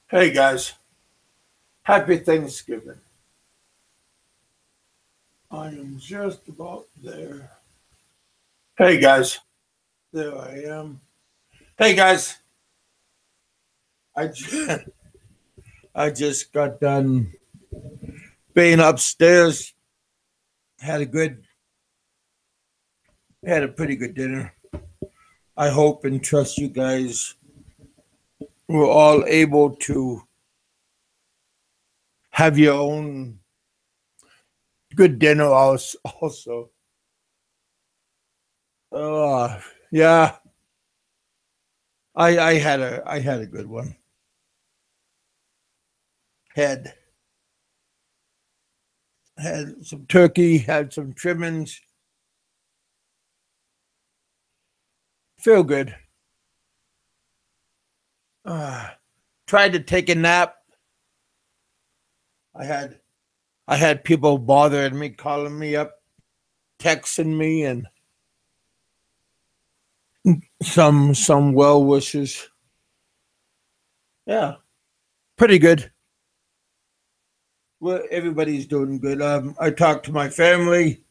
Hey guys, happy Thanksgiving. I am just about there. Hey guys, there I am. Hey guys, I just, I just got done being upstairs. Had a good, had a pretty good dinner. I hope and trust you guys were all able to have your own good dinner also. Yeah, I had a good one. Had had some turkey, had some trimmings. Feel good. Uh, Tried to take a nap. I had I had people bothering me, calling me up, texting me, and some well wishes. Yeah, pretty good. Well, everybody's doing good. I talked to my family.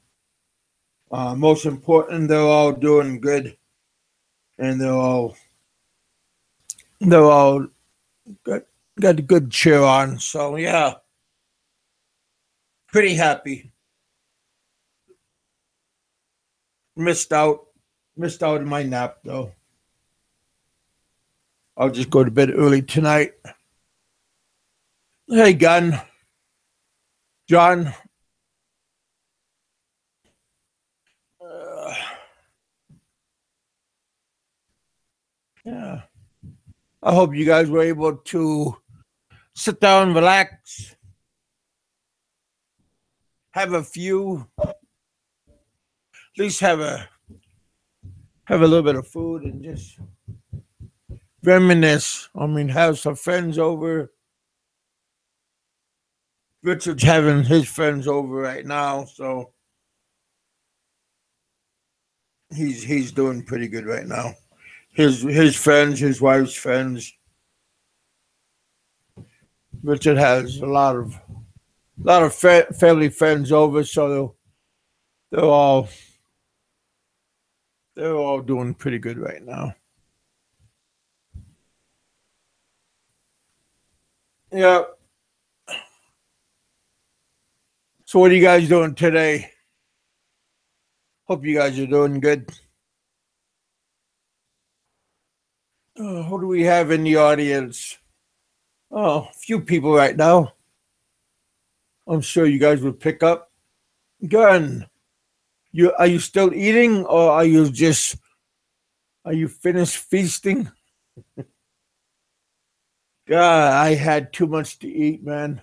Most important, they're all doing good, and they're all got got a good cheer on. So yeah, pretty happy. Missed out, missed out on my nap though. I'll just go to bed early tonight. Hey, Gun, John. Uh, yeah, I hope you guys were able to sit down, relax, have a few, at least have a little bit of food and just reminisce. I mean, have some friends over. Richard's having his friends over right now, so he's doing pretty good right now. His friends, his wife's friends. Richard has a lot of family friends over, so they're all they're all doing pretty good right now. Yeah. So what are you guys doing today? Hope you guys are doing good. Who do we have in the audience? Oh, a few people right now. I'm sure you guys would pick up. Gun. You are you still eating, or are you finished feasting? God, I had too much to eat, man.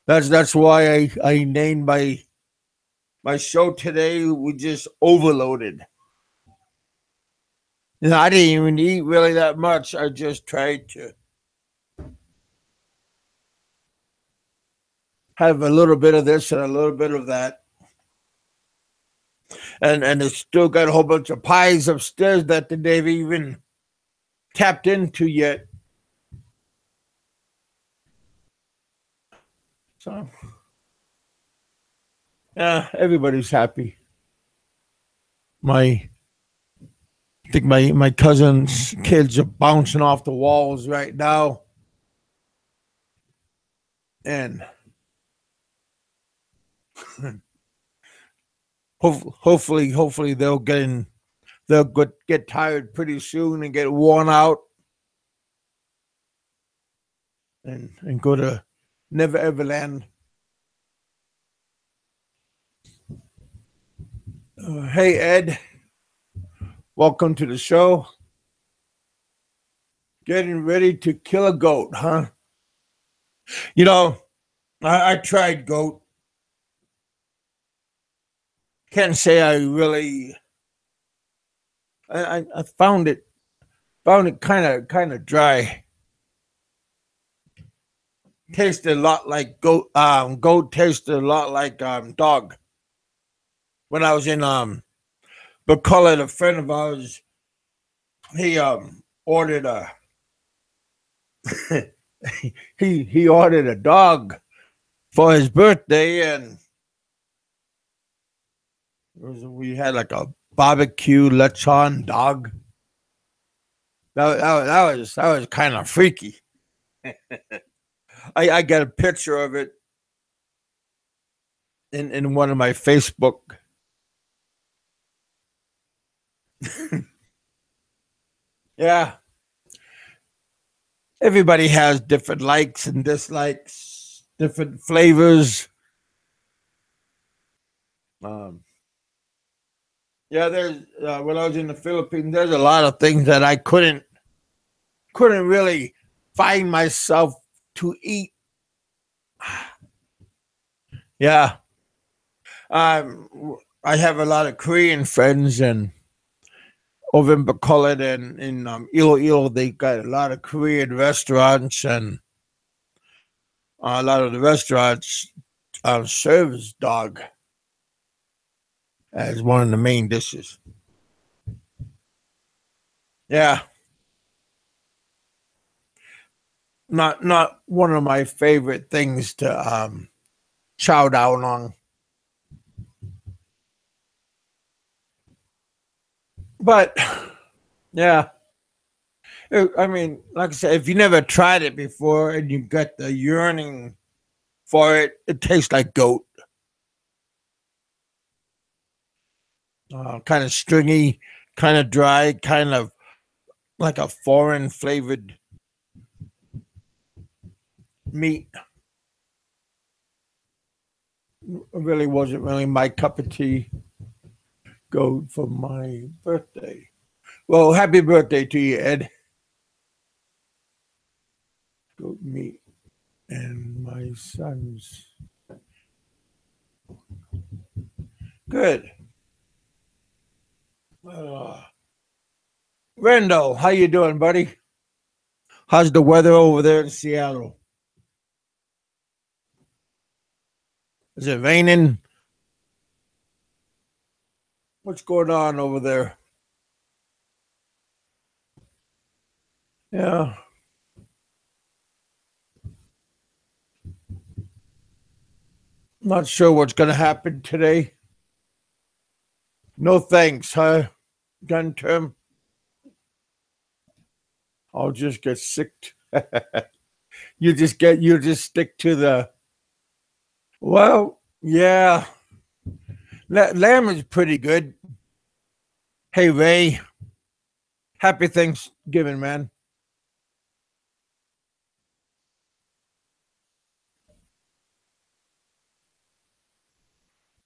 That's why I named my show today. We just overloaded. I didn't even eat really that much. I just tried to have a little bit of this and a little bit of that. And it's still got a whole bunch of pies upstairs that they've even tapped into yet. So yeah, everybody's happy. My I think my cousin's kids are bouncing off the walls right now, and hopefully they'll get tired pretty soon and get worn out and go to Never Everland. Hey Ed, welcome to the show. Getting ready to kill a goat, huh? You know, I tried goat. Can't say I really. I found it kind of dry. Tasted a lot like goat. Goat tasted a lot like dog. When I was in Bacolod, a friend of ours, he ordered he ordered a dog for his birthday, and we had like a barbecue lechon dog. That was kind of freaky. I got a picture of it in one of my Facebook. Yeah, everybody has different likes and dislikes, different flavors. Um, yeah, there's when I was in the Philippines, there's a lot of things that I couldn't really find myself to eat. Yeah, I have a lot of Korean friends, and over in Bacolod and in Iloilo, they got a lot of Korean restaurants, and a lot of the restaurants serves dog as one of the main dishes. Yeah, not one of my favorite things to chow down on, but yeah. I mean, like I said, if you never tried it before and you got the yearning for it, it tastes like goat. Kind of stringy, kind of dry, kind of like a foreign flavored meat. It really wasn't really my cup of tea. Goat for my birthday. Well, happy birthday to you, Ed. Goat meat and my son's. Good. Uh, Randall, how you doing, buddy? How's the weather over there in Seattle? Is it raining? What's going on over there? Yeah, not sure what's going to happen today. No thanks, huh? Gun term. I'll just get sick. You just stick to the. Well, yeah. Lamb is pretty good. Hey Ray, happy Thanksgiving, man.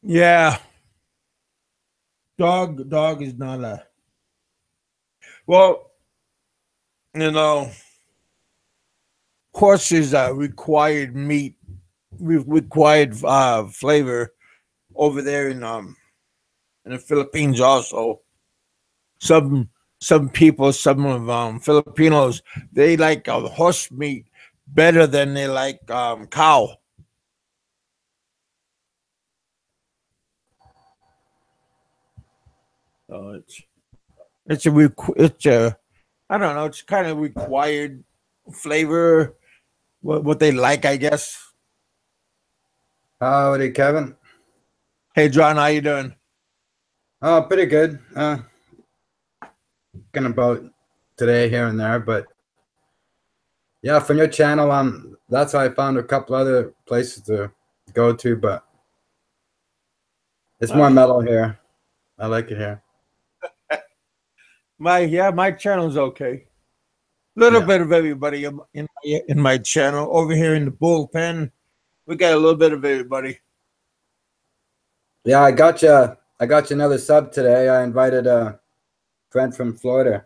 Yeah, dog is not a. Well, you know, horses are required meat, required flavor over there in the Philippines also. Some some people, some of Filipinos, they like horse meat better than they like cow. So it's a I don't know, it's kind of required flavor what they like, I guess. Howdy, Kevin. Hey John, how you doing? Oh, pretty good. Talking about today here and there, but yeah, from your channel, that's how I found a couple other places to go to, but it's more Uh, mellow here. I like it here. my channel's okay. Little Yeah, bit of everybody in my channel over here in the bullpen. We got a little bit of everybody. yeah. I got you. I got you another sub today. I invited a friend from Florida.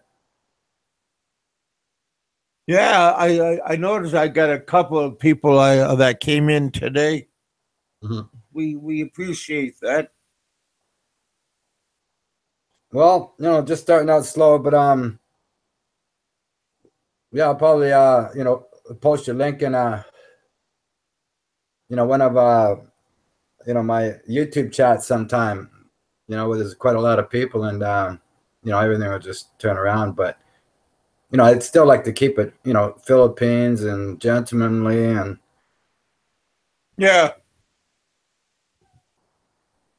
Yeah, I noticed I got a couple of people that came in today. Mhm. We appreciate that. Well, just starting out slow, but yeah, I'll probably post your link in one of my YouTube chats sometime. Where there's quite a lot of people, and everything will just turn around. But you know, I'd still like to keep it, you know, Philippines and gentlemanly and Yeah.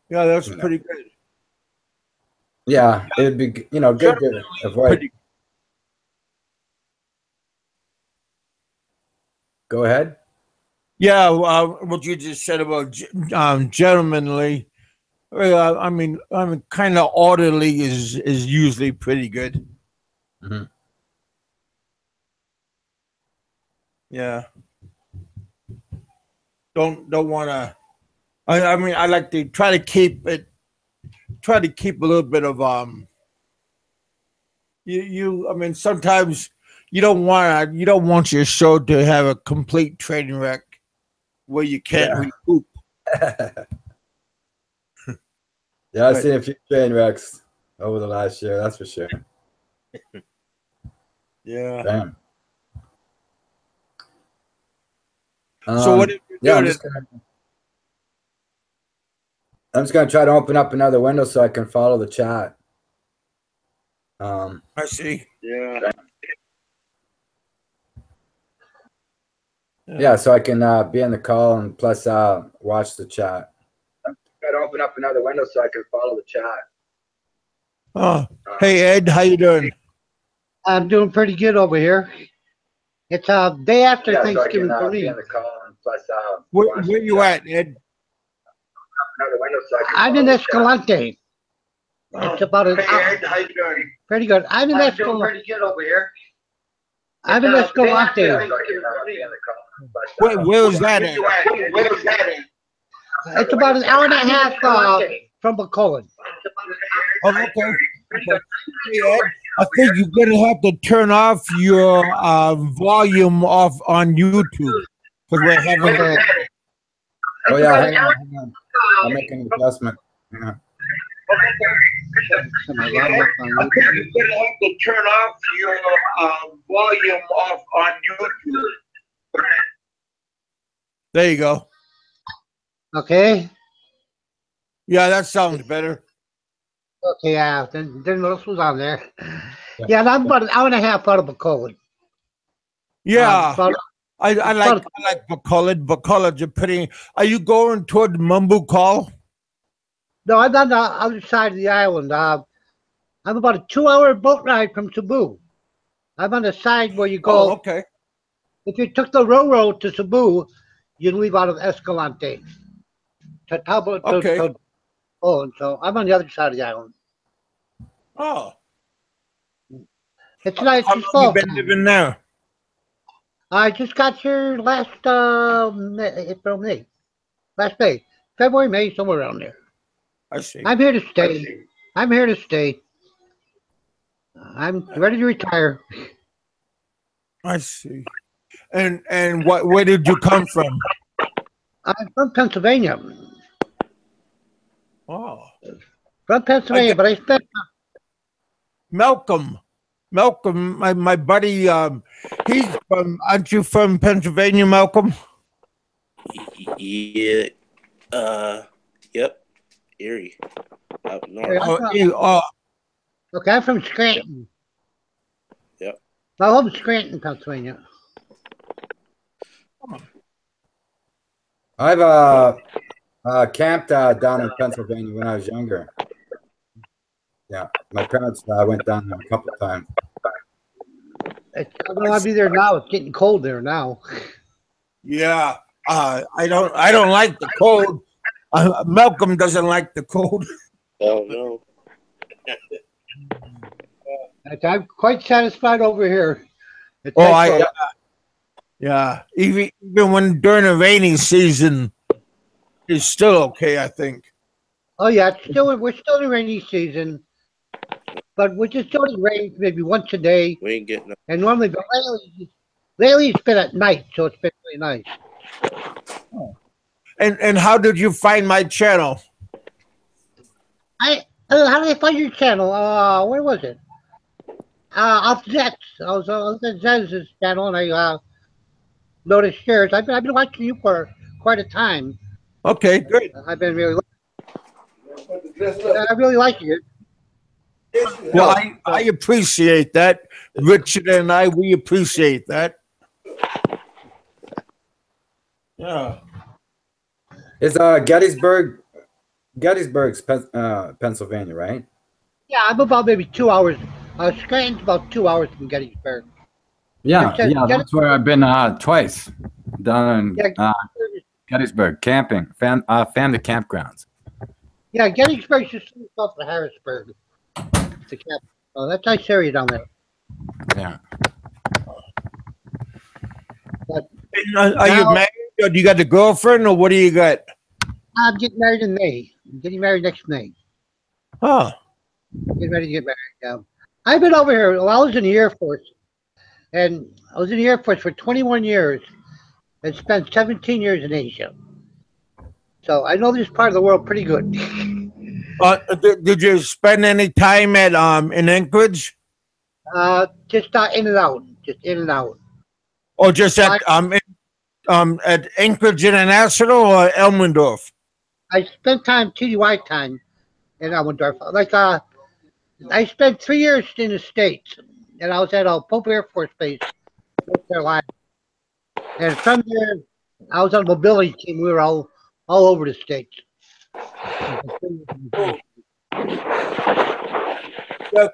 Yeah, that's you know, pretty good. yeah, it'd be, you know, good to Gentlemanly is avoid. pretty. Go ahead. Yeah, what you just said about gentlemanly. I mean, kind of orderly is usually pretty good. Mhm. Yeah. Don't want to. I mean, I like to try to keep it. Try to keep a little bit of You. I mean, sometimes you don't want your show to have a complete train wreck where you can't Yeah. recoup. Yeah, I've But seen a few train wrecks over the last year, that's for sure. yeah. Damn. So what did you Yeah, do? I'm just gonna try to open up another window so I can follow the chat. I see. Yeah. Yeah, so I can be in the call and plus watch the chat. I'm just trying to open up another window so I can follow the chat. Oh, hey Ed, how you doing? I'm doing pretty good over here. It's a day after Yeah, Thanksgiving so I can for me. be in the call and plus Where you at, Ed? another window so I can I'm in follow the chat. Escalante. It's about an hour. Ed, how you doing? Pretty good. I'm in doing Escalante. pretty good over here. I'm in Yeah, Escalante. so I can be in the call and plus, Where was that at? Where was that at? It's about an hour and a half from McCullen. Oh, okay. Okay. Hey, Ed, I think you're gonna have to turn off your volume off on YouTube because we're having. Oh yeah, hang on. I'll make an adjustment. Yeah. Am I loud enough on I think YouTube? you're gonna have to turn off your volume off on YouTube. There you go. Okay. Yeah, that sounds better. Okay, yeah. Then this was on there. Yeah, and I'm about an hour and a half out of McCullen. Yeah, About, I like Bacolod. Bacolod's a pretty. Are you going toward Mumbu Call? no, I'm on the other side of the island. I'm about a 2-hour boat ride from Cebu. I'm on the side where you Oh, go. okay. If you took the railroad to Cebu, you'd leave out of Escalante to Tabo Okay. to oh, and so I'm on the other side of the island. Oh, It's nice. how It's long you fall been time. living there? I just got here last April, May, last May, February, May, somewhere around there. I see. I'm here to stay. I'm here to stay. I'm ready to retire. I see. And where did you come from? I'm from Pennsylvania. Oh, From Pennsylvania, but I spent Malcolm. Malcolm, my buddy, he's from. Aren't you from Pennsylvania, Malcolm? Yeah. Yep. Erie. Up north. okay, I'm from Scranton. Yep. My home's Scranton, Pennsylvania. I've camped down in Pennsylvania when I was younger. Yeah, my parents went down there a couple of times. I don't want to be there now. It's getting cold there now. Yeah, I don't like the cold. Malcolm doesn't like the cold. Oh no. I'm quite satisfied over here. It's Oh, nice weather. yeah. Even when during the rainy season, it's still okay. I think. Oh yeah, we're still in rainy season, but we're just only rain maybe once a day, We ain't getting and normally, but lately it's been at night, so it's been really nice. And how did you find my channel? How did I find your channel? Where was it? Off Zets. I was on Zets' channel, and I noticed yours. I've been watching you for quite a time. Okay, great. I've been really, I really like it. Well, I appreciate that. Richard and I, we appreciate that. Yeah. It's Gettysburg's Pennsylvania, right? Yeah, I'm about maybe 2 hours. Scranton's about 2 hours from Gettysburg. Yeah, Gettysburg, that's where I've been twice, down in Gettysburg, camping, family campgrounds. yeah, Gettysburg's just south of Harrisburg. It's a cap. Oh, that's a nice area down there. Yeah. But Are you married? Or do you got the girlfriend, or what do you got? I'm getting married in May. I'm getting married next May. Huh. Getting ready to get married. I've been over here. Well, I was in the Air Force, and I was in the Air Force for 21 years and spent 17 years in Asia. So I know this part of the world pretty good. Did you spend any time at in Anchorage, Just in and out. Just in and out. or just at Anchorage International or Elmendorf? I spent time, TDY time, in Elmendorf. I spent 3 years in the States, and I was at Pope Air Force Base, North Carolina. And from there, I was on a mobility team. We were all over the States. Yeah,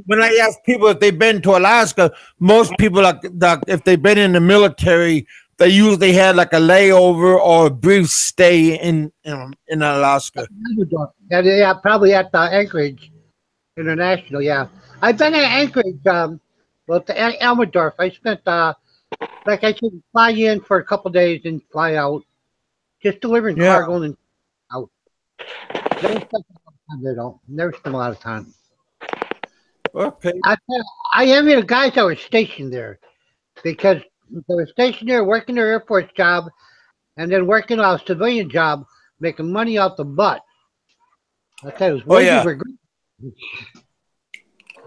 when I ask people if they've been to Alaska, most people, if they've been in the military, they usually had like a layover or a brief stay in Alaska. Yeah, probably at Anchorage International. Yeah, I've been at Anchorage. Well, to Elmendorf, I spent like I said, fly in for a couple of days and fly out, just delivering cargo and out. Never spent a lot of time there, though. Never spent a lot of time. Okay. I envy the guys that were stationed there because they were stationed there working their Air Force job and then working a civilian job, making money out the butt. I tell you, wages were great.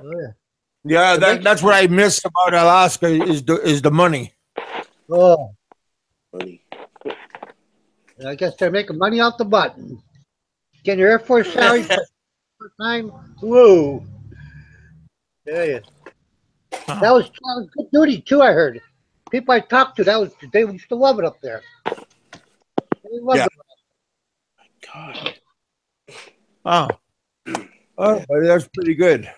Oh, yeah. Yeah, that's what I miss about Alaska is the money. Oh, Money. I guess they're making money out the butt. Getting your Air Force salary for time. Whoa. Yeah. That was good duty too. I heard people I talked to. They used to love it up there. They loved it. God. Oh, that's pretty good.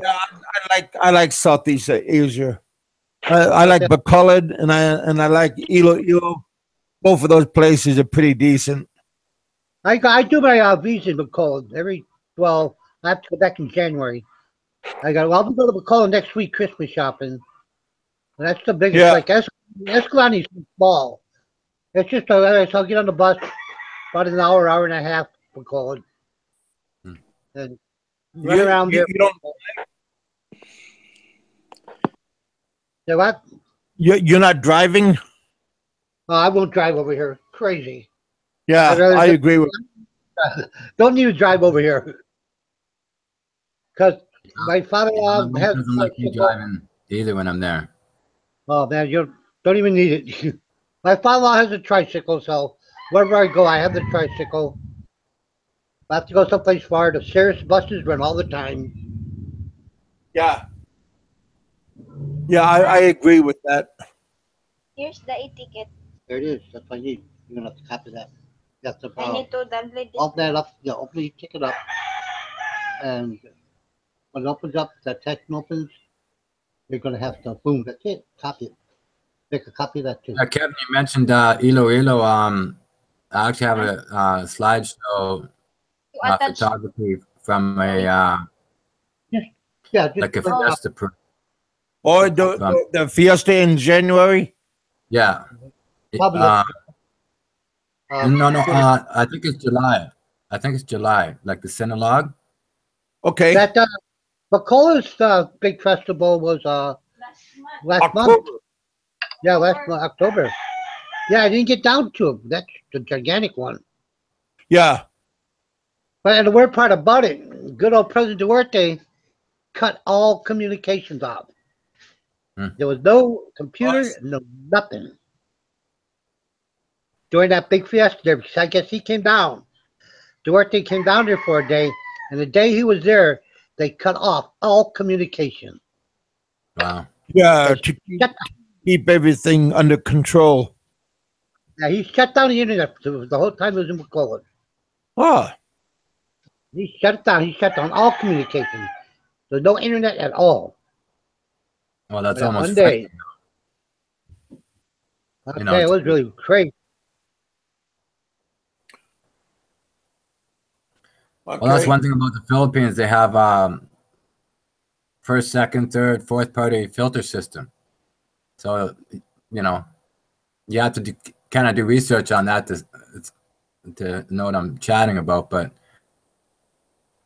Yeah, I like Southeast Asia. I like Bacolod and I like Iloilo. Both of those places are pretty decent. I do my visa in Bacolod I have to go back in January. I'll be going to Bacolod next week, Christmas shopping. And that's the biggest. Yeah. Like Escalante is small. It's just I'll get on the bus about an hour and a half Bacolod, and run around there. You don't. So what? You're not driving. I won't drive over here. Crazy. Yeah, I agree with. Don't need to drive over here because my father-in-law has. Doesn't like me driving either when I'm there. Oh man, you don't even need it. My father-in-law has a tricycle, so wherever I go, I have the tricycle. If I have to go someplace far, the Cirrus buses run all the time. Yeah. Yeah, I agree with that. Here's the e-ticket. There it is. That's what I need. You're gonna have to copy that. You have to I need to download this. open that up. Yeah, open it, pick it up, and when it opens up, that text opens. You're gonna have to boom. That's it. Copy it. Make a copy of that too. Kevin, you mentioned Iloilo. I actually have a slideshow photography from a like a fiesta. Or the fiesta in January. Yeah. Probably No. I think it's July. Like the Cinelogue. Okay. That Bacola's big festival was last month. Yeah, last month, October. Yeah, I didn't get down to it. That's the gigantic one. Yeah. But and the weird part about it, good old President Duarte cut all communications off. There was no computer, no nothing. During that big fiesta there, because I guess he came down. Duarte came down there for a day, and the day he was there, they cut off all communication. Wow. Yeah, They to shut, keep everything under control. yeah, he shut down the internet the whole time it was in closed. Ah, He shut it down. He shut down all communication. There's no internet at all. Well, that's For that almost one day. You Okay, know, it was really crazy. well, that's okay. one thing about the Philippines. They have first, second, third, fourth party filter system. So, you know, you have to kind of do research on that to know what I'm chatting about. But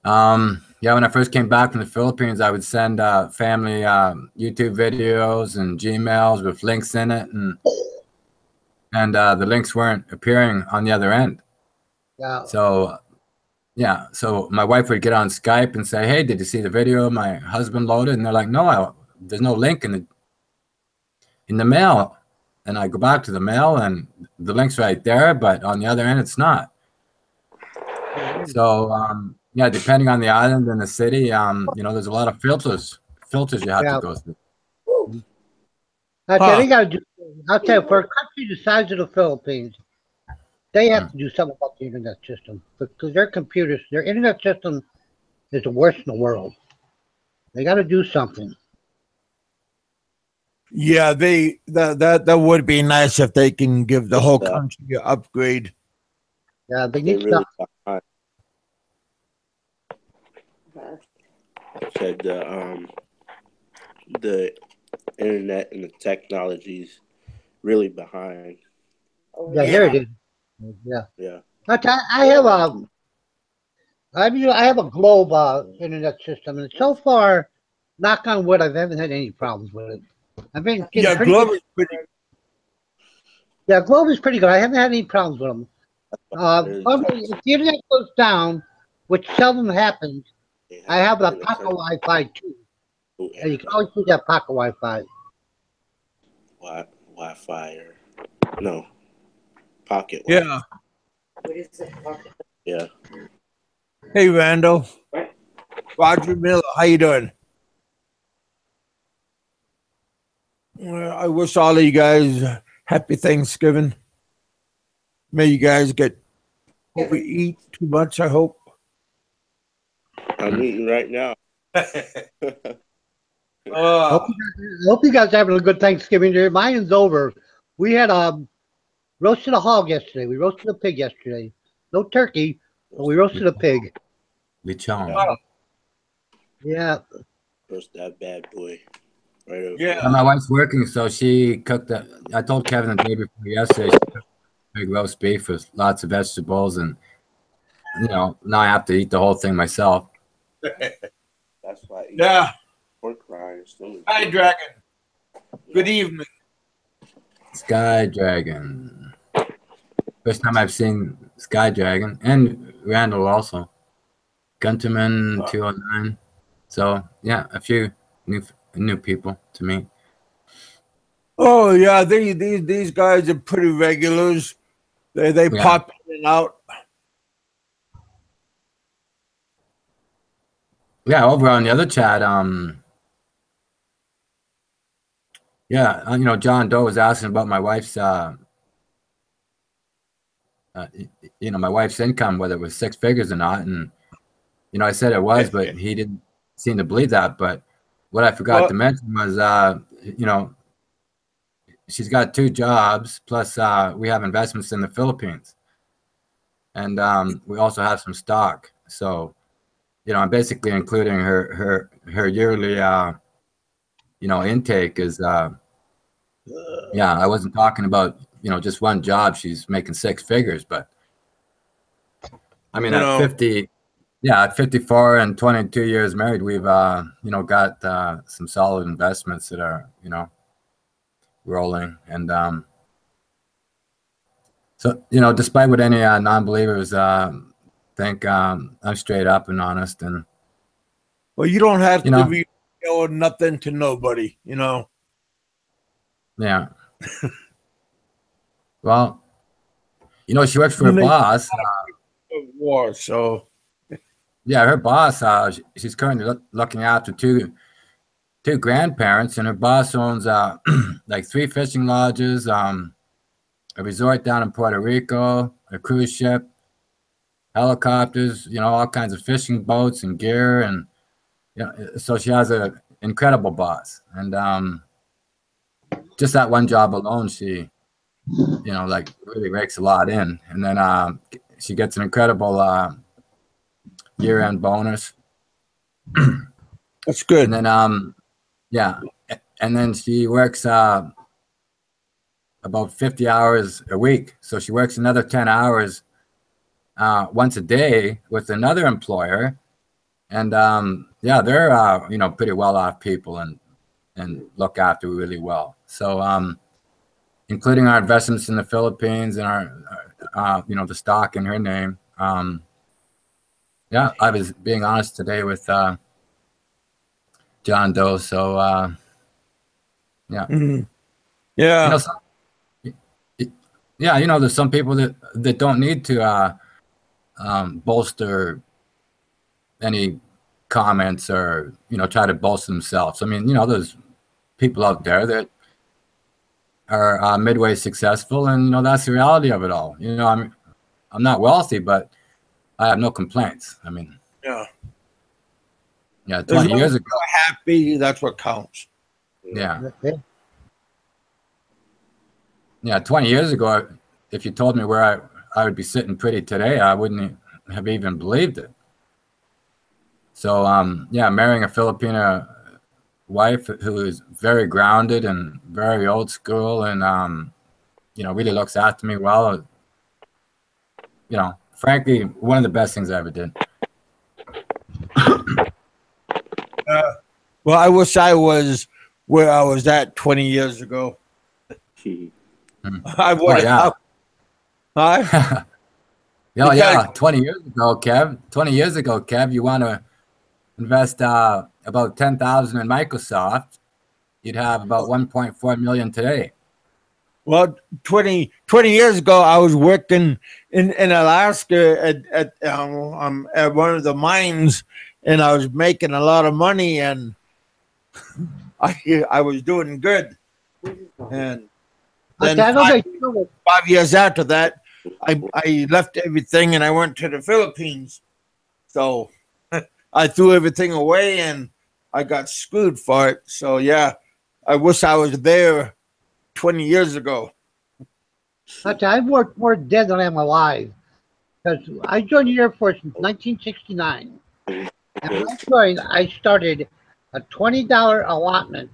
yeah, when I first came back from the Philippines, I would send family YouTube videos and Gmails with links in it, and the links weren't appearing on the other end. Yeah. So yeah, so my wife would get on Skype and say, "Hey, did you see the video my husband loaded?" And they're like, "No, there's no link in the mail." And I go back to the mail, and the link's right there, but on the other end, it's not. So yeah, depending on the island and the city, you know, there's a lot of filters you have to Yeah. go through. I tell Huh. you, they gotta do. I'll tell you, for a country the size of the Philippines, they have to do something about the internet system because their computers, their internet system is the worst in the world. They got to do something. Yeah, that would be nice if they can give the whole Yeah. country an upgrade. Yeah, they They're need really stuff. behind. Said the internet and the technology's really behind. Yeah, here it is. Yeah, Yeah. I have I have a Globe internet system, and so far, knock on wood, I haven't had any problems with it. I've been getting Yeah, pretty good. Glover's pretty. Yeah, Globe is pretty good. I haven't had any problems with them. There's Probably if the internet goes down, which seldom happens, I have the in the pocket country, Wi-Fi too, and you can internet, always use that pocket Wi-Fi. Wi-Fi or no pocket Yeah. Wi-Fi. Yeah. Hey, Randall. Roger Miller, how you doing? I wish all of you guys happy Thanksgiving. May you guys get overeat too much, I hope. I'm eating right now. Hope you guys are having a good Thanksgiving day. Mine's over. We had roasted a hog yesterday. We roasted a pig yesterday. No turkey, but we roasted a pig. Lechon. Yeah. Roast that bad boy right over. Yeah. My wife's working, so she cooked the. I told Kevin the day before yesterday, she cooked big roast beef with lots of vegetables, and you know, now I have to eat the whole thing myself. That's why I eat Yeah. pork rinds. Hi, Dragon. Good evening. Sky Dragon. First time I've seen Sky Dragon, and Randall also. Gunterman 209. So yeah, a few new people to meet. Oh yeah, these guys are pretty regulars. They Yeah. pop in and out. Yeah, over on the other chat, yeah, you know, John Doe was asking about my wife's, you know, my wife's income, whether it was six figures or not, and you know, I said it was, but he didn't seem to believe that. But what I forgot to mention was, you know, she's got two jobs, plus we have investments in the Philippines, and we also have some stock. So, you know, I'm basically including her yearly, you know, intake is. Yeah, I wasn't talking about, you know, just one job. She's making six figures, but I mean, at 50, yeah, at 54 and 22 years married, we've, you know, got some solid investments that are, you know, rolling. And so, you know, despite what any non-believers think, I'm straight up and honest. And well, you don't have you to know, be nothing to nobody, you know. yeah. Well, you know, she works for a boss. war. So Yeah, her boss, she's currently looking after two grandparents, and her boss owns like 3 fishing lodges, a resort down in Puerto Rico, a cruise ship, helicopters, all kinds of fishing boats and gear, and so she has an incredible boss. And just that one job alone, she like really rakes a lot in, and then she gets an incredible year-end bonus. that's good. And then yeah, and then she works about 50 hours a week, so she works another 10 hours once a day with another employer. And yeah, they're pretty well off people and look after really well. So including our investments in the Philippines and our the stock in her name. Yeah, I was being honest today with John Doe. So yeah, Yeah, yeah, there's some people that don't need to bolster any comments or try to bolster themselves. I mean, there's people out there that are midway successful, and that's the reality of it all. I'm not wealthy, but I have no complaints. I mean, yeah. yeah, As 20 long years as ago. you're happy, that's what counts. Yeah. Okay. Yeah, 20 years ago, if you told me where I would be sitting pretty today, I wouldn't have even believed it. So, yeah, marrying a Filipina wife who is very grounded and very old school and, really looks after me well, frankly, one of the best things I ever did. Well, I wish I was where I was at 20 years ago. I would have. Huh? Yeah, 20 years ago, Kev. 20 years ago, Kev, you want to invest about 10,000 in Microsoft, you'd have about 1.4 million today. Well, 20 years ago, I was working in Alaska at one of the mines, and I was making a lot of money, and I was doing good. And then Okay, 5 years after that, I left everything and I went to the Philippines. So I threw everything away and I got screwed for it. So yeah, I wish I was there 20 years ago. okay, I've worked more dead than I am alive. Because I joined the Air Force in 1969. And when I joined, I started a $20 allotment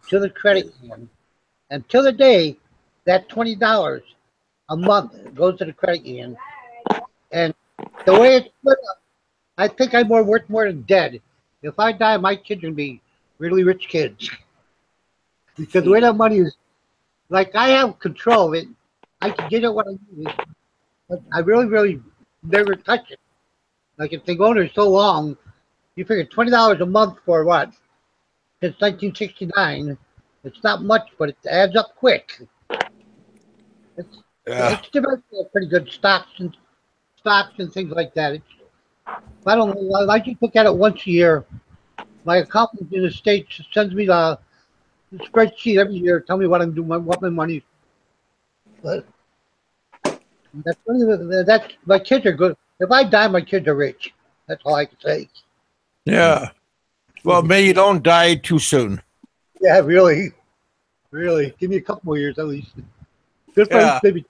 to the credit union. And to the day, that $20 a month goes to the credit union. And the way it's split up, I think I'm worth more than dead. If I die, my kids are going to be really rich kids. Because the way that money is, like, I have control of it. I can get it when I need it. But I really never touch it. Like, if they go there so long, you figure $20 a month for what? Since 1969. It's not much, but it adds up quick. It's divided pretty good stocks and things like that. I don't know. I like to look at it once a year. My accountant in the States sends me the spreadsheet every year, tell me what I'm doing, what my money. But that's my kids are good. If I die, my kids are rich. That's all I can say. Yeah. Well, may you don't die too soon. Yeah, really. Give me a couple more years at least. Just Yeah. maybe.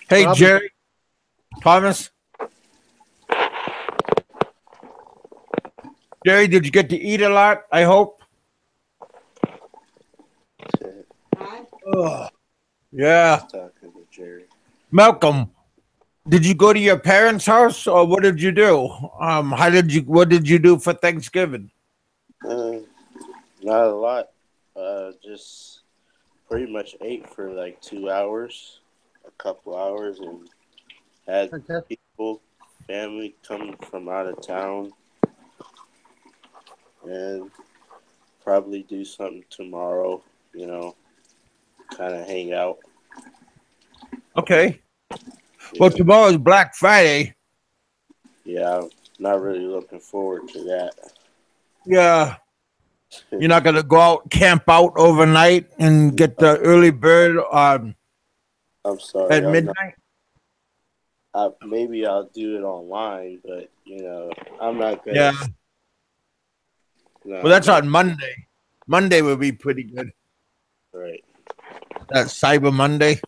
Hey, Jerry, Thomas. Jerry, did you get to eat a lot? I hope. Oh, yeah. Talking to Jerry. Malcolm, did you go to your parents' house, or what did you do? What did you do for Thanksgiving? Not a lot. Just pretty much ate for like 2 hours, a couple hours, and had people, family come from out of town, and probably do something tomorrow, kind of hang out. Okay. Well, tomorrow's Black Friday. Yeah, I'm not really looking forward to that. Yeah. You're not going to go out, camp out overnight and get the early bird I'm sorry. at midnight? Maybe I'll do it online, but I'm not gonna. Yeah. No, Well, that's on Monday. Monday will be pretty good. right. That's Cyber Monday.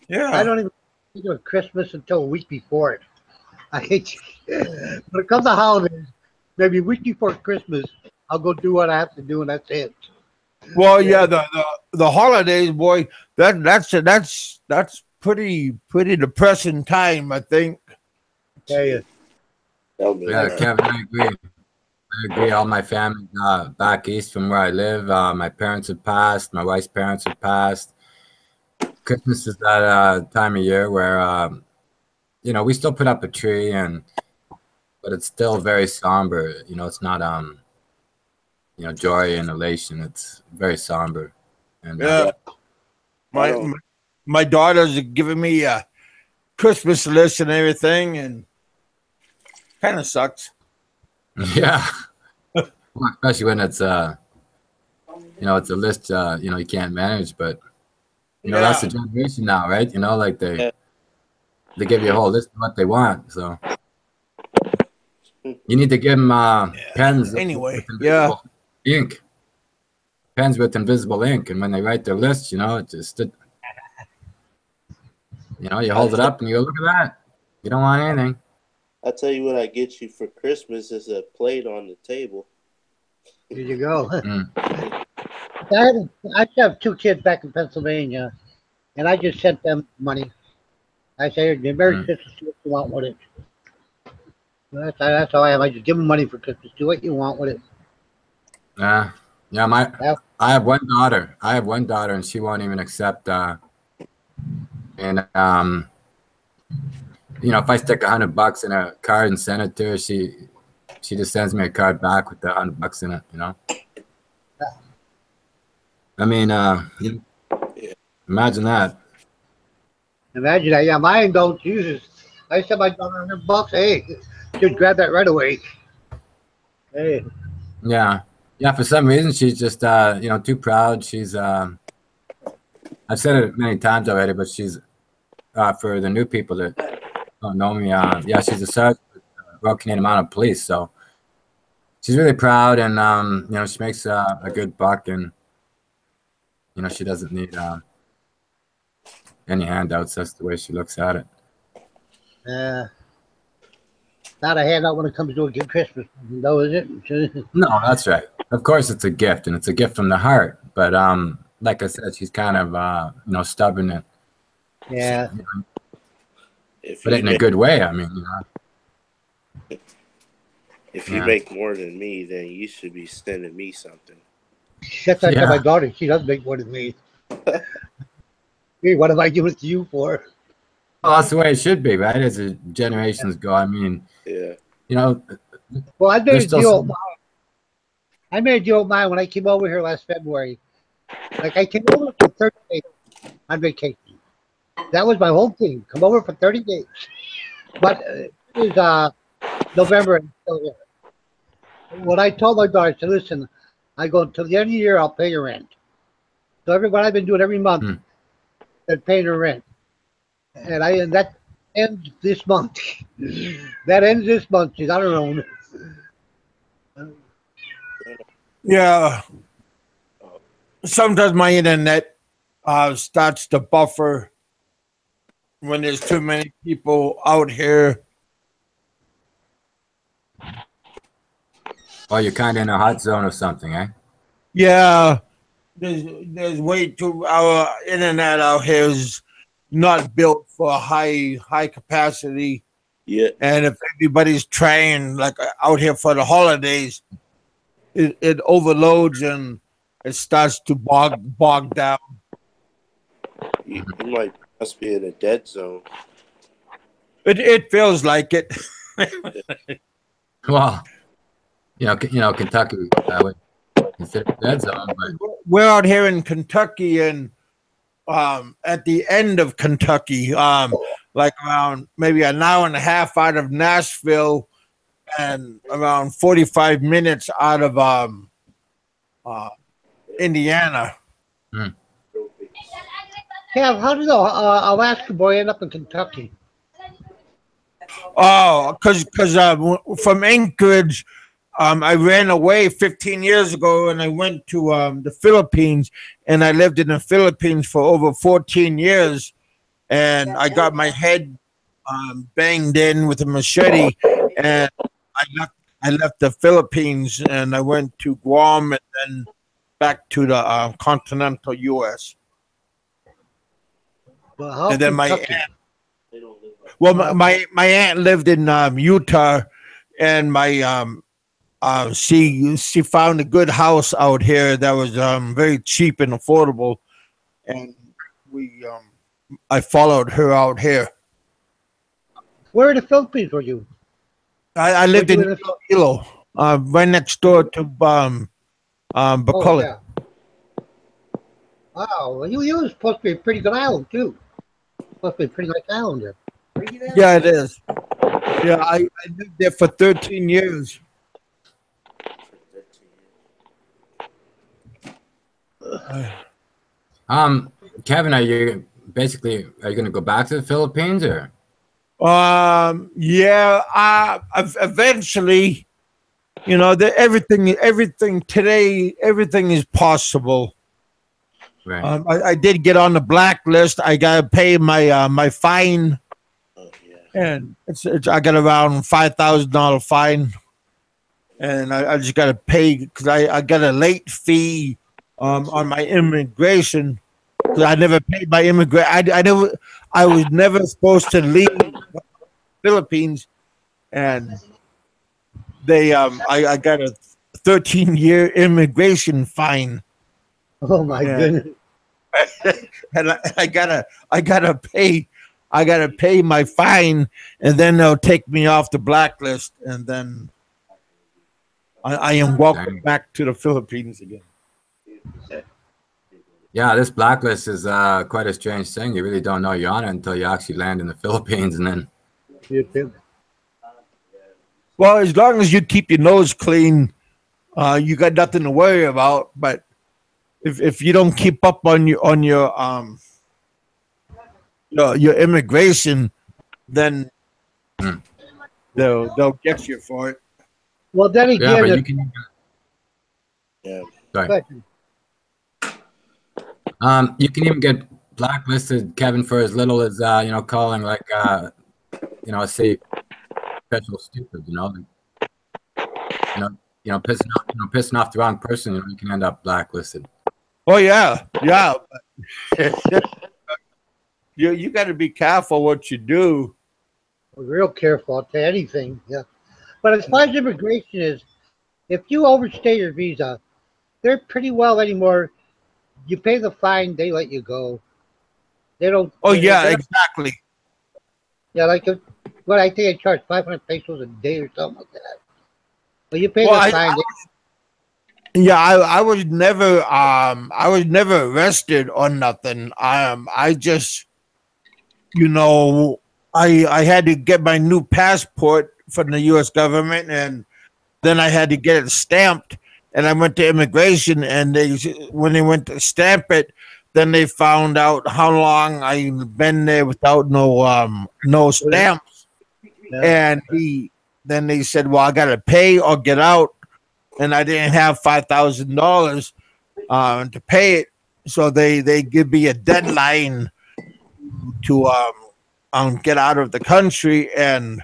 Yeah. I don't even think of Christmas until a week before it. I hate when it comes to holidays, maybe a week before Christmas, I'll go do what I have to do, and that's it. Well, yeah, the holidays, boy, that's pretty depressing time, I think. Tell you. Yeah, Kevin, I agree. I agree. All my family back east from where I live. My parents have passed. My wife's parents have passed. Christmas is that time of year where we still put up a tree, but it's still very somber. It's not joy and elation. It's very somber. And Yeah, my daughters are giving me a Christmas list and everything, and kind of sucks. yeah, especially when it's it's a list you can't manage, but that's the generation now, right? Like they give you a whole list of what they want, so you need to give them pens. Anyway, ink. Pens with invisible ink, and when they write their list, you hold it up and you go, look at that. You don't want anything. I'll tell you what I get you for Christmas is a plate on the table. There you go. I have 2 kids back in Pennsylvania, and I just sent them money. I say, Merry Christmas, do what you want with it. That's how I am. I just give them money for Christmas. Do what you want with it. Yeah, I have one daughter. And she won't even accept. If I stick $100 in a card and send it to her, she just sends me a card back with the $100 in it. I mean, imagine that. Imagine that. Yeah, mine don't use it. I sent my daughter $100. Hey, just grab that right away. Hey. Yeah. For some reason, she's just too proud. She's I've said it many times already, but she's for the new people that don't know me. She's a sergeant with the Royal Canadian Mounted Police, so she's really proud, and she makes a good buck, and she doesn't need any handouts. That's the way she looks at it. Not a handout when it comes to a good Christmas, though, is it? No, that's right. Of course, it's a gift, and it's a gift from the heart. But like I said, she's kind of stubborn, and but in a good way. I mean, if you make more than me, then you should be sending me something. That's like my daughter. She does make more than me. Hey, what have I given it to you for? Well, that's the way it should be, right? As the generations go. I mean, Well, I made a deal. I made a deal with mine when I came over here last February. Like, I came over for 30 days on vacation. That was my whole thing. Come over for 30 days. But it was November and still here. When I told my daughter, I said, listen, I go until the end of the year, I'll pay your rent. So what I've been doing every month, is paying her rent. And that ends this month. That ends this month. She's on her own. Yeah. Sometimes my internet starts to buffer when there's too many people out here. Oh, you're kind of in a hot zone or something, eh? Yeah. There's way too, our internet out here is not built for high capacity. Yeah. And if everybody's trying like out here for the holidays, it overloads and it starts to bog down. You must be in a dead zone. It feels like it. Well, Kentucky would consider a dead zone, but we're out here in Kentucky, and at the end of Kentucky, like around maybe an hour and a half out of Nashville, and around 45 minutes out of Indiana. Hmm. Kev, how did the Alaska boy end up in Kentucky? Oh, because from Anchorage, I ran away 15 years ago, and I went to the Philippines, and I lived in the Philippines for over 14 years, and I got my head banged in with a machete, and I left the Philippines, and I went to Guam, and then back to the continental U.S. Well, how And then my Kentucky? aunt, well, my aunt lived in Utah, and my she found a good house out here that was very cheap and affordable, and we I followed her out here. Where in the Philippines were you? I lived Were you in in the- Iloilo, right next door to Oh, Bacolod. yeah. Wow, well, you was supposed to be a pretty good island too. Supposed to be a pretty nice island there. Yeah, it is. Yeah, I lived there for 13 years. Kevin, are you going to go back to the Philippines or? Yeah, eventually, you know, everything today, everything is possible. Right. I did get on the blacklist. I got to pay my fine, Oh, yeah. and I got around $5,000 fine, and I just got to pay because I got a late fee on my immigration. 'Cause I never paid my immigration. I was never supposed to leave the Philippines, and I got a 13-year immigration fine, Oh my Yeah. goodness. and I gotta pay my fine, and then they'll take me off the blacklist, and then I am welcome back to the Philippines again. Yeah, this blacklist is quite a strange thing. You really don't know you're on it until you actually land in the Philippines, and then. You too. Well, as long as you keep your nose clean, you got nothing to worry about. But if you don't keep up on your immigration, then they'll get you for it. Well, then Yeah, again, but if- you can. Yeah. Sorry. but- You can even get blacklisted, Kevin, for as little as calling like a city official stupid. Pissing off the wrong person. You can end up blacklisted. Oh yeah. You got to be careful what you do. we're real careful to anything. Yeah. But as far as immigration is, if you overstay your visa, they're pretty well anymore. You pay the fine, they let you go. They don't. Oh yeah, they- exactly. Yeah, like what I think I charge 500 pesos a day or something like that. But you pay Well, the fine. Yeah, I was never arrested or nothing. I just I had to get my new passport from the US government, and then I had to get it stamped, and I went to immigration, and when they went to stamp it, then they found out how long I've been there without no stamps. And then they said, well, I gotta pay or get out, and I didn't have $5,000 to pay it, so they give me a deadline to get out of the country. And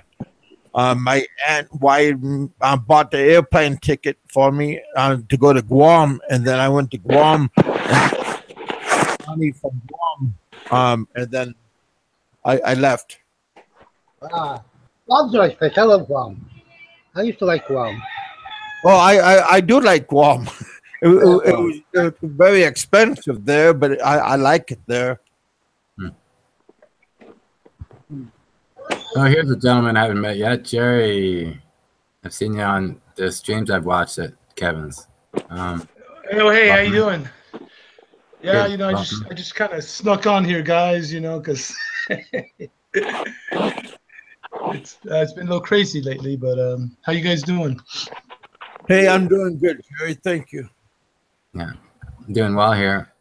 my aunt bought the airplane ticket for me to go to Guam, and then I went to Guam, and money from Guam, and then I left. Guam's a nice place. I love Guam. I used to like Guam. Well, I do like Guam. It was very expensive there, but I like it there. Oh, here's a gentleman I haven't met yet, Jerry. I've seen you on the streams I've watched at Kevin's. Hey, how you doing? Yeah, Good. I Welcome. just kind of snuck on here, guys. Because it's been a little crazy lately. But how you guys doing? Hey, I'm doing good, Jerry. Thank you. Yeah, doing well here.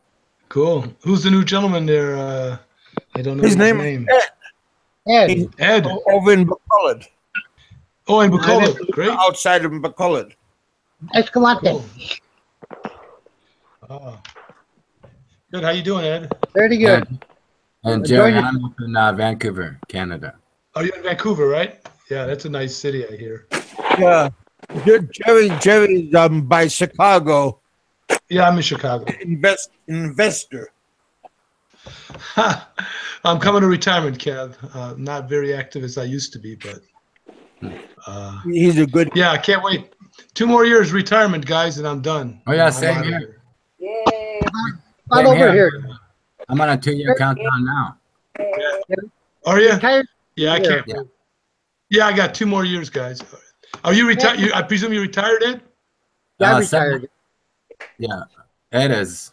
Cool. Who's the new gentleman there? I don't know His his name is name. Ed. He's Ed. over in McCullough, Oh, and I Bucola. met Great. outside of McCullough. Escalante. Cool. Oh. Good. How you doing, Ed? Very good. And Enjoying Jerry, it. I'm up in Vancouver, Canada. Oh, you're in Vancouver, right? Yeah, that's a nice city, I hear. Yeah. Jerry's by Chicago. Yeah, I'm in Chicago. Investor. I'm coming to retirement, Kev. Not very active as I used to be, but He's a good. yeah, I can't wait. 2 more years retirement, guys, and I'm done. Oh yeah, I'm same outta here. Not Same over here. I'm on a 2-year countdown now. Are you? Retired Yeah, I here. can't. Yeah, I got 2 more years, guys. Are you retired? I presume you retired, Ed? Yeah, I'm 7 retired. Yeah, it is.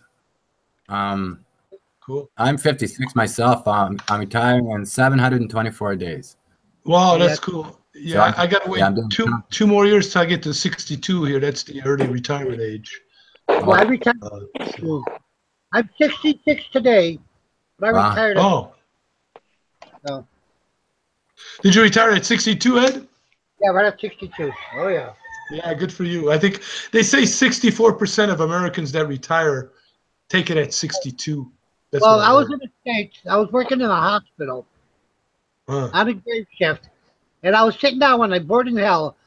Cool. I'm 56 myself. I'm retiring in 724 days. Wow, Yeah. that's cool. Yeah, I got to wait I'm doing two more years till I get to 62 here. That's the early retirement age. Well, I retired. So- I'm 66 today, but I Wow. retired. Oh, So, did you retire at 62, Ed? yeah, right at 62. Oh, yeah. Yeah, good for you. I think they say 64% of Americans that retire take it at 62. That's Well, what I was heard. in the States. I was working in a hospital Huh. on a grave shift, and I was sitting down when I boarded in hell.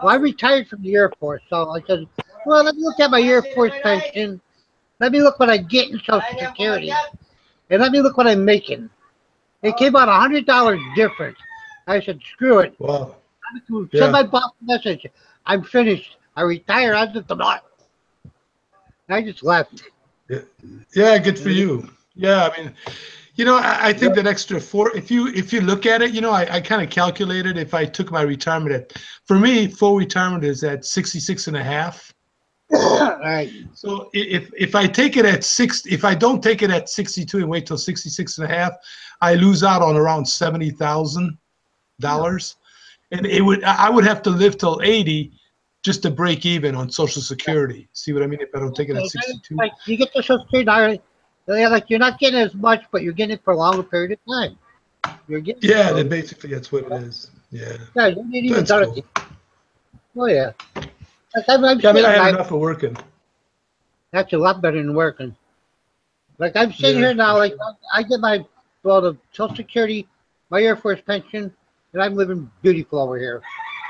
Well, I retired from the Air Force, so I said, well, let me look at my Air Force pension. Let me look what I get in Social Security, and let me look what I'm making. It came out $100 difference. I said, screw it. Wow. Send Yeah. my boss a message. I'm finished. I retire as of tomorrow. I just left. Yeah, good for you. Yeah, I mean, I think that extra if you look at it, I kind of calculated if I took my retirement for me, full retirement is at 66 and a half. All right. So if I take it at if I don't take it at 62 and wait till 66 and a half, I lose out on around $70,000. And I would have to live till 80 just to break even on Social Security. See what I mean? If I don't take it at 62. Like you get the Social Security, like you're not getting as much, but you're getting it for a longer period of time. You're getting Yeah, that's what it is. Yeah. Yeah, you need even That's done cool. it. Oh yeah. I'm I mean, sitting, I had enough of working. that's a lot better than working. Like I'm sitting Yeah. here now, like I get the Social Security, my Air Force pension, and I'm living beautiful over here.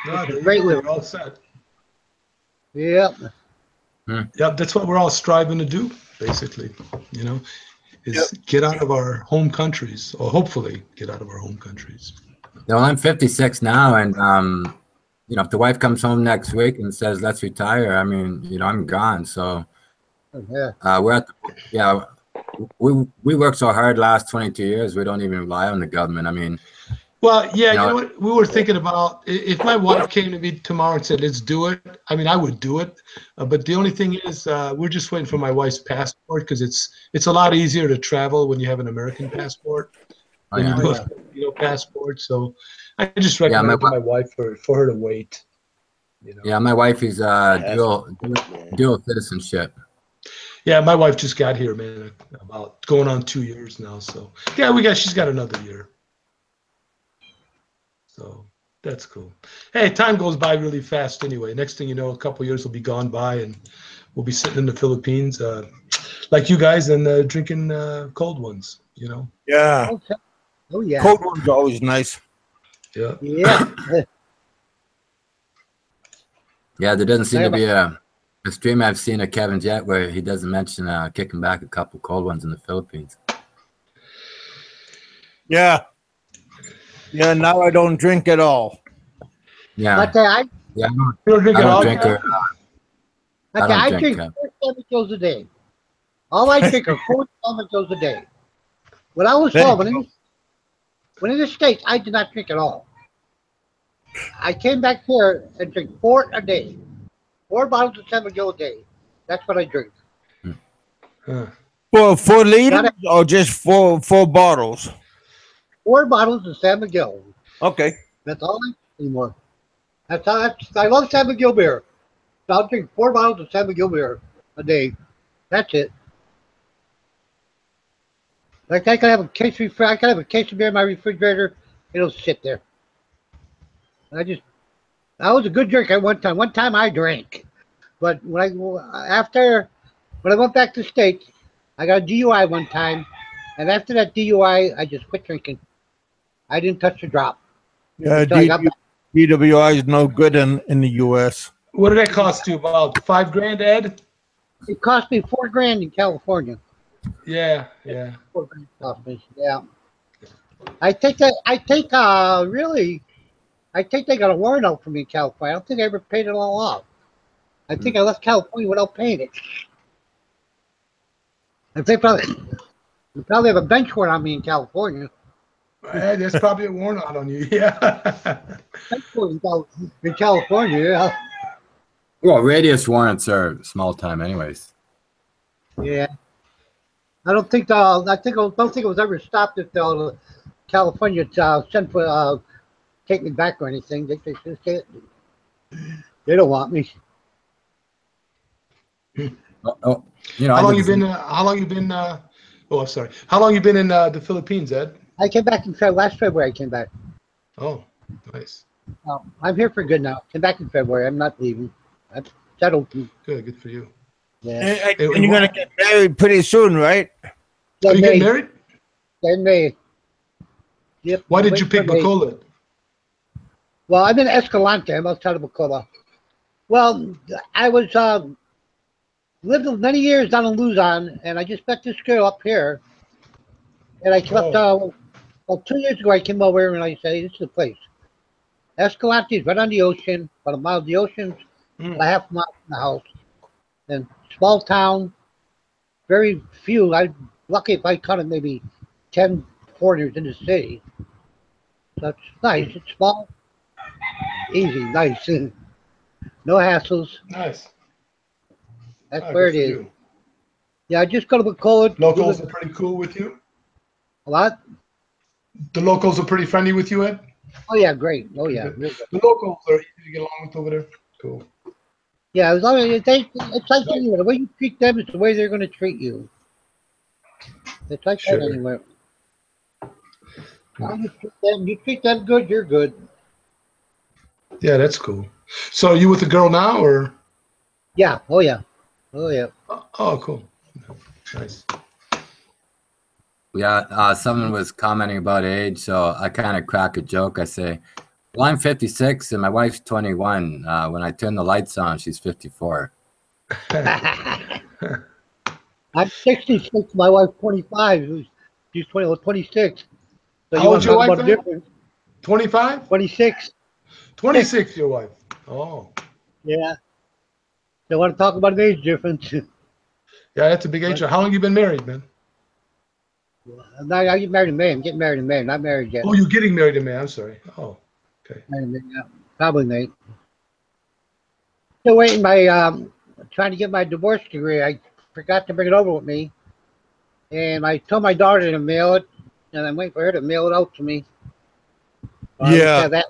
No, It's a there you great go. living. We're all set. Yep. Yep, that's what we're all striving to do, basically. Is get out of our home countries, or hopefully get out of our home countries. Well, I'm 56 now, and if the wife comes home next week and says let's retire, I mean, I'm gone. So Yeah. we worked so hard last 22 years. We don't even rely on the government. I mean, Well, yeah, you know what? We were thinking about if my wife came to me tomorrow and said, let's do it. I mean, I would do it. But the only thing is, we're just waiting for my wife's passport because it's a lot easier to travel when you have an American passport than you do a Filipino passport. So I just recommend it to my wife for her to wait. Yeah, my wife is dual citizenship. Yeah, my wife just got here, man, about going on 2 years now. So yeah, she's got another year. So that's cool. Hey, time goes by really fast anyway. Next thing you know, a couple years will be gone by and we'll be sitting in the Philippines like you guys and drinking cold ones, Yeah. Oh, yeah. Cold ones are always nice. Yeah. Yeah. Yeah, there doesn't seem to be a stream I've seen of Kevin's yet where he doesn't mention kicking back a couple cold ones in the Philippines. Yeah. Yeah, now I don't drink at all. Yeah. But I don't drink I drink. drink 4 stomachos a day. All I drink are 4 stomachos a day. When I was home, when in the States, I did not drink at all. I came back here and drink 4 a day. 4 bottles of Stamagel a day. That's what I drink. Huh. For 4 liters or just four bottles? 4 bottles of San Miguel. Okay. That's all I drink anymore. I love San Miguel beer. So I'll drink 4 bottles of San Miguel beer a day. That's it. Like I can have a case of beer in my refrigerator. It'll sit there. I was a good drinker at one time. One time I drank, but when I went back to the States, I got a DUI one time, and after that DUI, I just quit drinking. I didn't touch a drop. Yeah, Until I got back. DWI is no good in the U.S. What did that cost you? About $5,000, Ed? It cost me $4,000 in California. Yeah. $4,000 cost me. Yeah. I think they got a warrant out for me in California. I don't think I ever paid it all off. I think I left California without paying it. And they probably have a bench warrant on me in California. Hey, there's probably a warrant out on you. Yeah. Bench warrant in California, yeah. Well, radius warrants are small time, anyways. Yeah. I don't think it was ever stopped at California sent for take me back or anything. They don't want me. How long you been? Oh, I'm sorry. How long you been in the Philippines, Ed? I came back last February. I came back. Oh, nice. I'm here for good now. Came back in February. I'm not leaving. I've settled. Good for you. Yeah. And you're gonna get married pretty soon, right? Are you getting married? In May. Yep. Why did you pick Bacolod? Well, I'm in Escalante. I'm outside of Bacola. Well, I was lived many years down in Luzon, and I just met this girl up here. And I came up well, 2 years ago, I came over here and I said, hey, this is the place. Escalante is right on the ocean, about a mile of the ocean, about a half mile from the house. And small town, very few. I'm lucky if I counted maybe 10 foreigners in the city. So it's nice. It's small, easy, nice. No hassles. Nice. That's where it is. You. Yeah, I just go to Bacolod. Locals are pretty cool with you? A lot? The locals are pretty friendly with you, Ed? Oh, yeah, great. Oh, yeah. The locals are easy to get along with over there. Cool. Yeah, as long as it's like anywhere. The way you treat them is the way they're going to treat you. It's like that anywhere. You treat them good, you're good. Yeah, that's cool. So are you with a girl now, or? Yeah. Oh, yeah. Oh, yeah. Oh, cool. Nice. Yeah, someone was commenting about age, so I kind of crack a joke. I say, well, I'm 56 and my wife's 21. When I turn the lights on, she's 54. I'm 66. My wife's 25. She's 26. So how old's your wife? 25? 26. 26, your wife. Oh. Yeah. They want to talk about an age difference. Yeah, that's a big age. How long you been married, man? I get married in May. I'm getting married in May. I'm not married yet. Oh, you're getting married in May. I'm sorry. Oh, okay. Yeah, probably May. Still waiting. Trying to get my divorce degree. I forgot to bring it over with me, and I told my daughter to mail it, and I'm waiting for her to mail it out to me. Yeah. That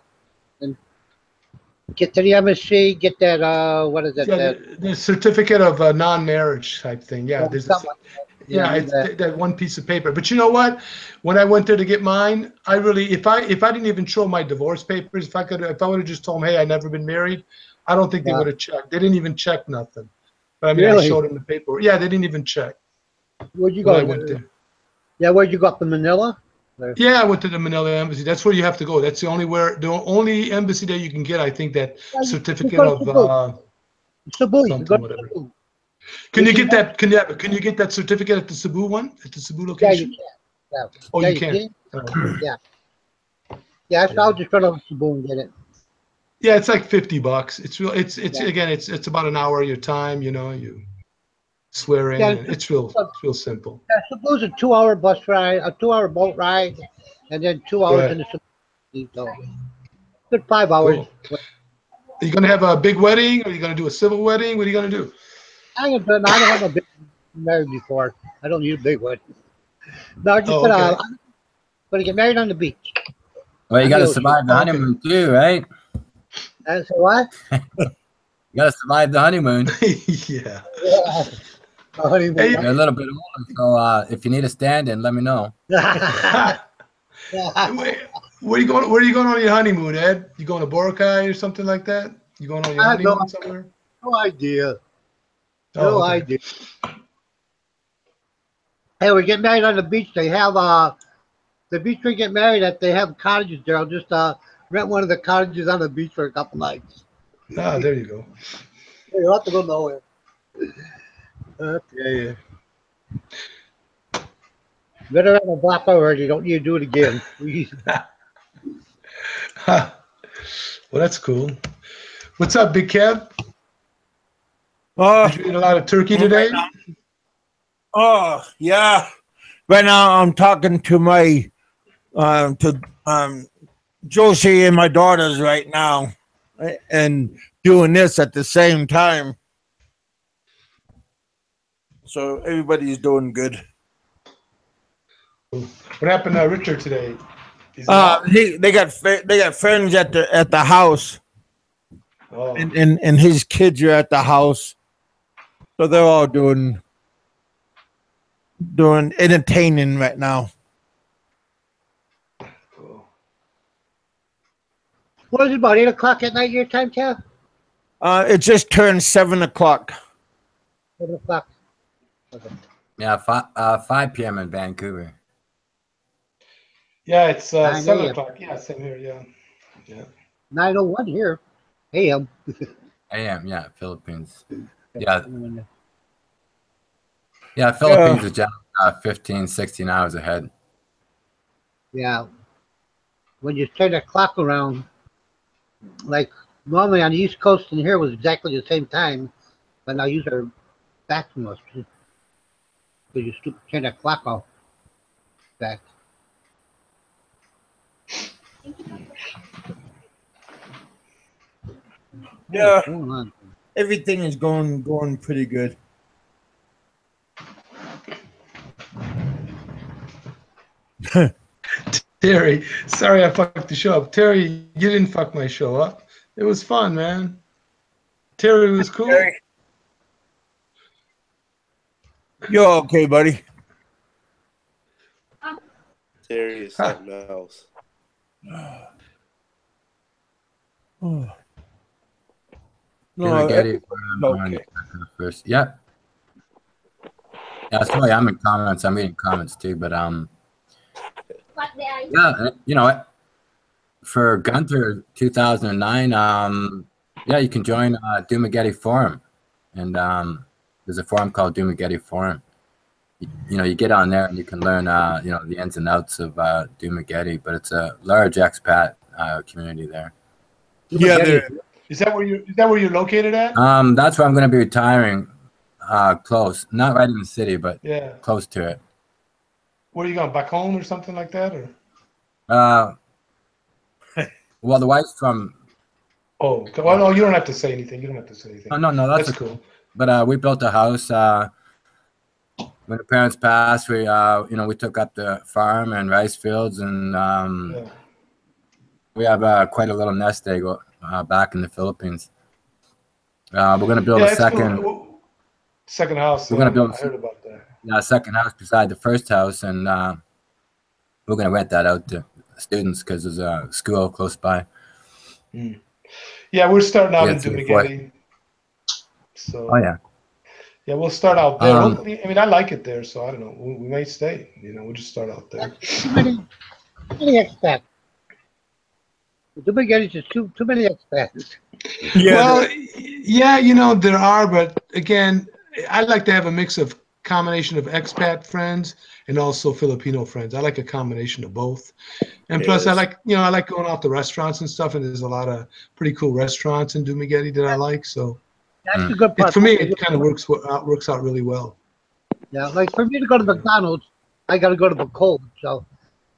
and get to the MSC. Get that. What is it? Yeah, the certificate of non-marriage type thing. Yeah, there's it's that one piece of paper. But you know what? When I went there to get mine, I really, if I didn't even show my divorce papers, if I would have just told them, hey, I never been married, I don't think they would have checked. They didn't even check nothing. But I mean, I showed them the paper. Yeah, they didn't even check. Where'd you go? I went there. Yeah, where'd you go up to Manila? Yeah, I went to the Manila embassy. That's where you have to go. That's the only embassy that you can get, I think, that certificate of Cebu. Something, whatever. Can you get that? Can you get that certificate at the Cebu one? At the Cebu location? Yeah, you can. Yeah. Oh, you can. Yeah. Yeah, so I'll just run over to Cebu and get it. Yeah, it's like $50. It's real. Again, it's about an hour of your time. You know, you swear in. And it's real simple. Yeah, Cebu's a 2-hour bus ride, a 2-hour boat ride, and then 2 hours in the Cebu. So good 5 hours. Cool. Are you gonna have a big wedding? Or are you gonna do a civil wedding? What are you gonna do? I don't have a big married before. I don't need a big one. No, I'm just Oh, okay. gonna get married on the beach. Well, you On got the to ocean. survive the Oh, okay. honeymoon too, right? And so what? You got to survive the honeymoon. Yeah. Yeah. Honeymoon. Hey, You're a little bit older, so if you need a stand-in, let me know. wait, where are you going on your honeymoon, Ed? You going to Boracay or something like that? You going on your I have honeymoon somewhere? no idea. Oh, No okay. idea. Hey, we're getting married on the beach. They have the beach we get married at. They have cottages there. I'll just rent one of the cottages on the beach for a couple nights. Ah, there you go. You don't have to go nowhere. Okay. Better have a block already. Don't need to do it again. Please. Well, that's cool. What's up, Big Kev? Did you eat a lot of turkey today? Oh yeah. Right now I'm talking to my Josie and my daughters right now, and doing this at the same time. So everybody's doing good. What happened to Richard today? Is he out? They got friends at the house, Oh. and his kids are at the house, so they're all doing entertaining right now. Cool. What is it, about 8 o'clock at night your time, Kev? It just turned 7 o'clock. 7 o'clock. Okay. Yeah, 5 p.m. in Vancouver. Yeah, it's 9 7 a.m. o'clock. Yeah, same here. Yeah. 9:01 here. A.M. A.m. Yeah, Philippines. Yeah, Philippines is just 15, 16 hours ahead. Yeah. When you turn the clock around, like normally on the East Coast and here was exactly the same time, but now you are back from us. Because you turn that clock off back. Yeah, What's going on? everything is going pretty good. Terry, sorry I fucked the show up. Terry, you didn't fuck my show up. It was fun, man. Terry was cool. Terry. You're okay, buddy. Terry is something else. Oh. No, get it okay. first. Yeah. Yeah, sorry, I'm in comments. I'm reading comments too, but yeah, you know, for Gunther 2009, yeah, you can join Dumageddon Forum, and there's a forum called Dumageddon Forum. You know, you get on there and you can learn, you know, the ins and outs of Dumageddon, but it's a large expat community there. Yeah, Is that where you're located at? That's where I'm going to be retiring. Close, not right in the city, but Yeah. close to it. Where are you going? Back home or something like that, or? Well, the wife's from. Oh, well, no, you don't have to say anything. You don't have to say anything. No, that's cool. But we built a house. When the parents passed, we you know, we took up the farm and rice fields, and Yeah. we have quite a little nest egg back in the Philippines. We're going to build a second. Cool. Second house. We're going to build. I heard about that. A second house beside the first house, and we're going to rent that out to students because there's a school close by. Mm. Yeah, we're starting out in Dumageddon. So. Oh yeah. Yeah, we'll start out there. I mean, I like it there, so I don't know. We may stay. You know, we'll just start out there. Too many expats. Dumageddon is just too many expats. Yeah. Well, yeah, you know, there are, but again, I like to have a mix of combination of expat friends and also Filipino friends. I like a combination of both. And plus I like going out to restaurants and stuff, and there's a lot of pretty cool restaurants in Dumageddon that I like. So that's the good part. For me, it kind of works out really well. Yeah, like for me to go to McDonald's, I got to go to Bacol, so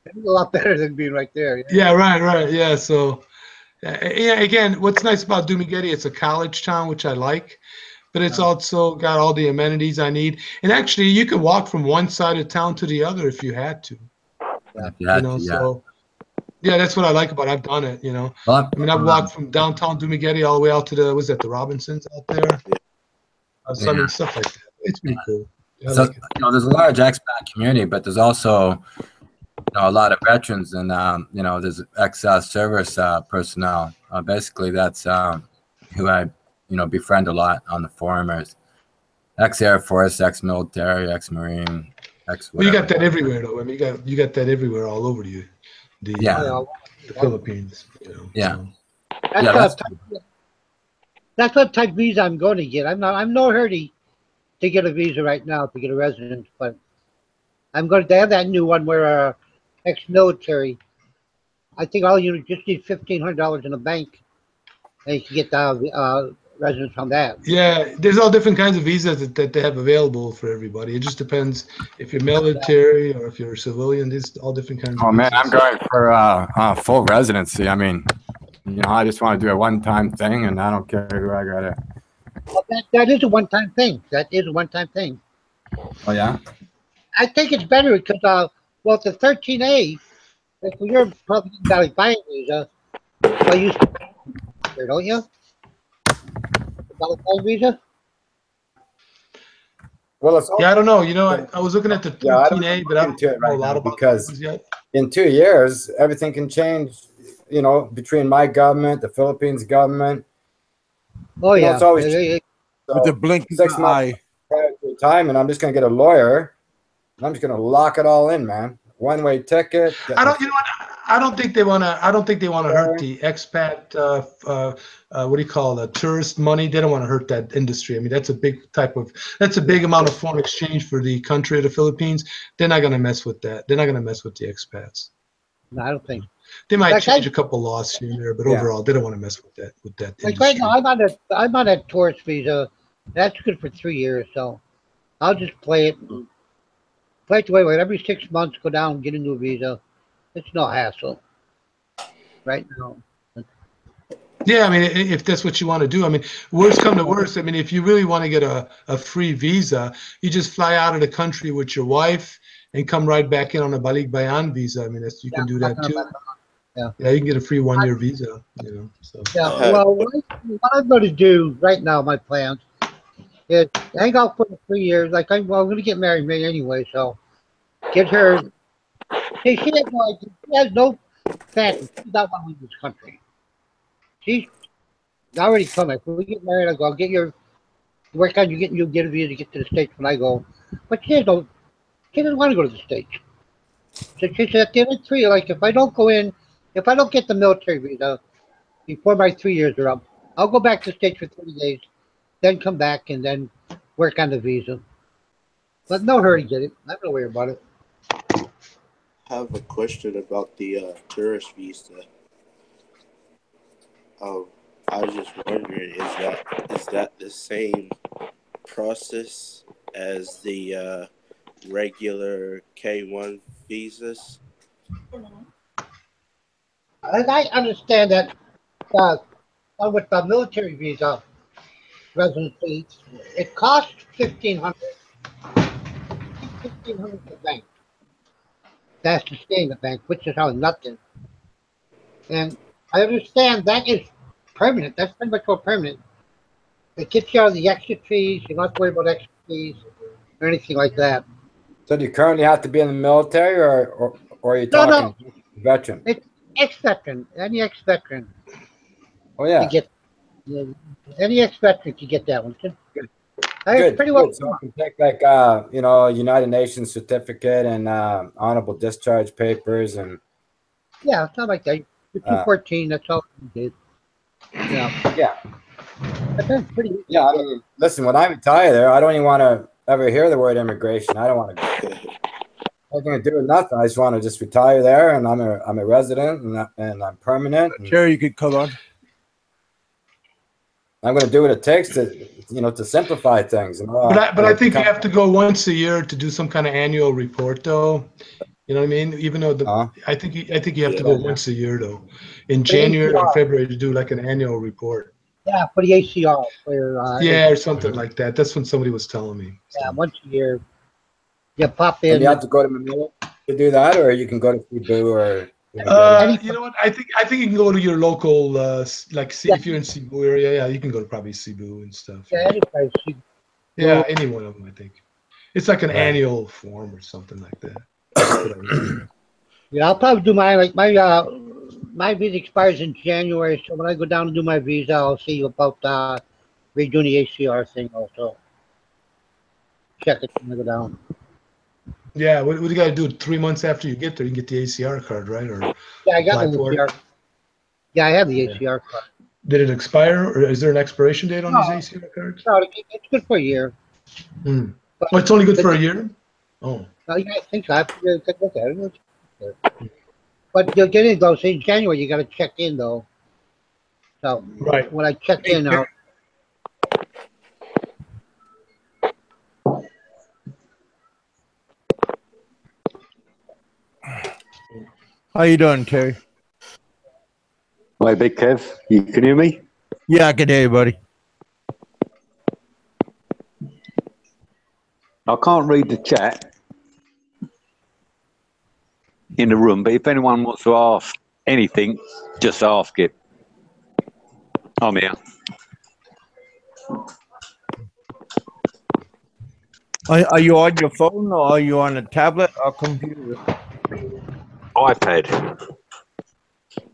it's a lot better than being right there. Yeah, right. Yeah, so yeah, again, what's nice about Dumageddon, it's a college town, which I like. but it's also got all the amenities I need. And actually, you can walk from one side of town to the other if you had to. So yeah, that's what I like about it. I've done it, Well, I mean, I've walked from downtown Dumaguete all the way out to the Robinsons out there. So I mean, stuff like that. It's pretty cool. I like it. There's a large expat community, but there's also a lot of veterans, and there's ex-service personnel. Basically, that's who I befriend a lot on the forums. Ex-Air Force, ex-military, ex-Marine, ex. Well, you got that everywhere, though. I mean, you got that everywhere, all over the Philippines. Yeah. That's what type visa I'm going to get. I'm no hurry to get a visa right now to get a residence, but I'm going to have that new one where ex-military. I think all you just need $1,500 in a bank, and you can get the residence on that. Yeah, there's all different kinds of visas that they have available for everybody. It just depends if you're military or if you're a civilian. There's all different kinds of visas. Man, I'm going for full residency. I mean, I just want to do a one-time thing, and I don't care who I got to. Well, that is a one-time thing. That is a one-time thing. Oh, yeah? I think it's better because, it's a 13A. If you're probably got a buying visa, well, you there, don't you? Got a buying visa? Well, I don't know. I was looking at the 13A, but I don't know a lot about because in 2 years, everything can change. Between my government, the Philippines government. Oh yeah, it's always with the blink 6 months prior to time, and I'm just going to get a lawyer, and I'm just going to lock it all in, man. One-way ticket. I don't. I don't think they want to. I don't think they want to hurt the expat. What do you call it? Tourist money. They don't want to hurt that industry. I mean, that's a big amount of foreign exchange for the country of the Philippines. They're not going to mess with that. They're not going to mess with the expats. No, I don't think. They might change a couple laws here and there, but overall, they don't want to mess with that. Like right now, I'm on a tourist visa. That's good for 3 years, so I'll just play it. Play it the way every 6 months, go down and get a new visa. It's no hassle. Right now. Yeah, I mean, if that's what you want to do. I mean, worst come to worst, I mean, if you really want to get a free visa, you just fly out of the country with your wife and come right back in on a Balik Bayan visa. I mean, you can do that too. Yeah, you can get a free 1-year visa. So. Yeah, well, what I'm going to do right now, my plans is hang out for 3 years. Like I'm going to get married May anyway, so get her. She has no fancy. She does not want to leave this country. She's already coming. When we get married, I'll get your work on you get a visa to get to the States when I go. But she doesn't want to go to the States. So she said at the end of 3 years, like if I don't get the military visa before my 3 years are up, I'll go back to the States for 30 days, then come back and then work on the visa. But no hurry to get it. I'm not gonna worry about it. I have a question about the tourist visa. I was just wondering, is that the same process as the regular K1 visas? I understand that with the military visa residency, it costs $1,500. $1,500 to the bank. That's to stay in the bank, which is how nothing. And I understand that is permanent. That's pretty much all permanent. It gets you out of the extra fees. You don't have to worry about extra fees or anything like that. So do you currently have to be in the military, or are you talking veteran? It's ex-veteran. Any ex-veteran. Oh yeah. Any ex-veteran can get that one. Good. Pretty well. So you can take like United Nations certificate and honorable discharge papers and. Yeah, something like that. 214. That's all you did. Yeah. Yeah. That's pretty. Yeah. I mean, listen. When I retire, there, I don't even want to ever hear the word immigration. I don't want to. Nothing to do with nothing. I just want to just retire there, and I'm a resident, and I'm permanent. Jerry, you could come on. I'm going to do what it takes to simplify things. But I think you have to go once a year to do some kind of annual report, though. You know what I mean? Even though I think you have to go once a year, though, in January or February to do like an annual report. Yeah, for the ACR. For, Yeah, or something like that. That's when somebody was telling me. So. Yeah, once a year. You pop in. And you have to go to Manila to do that, or you can go to Cebu or. You know what? I think you can go to your local, if you're in Cebu area, yeah, you can go to probably Cebu and stuff. Yeah, any place. Yeah, any one of them, I think. It's like an annual form or something like that. That's what I remember. Yeah, I'll probably do my visa expires in January, so when I go down to do my visa, I'll see you about redoing the ACR thing also. Check it when I go down. Yeah, what do you got to do? 3 months after you get there, you can get the ACR card, right? Or yeah, I got apply the for ACR. it. Yeah, I have the ACR card. Did it expire, or is there an expiration date on these ACR cards? No, it's good for a year. Hmm. Oh, it's only good for a year? Oh. Yeah, I think so. I have to take a look at it. But you'll get in though. So in January, you got to check in though. So right when I check in now. How you doing, Terry? Hi, Big Kev. You can hear me? Yeah, I can hear you, buddy. I can't read the chat in the room, but if anyone wants to ask anything, just ask it. I'm here. Are you on your phone or are you on a tablet or computer? iPad.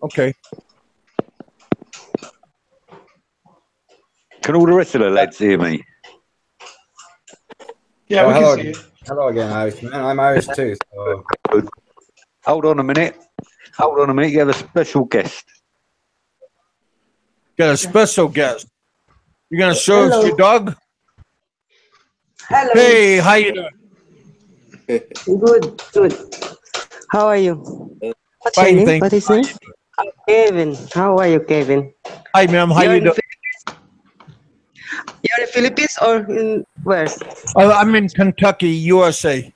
Okay. Can all the rest of the lads hear me? Yeah, we can see it. Hello again, Irishman. I'm Irish too. So. Good. Hold on a minute. Hold on a minute. You have a special guest. Got a special guest. You're gonna show us your dog? Hello. Hey, how you doing? Good, good. How are you? What's Fine, your name? thank What is your name? I'm Kevin. How are you, Kevin? Hi, ma'am. How you doing? You're in Philippines or in where? I'm in Kentucky, USA.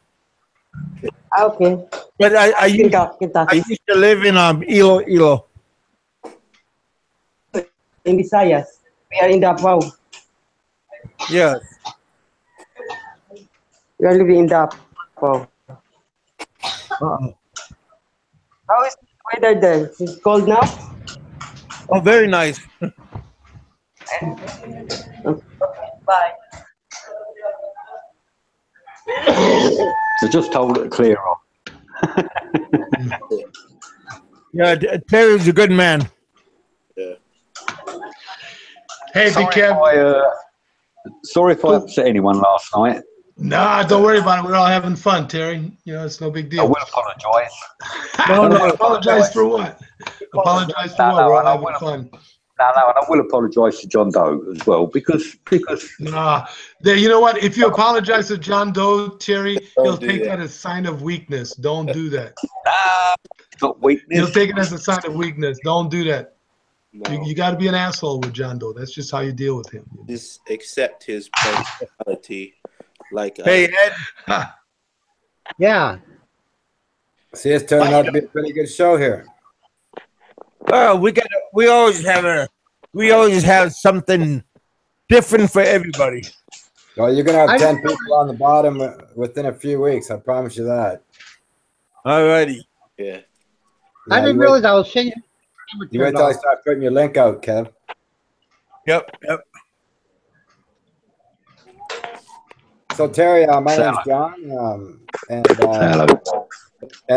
Okay. But I used to live in Iloilo. In Visayas. We are in Davao. Yes. We are living in Davao. How is the weather there? It's cold now? Oh, very nice. Bye. So just hold it clear off. Yeah, Terry's a good man. Yeah. Hey, Big Kev. Sorry if I upset anyone last night. Nah, don't worry about it. We're all having fun, Terry. You know, it's no big deal. I will apologise. No, apologize for what? Apologize for what? We're all having fun. No, and I will apologise to John Doe as well because. Nah, you know what? If you apologize to John Doe, Terry, he'll take that as a sign of weakness. Don't do that. It's not weakness. He'll take it as a sign of weakness. Don't do that. No. You got to be an asshole with John Doe. That's just how you deal with him. Just accept his personality. Like, hey, Ed. Yeah. See, it's turning out to be a pretty good show here. Well, we always have something different for everybody. Well, you're gonna have 10 people on the bottom within a few weeks. I promise you that. Alrighty. Yeah. I didn't realize I was singing. You wait till I start putting your link out, Kev. Yep. So Terry, my name's John, and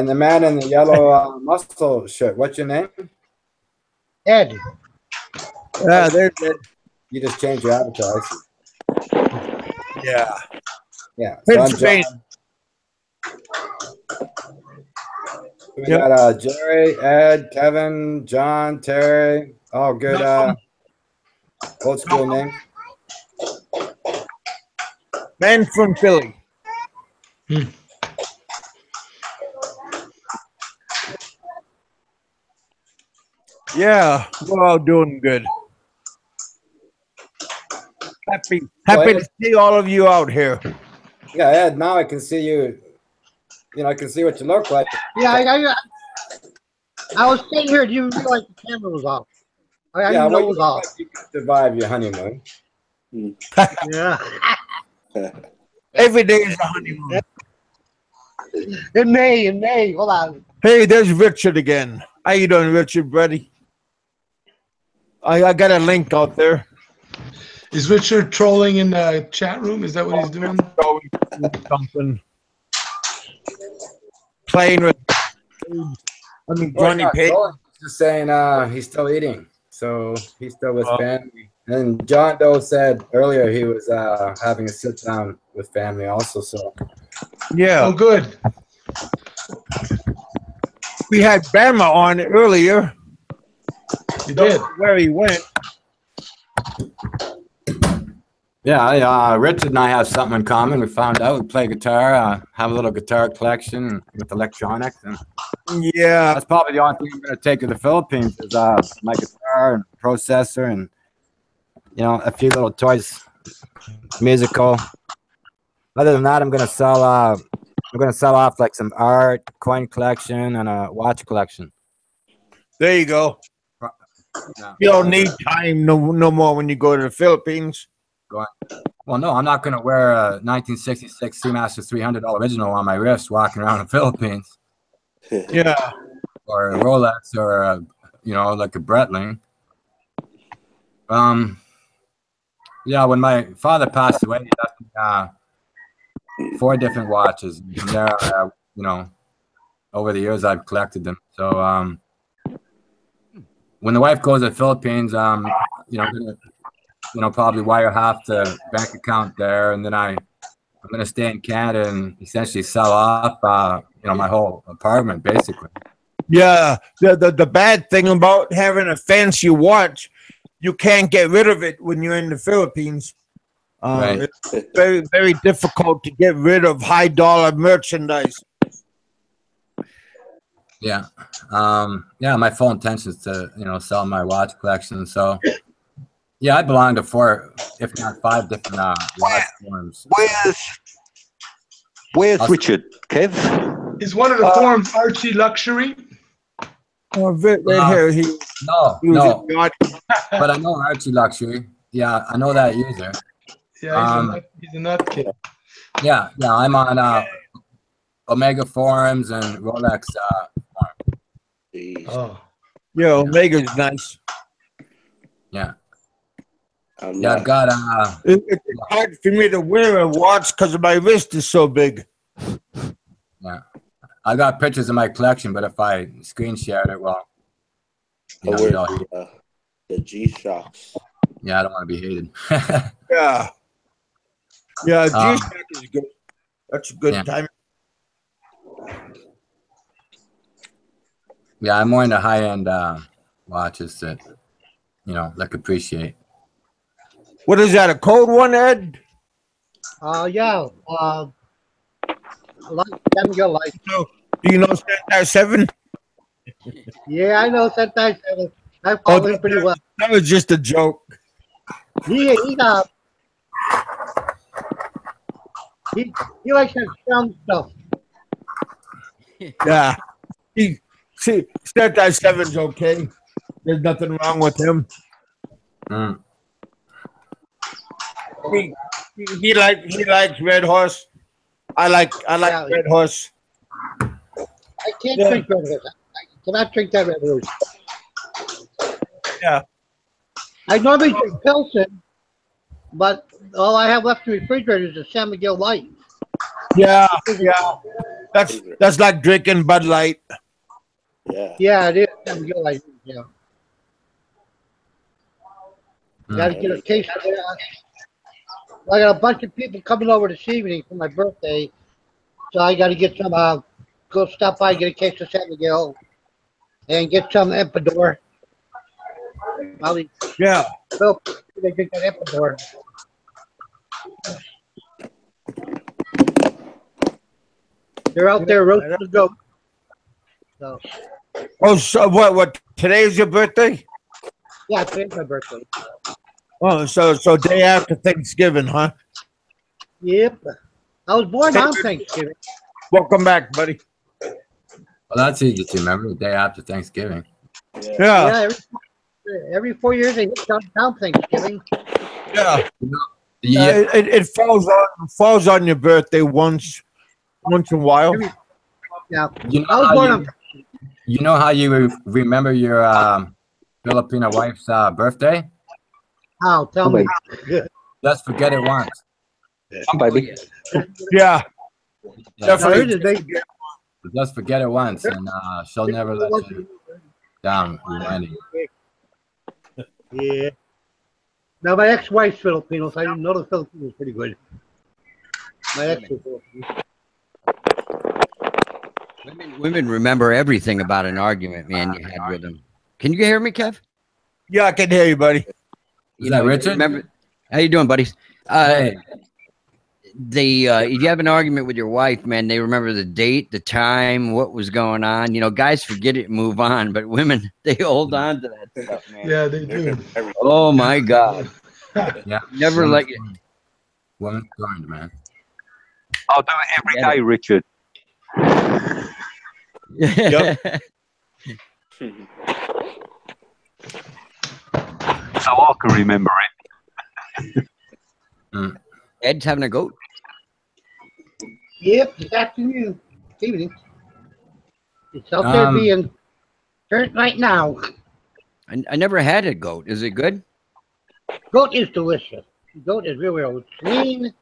the man in the yellow muscle shirt. What's your name? Ed. Yeah, there's Ed. You just changed your avatar. I see. Yeah. Yeah. So I'm John. We got Jerry, Ed, Kevin, John, Terry. All good old school names. Man from Philly. Yeah, we're all doing good. Happy to see all of you out here. Yeah, Ed, now I can see you. You know, I can see what you look like. Yeah, I was sitting here. Didn't realize the camera was off. I Yeah, didn't know well, it was off. you can survive your honeymoon. Yeah. Every day is a honeymoon. In May. Hold on. Hey, there's Richard again. How you doing, Richard, buddy? I got a link out there. Is Richard trolling in the chat room? Is that what he's doing? Something. Playing with. Johnny Payne. Just saying he's still eating. So he's still with family. And John Doe said earlier he was having a sit down with family also. So yeah. Oh, good. We had Bama on earlier. You did. Where he went. Yeah, Richard and I have something in common. We found out we play guitar, have a little guitar collection with electronics, and yeah, that's probably the only thing I'm going to take to the Philippines is my guitar and processor, and a few little toys, musical. Other than that, I'm going to sell. I'm going to sell off like some art, coin collection, and a watch collection. There you go. Yeah. You don't need time no more when you go to the Philippines. Well, no, I'm not going to wear a 1966 Seamaster $300 original on my wrist walking around the Philippines. Yeah. Or a Rolex or like a Breitling. Yeah, when my father passed away, he left me 4 different watches. And there, over the years, I've collected them. So when the wife goes to the Philippines, I'm gonna probably wire half the bank account there, and then I'm gonna stay in Canada and essentially sell off, my whole apartment, basically. Yeah, the bad thing about having a fancy watch, you can't get rid of it when you're in the Philippines. Right. It's very, very difficult to get rid of high dollar merchandise. Yeah. My full intention is to, sell my watch collection. So, yeah, I belong to 4, if not 5 different watch forms. Where's Richard, Kev? Is one of the forms Archie Luxury? Right here. No. But I know Archie Luxury. Yeah, I know that user. Yeah, he's a nut kid. Yeah, I'm on Omega forums and Rolex forums. Oh. Yeah, Omega's nice. Yeah. I've got it's hard for me to wear a watch because my wrist is so big. Yeah. I got pictures of my collection, but if I screen shared it, well, the G-Shocks. Yeah, I don't want to be hated. Yeah, G-Shock is good. That's a good time. Yeah, I'm more into high-end watches that, like appreciate. What is that, a cold one, Ed? Yeah. I like Samuel Light. Do you know Sentai 7? Yeah, I know Sentai 7. I follow him pretty well. That was just a joke. He likes that sound stuff. Yeah. Sentai 7's okay. There's nothing wrong with him. Mm. He likes Red Horse. I like Red Horse. I can't drink Red Horse. I cannot drink that Red Horse. Yeah. I normally drink Pilsen, but all I have left in the refrigerator is a San Miguel Light. Yeah. That's like drinking Bud Light. Yeah, it is San Miguel Light. Yeah. Gotta get a case of that. I got a bunch of people coming over this evening for my birthday, so I got to get some. Go stop by, get a case of San Miguel, and get some Empador. Yeah. So they drink that Empador. They're out there roasting the goat. So. Oh, so what? Today is your birthday? Yeah, today's my birthday. Oh, so day after Thanksgiving, huh? Yep. I was born on Thanksgiving. Welcome back, buddy. Well, that's easy to remember. The day after Thanksgiving. Yeah. Every 4 years they hit down Thanksgiving. Yeah. Yeah. It falls on your birthday once in a while. Yeah. You know I was how born you, on. you know how you remember your Filipino wife's birthday? How? Tell me. Just forget it once. Baby. Yeah. Yeah, Definitely. just forget it once, and she'll never let you down, Randy. Yeah. Now my ex-wife's Filipino, so I didn't know the Filipinos pretty good. My ex was Filipino. Women remember everything about an argument, man, you had with them. Can you hear me, Kev? Yeah, I can hear you, buddy. Is that Richard? Remember, how you doing, buddies? Hey. If you have an argument with your wife, man, they remember the date, the time, what was going on. You know, guys forget it and move on, but women, they hold on to that stuff, man. Yeah, they do. Oh my God. Yeah. Never let you. Woman's blind, man. I'll do it every day, Richard. Yep. So I can remember it. Ed's having a goat. Yep, this afternoon, evening. It's out there being turned right now. I never had a goat. Is it good? Goat is delicious. Goat is real clean.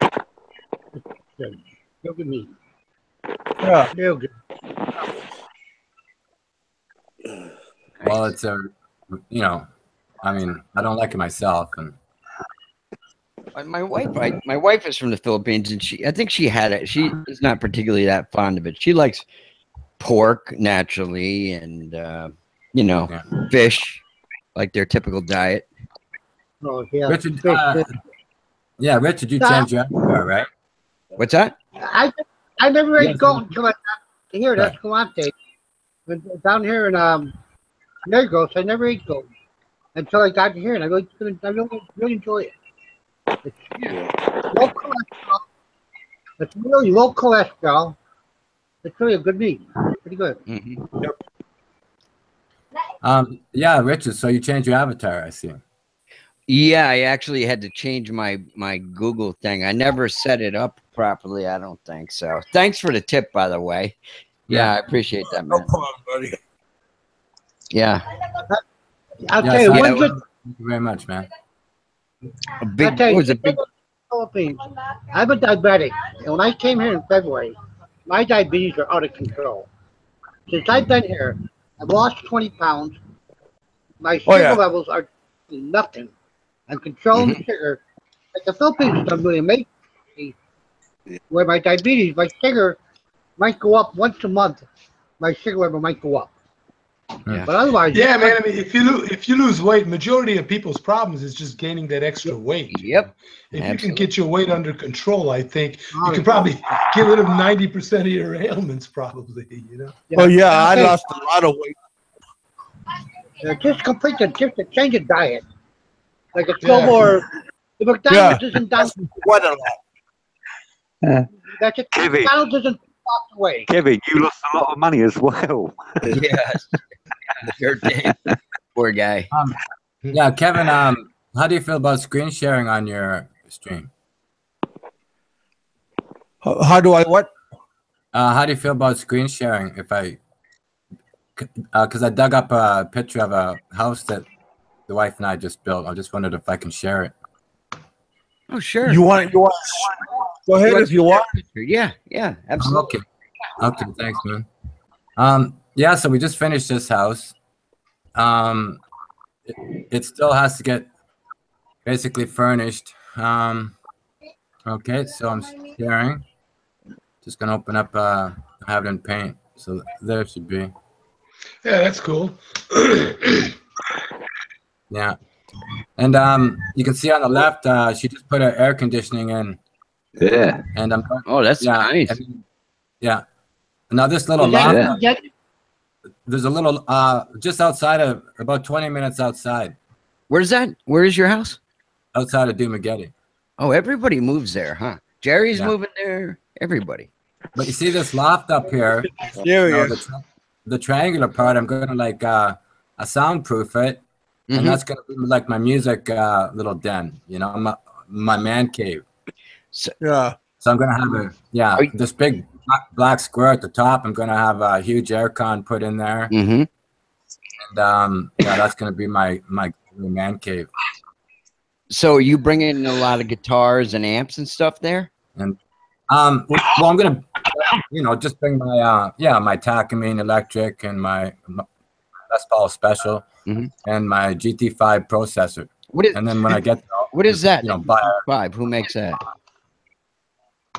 It's good. Real good meat. Yeah. Real good. Well, it's a, I mean, I don't like it myself, and my wife is from the Philippines, and I think she had it. She is not particularly that fond of it. She likes pork naturally, and fish, like their typical diet. Oh yeah. Richard, Richard, you changed your avatar, right? What's that? I never ate goat until I got to here. That's Escalante. Down here in Negros, I never ate goat until I got to here, and I really enjoy it. It's low cholesterol. It's really low cholesterol. It's really a good meat. Pretty good. Mm-hmm. Yep. Yeah, Richard. So you changed your avatar, I see. Yeah, I actually had to change my Google thing. I never set it up properly. I don't think so. Thanks for the tip, by the way. Yeah, I appreciate that, man. No problem, buddy. Yeah. I'll tell you, thank you very much, man. Philippines. I'm a diabetic, and when I came here in February, my diabetes are out of control. Since I've been here, I've lost 20 pounds. My sugar levels are nothing. I'm controlling sugar. Like the Philippines has done really amazing. Where my diabetes, my sugar might go up once a month. My sugar level might go up. Yeah. But otherwise, yeah, man. I mean, if you lose weight, majority of people's problems is just gaining that extra weight. Yep. If you can get your weight under control, I think you can probably get rid of 90% of your ailments. Probably, Oh yeah, I lost a lot of weight. Just a change of diet. Like a slow more. The McDonald's isn't down. What a lot. That's it. Kevin. McDonald's isn't off the way. Kevin, you lost a lot of money as well. Yes. Sure did. Poor guy. Yeah, Kevin. How do you feel about screen sharing on your stream? How do I what? How do you feel about screen sharing? Because I dug up a picture of a house that the wife and I just built. I just wondered if I can share it. Oh, sure. You want? Go ahead if you want. Yeah, absolutely. Okay, thanks, man. Yeah, so we just finished this house. It still has to get basically furnished. Okay, so I'm sharing. Just gonna open up, have it in paint. So there it should be. Yeah, that's cool. Yeah, and you can see on the left, she just put her air conditioning in. Yeah. And I'm. Oh, that's nice. Yeah. Now this little loft. There's a little just outside of about 20 minutes outside. Where's that? Where is your house? Outside of Dumaguete. Oh, everybody moves there, huh? Jerry's moving there. Everybody. But you see this loft up here? Serious. The triangular part, I'm gonna like soundproof it, and that's gonna be like my music little den. You know, my man cave. So I'm gonna have this big black square at the top. I'm gonna have a huge aircon put in there, and that's gonna be my man cave. So are you bringing in a lot of guitars and amps and stuff there? And well, I'm gonna just bring my my Takamine electric and my Les Paul Special and my GT5 processor. And then when I get what is that? GT5. Who makes that?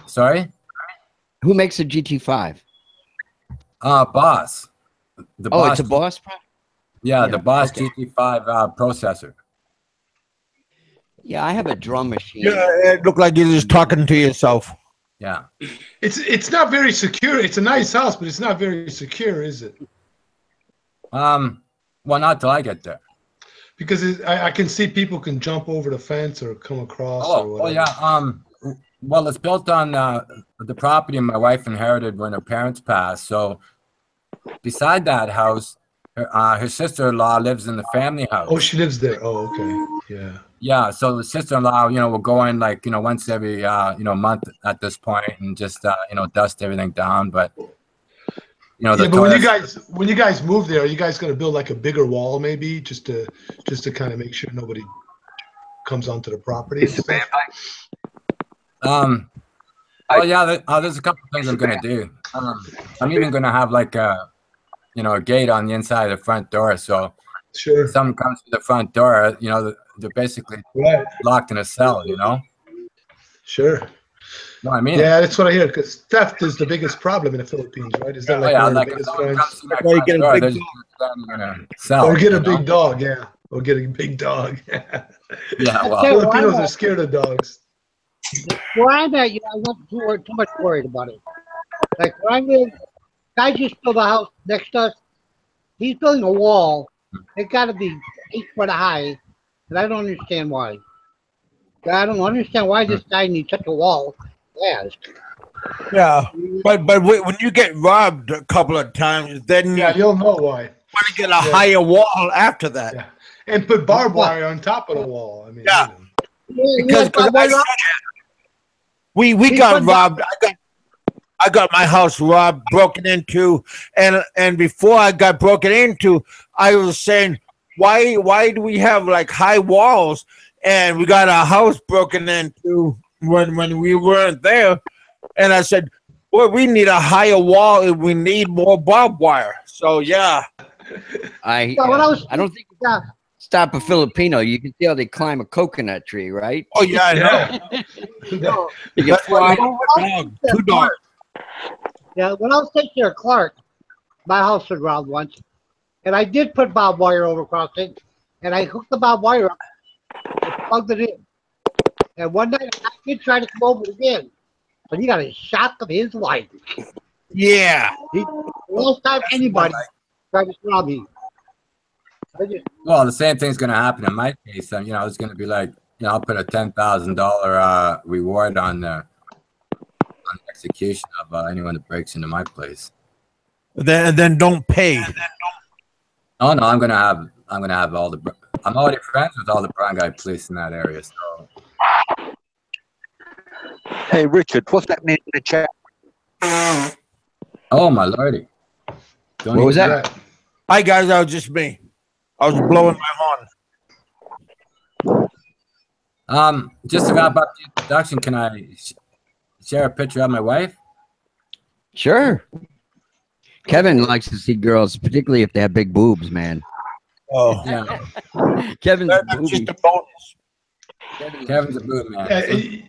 Sorry? Who makes a GT5? Boss. It's a Boss? Yeah, the Boss GT5 processor. Yeah, I have a drum machine. Yeah, it looked like you're just talking to yourself. Yeah. It's not very secure. It's a nice house, but it's not very secure, is it? Well, not till I get there. Because I can see people can jump over the fence or come across. Oh yeah. Well, it's built on the property my wife inherited when her parents passed. So beside that house, her sister-in-law lives in the family house. Oh, she lives there. Oh, okay. Yeah. Yeah. So the sister-in-law, will go in like, once every, month at this point and just, dust everything down. But, but when you guys move there, are you guys going to build like a bigger wall maybe just to kind of make sure nobody comes onto the property? Well, yeah, there's a couple of things I'm going to do. I'm even going to have like a gate on the inside of the front door. So sure, if someone comes to the front door, they're basically locked in a cell, Sure. No, I mean, yeah, that's what I hear. Because theft is the biggest problem in the Philippines, right? Is that like one of the biggest crimes? Or get a big dog, yeah. Or get a big dog. Yeah, well, Filipinos are scared of dogs. Where I'm at, I'm not too much worried about it. Like where I live, guy just built a house next to us. He's building a wall. It got to be 8 foot high, and I don't understand why. I don't understand why this guy needs such a wall. Yeah, but when you get robbed a couple of times, then you'll know why. Want to get a higher wall after that, and put barbed wire on top of the wall. I mean, because we got robbed. I got my house robbed, broken into, and before I got broken into, I was saying, why do we have like high walls, and we got our house broken into when we weren't there, and I said, well, we need a higher wall and we need more barbed wire. So yeah, I don't think stop a Filipino. You can see how they climb a coconut tree, right? Oh yeah, I know. You get too dark. Yeah, when I was taking to Clark, my house was robbed once, and I did put barbed wire over across it, and I hooked the barbed wire up and plugged it in. And one night I did try to come over again, but he got a shock of his life. Yeah. The last time anybody tried to rob me. Well, the same thing's going to happen in my case. It's going to be like, I'll put a $10,000 reward on the execution of anyone that breaks into my place. Then don't pay. Oh no, I'm gonna have all the. I'm already friends with all the barangay police in that area. So. Hey Richard, what's happening in the chat? Oh my lordy! What was that? Hi guys, that was just me. I was blowing my horn. Just to wrap up the introduction, can I share a picture of my wife? Sure. Kevin likes to see girls, particularly if they have big boobs, man. Oh, yeah. Kevin's just a bonus. Kevin's a boob man. Yeah, you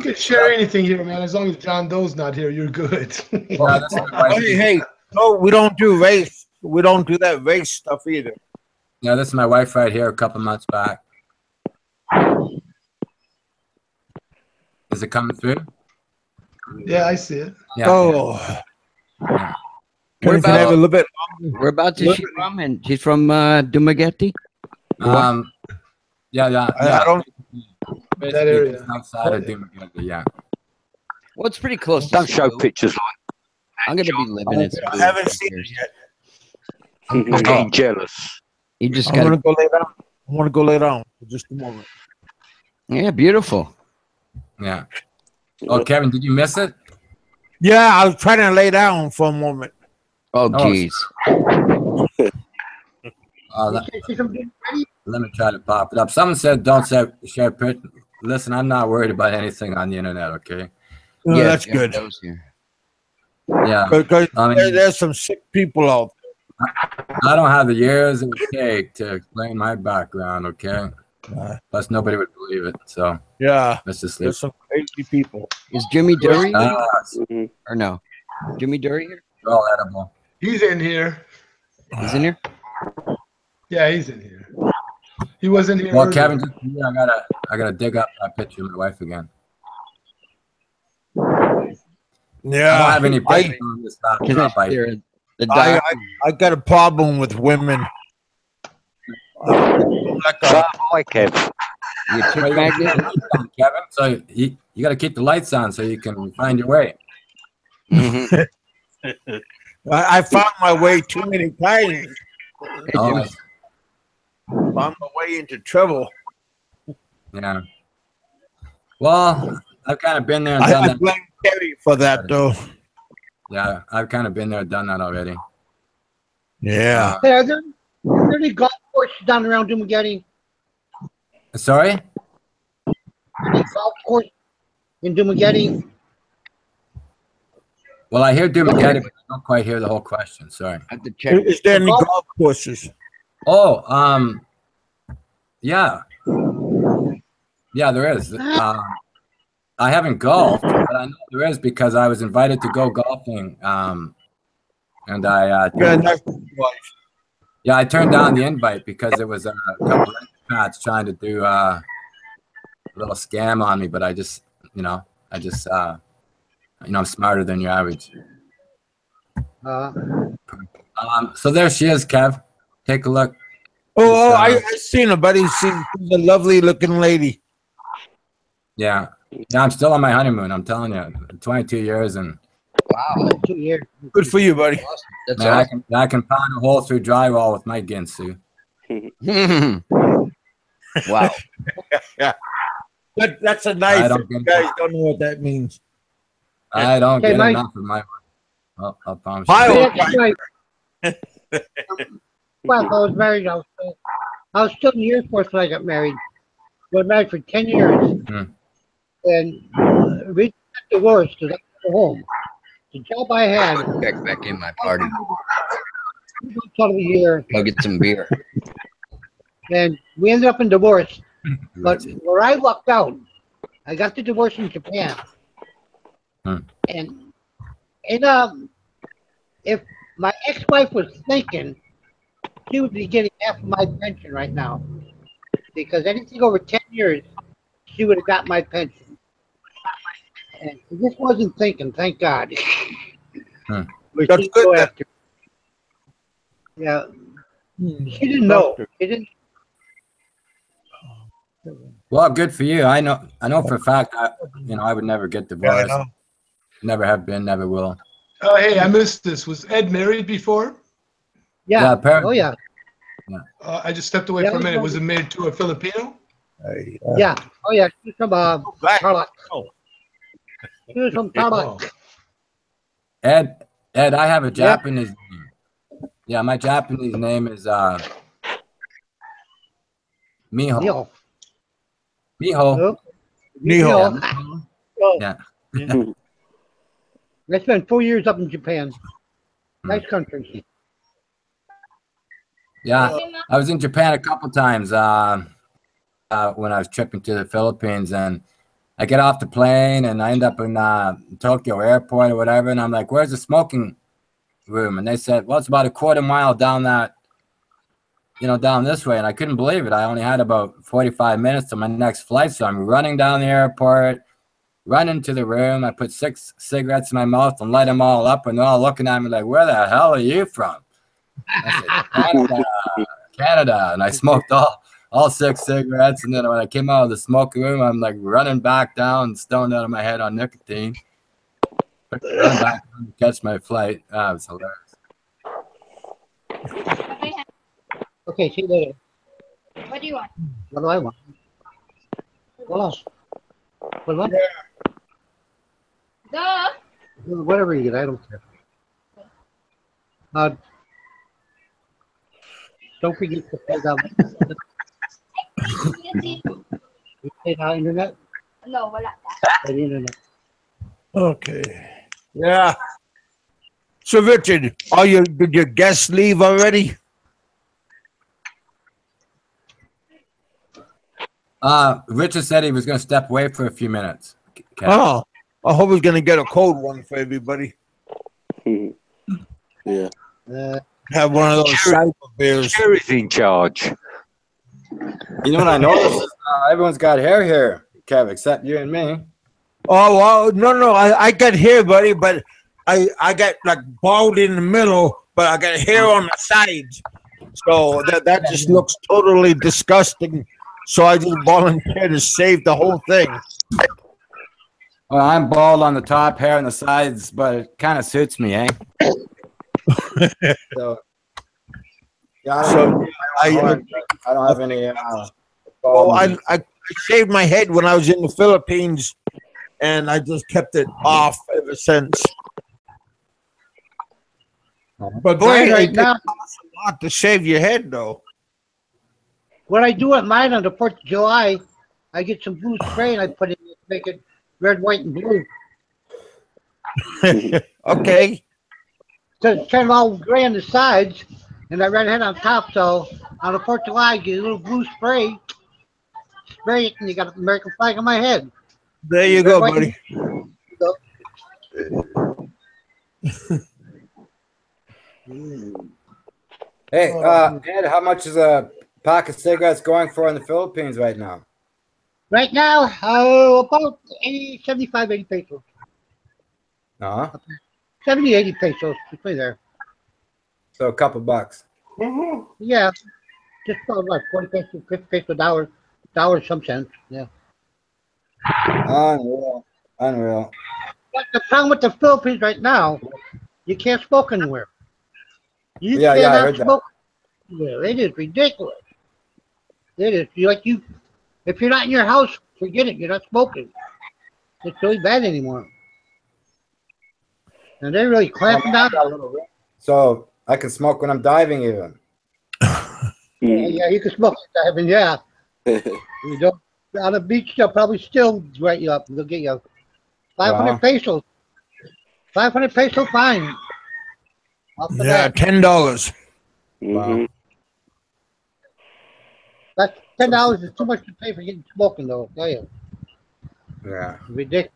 can share anything here, man. As long as John Doe's not here, you're good. Hey, no, we don't do race. We don't do that race stuff either. Yeah, this is my wife right here. A couple months back. Is it coming through? Yeah, I see it. Yeah. Oh. Yeah. Whereabouts is she from? And she's from Dumaguete? Yeah. I don't. That area. Outside of Dumaguete, yeah. Well, it's pretty close. Don't show pictures I'm going to be living in. I haven't seen it yet. I'm getting jealous. You just I'm got gonna go lay down. I want to go lay down for just a moment. Yeah, beautiful. Yeah. Oh, Kevin, did you miss it? Yeah, I was trying to lay down for a moment. Oh, geez. Let me try to pop it up. Someone said don't share pictures. Listen, I'm not worried about anything on the internet, okay? No, Yeah, that's yeah, good. those here. Yeah. Because I mean, there's some sick people out I don't have the years it would take to explain my background, okay? there. Plus, nobody would believe it, so Yeah, let's just leave there's some crazy people. Is Jimmy Dury Mhm. or no? Jimmy Dury here? They're all edible. He's in here. He's in here. Yeah, he's in here. He wasn't here. Well, earlier. Kevin, just, yeah, I gotta dig up that picture of my wife again. Yeah, I don't have any pictures on this laptop. I got a problem with women. Like So have I, Kev. You Well, chick you gotta keep magnet? the lights on, Kevin. So you got to keep the lights on so you can find your way. Mhm. I found my way too many times. Hey, Oh, Jimmy. Found my way into trouble. yeah. Well, I've kind of been there and I done that. blame Terry for that, though. Yeah, I've kind of been there and done that already. Yeah. Hey, are there any golf courses down around Dumageddon? Sorry? Any golf course in Dumageddon? Well, I hear Dumageddon, but I don't quite hear the whole question. Sorry. I have to check. Is there any golf courses? Oh, yeah. Yeah, there is. I haven't golfed, but I know there is because I was invited to go golfing. And I turned down the invite because there was a couple of expats trying to do a little scam on me, but I'm smarter than your average. So there she is, Kev. Take a look. I seen her, buddy. She's a lovely looking lady. Yeah. Yeah, I'm still on my honeymoon. I'm telling you, 22 years and wow, 2 years. Good for you, buddy. That's man, awesome. I can pound a hole through drywall with my Ginsu. Wow. Yeah. That's a I knife. don't You get guys don't know what that means. I don't Okay, get Mike. enough of my. I'll promise Hi, you. Well, I was married. I was still in the Air Force when I got married. I was married for 10 years. And we got divorced because I got home. The job I had, Check back in my party. out of the year, Go get some beer. and we ended up in divorce. But where I lucked out, I got the divorce in Japan. And if my ex-wife was thinking, she would be getting half of my pension right now. Because anything over 10 years, she would have got my pension. And she just wasn't thinking, thank God. But That's she'd good go then. after. Yeah. She didn't know. She didn't. Well, good for you. I know for a fact. I would never get divorced. know. Never have been. Never will. Oh, hey, I missed this. Was Ed married before? Yeah. apparently. Oh, yeah. I just stepped away for a minute. Was it married to a Filipino? Yeah. Oh, yeah. She's from Tarlac. She was from Tarlac. Oh. Ed, I have a Japanese name. Yeah, my Japanese name is Miho. Neil. Miho. Nihon. Oh, Yeah. I spent 4 years up in Japan. Nice country. Yeah, I was in Japan a couple times when I was tripping to the Philippines, and I get off the plane and I end up in Tokyo airport or whatever, and I'm like, "Where's the smoking room?" And they said, "Well, it's about a quarter mile down down this way." And I couldn't believe it. I only had about 45 minutes to my next flight, so I'm running down the airport, running to the room. I put 6 cigarettes in my mouth and light them all up, and they're all looking at me like, "Where the hell are you from?" I said, Canada. And I smoked all 6 cigarettes. And then when I came out of the smoking room, I'm like running back down, stoned out of my head on nicotine. Run back to catch my flight. It was hilarious. Okay, see you later. What do you want? What do I want? What else? What? Duh. Whatever you get, I don't care. Don't forget to pay down. You pay the internet? No, wala pa. Pay the internet. Okay. Yeah. So, Richard, did your guests leave already? Richard said he was going to step away for a few minutes. Oh, I hope he's going to get a cold one for everybody. Yeah. Have one of those cyber bears. Jerry's in charge. You know what I noticed? Is, everyone's got hair here, Kev, except you and me. Oh, well, no, I got hair, buddy, but I got like bald in the middle, but I got hair on the sides. So that just looks totally disgusting. So I just volunteered to save the whole thing. Well, I'm bald on the top, hair on the sides, but it kind of suits me, eh? So, yeah, I don't have any. Well, I shaved my head when I was in the Philippines, and I just kept it off ever since. But boy, Right now, it's a lot to shave your head, though. what I do at mine on the 4th of July, I get some blue spray and I put it in to make it red, white, and blue. Okay. So it's kind of all gray on the sides and that red head on top. So on the 4th of July, I get a little blue spray, spray it, and you got the American flag on my head. There you go, buddy. Hey, Ed, how much is a pack of cigarettes going for in the Philippines right now? Right now, about 75, 80 pesos. 70, 80 pesos between there. So a couple bucks. Yeah, just about like 40 pesos, 50 pesos, dollar some cents. Yeah. Unreal. But the problem with the Philippines right now, you can't smoke anywhere. You I cannot heard smoke anywhere. It is ridiculous. It is. If you're not in your house, forget it. You're not smoking. It's really bad anymore. And they're really clamping down. So I can smoke when I'm diving even. Yeah, you can smoke diving, yeah. You don't on the beach, they'll probably still write you up. They'll get you 500 pesos. 500 peso fine. Yeah, $10. Wow. That's $10 is too much to pay for getting smoking, though. I'll tell you. Yeah. It's ridiculous.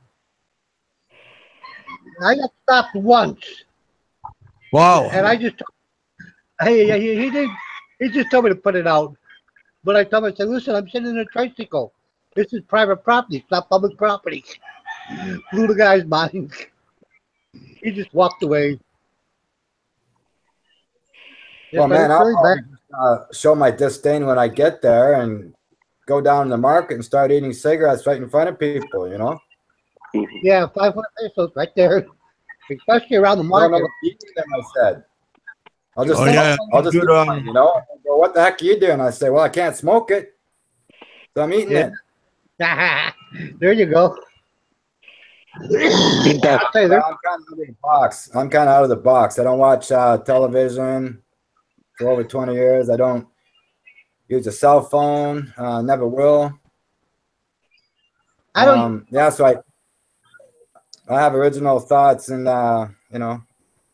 I got stopped once. Wow. And I just, he did. He just told me to put it out. But I told him, I said, listen, I'm sitting in a tricycle. This is private property. It's not public property. Blew the guy's mind. He just walked away. Well, man, I'll show my disdain when I get there and go down to the market and start eating cigarettes right in front of people, you know? Yeah, 500 pesos right there. Especially around the market. No, eating them, I said. I'll just, I'll just eat one, you know? Go, what the heck are you doing? I say, well, I can't smoke it. So I'm eating it. There you go. I'm kind of out of the box. I'm kind of out of the box. I don't watch television for over 20 years. I don't use a cell phone. Never will. I don't. Yeah, so I have original thoughts, and you know,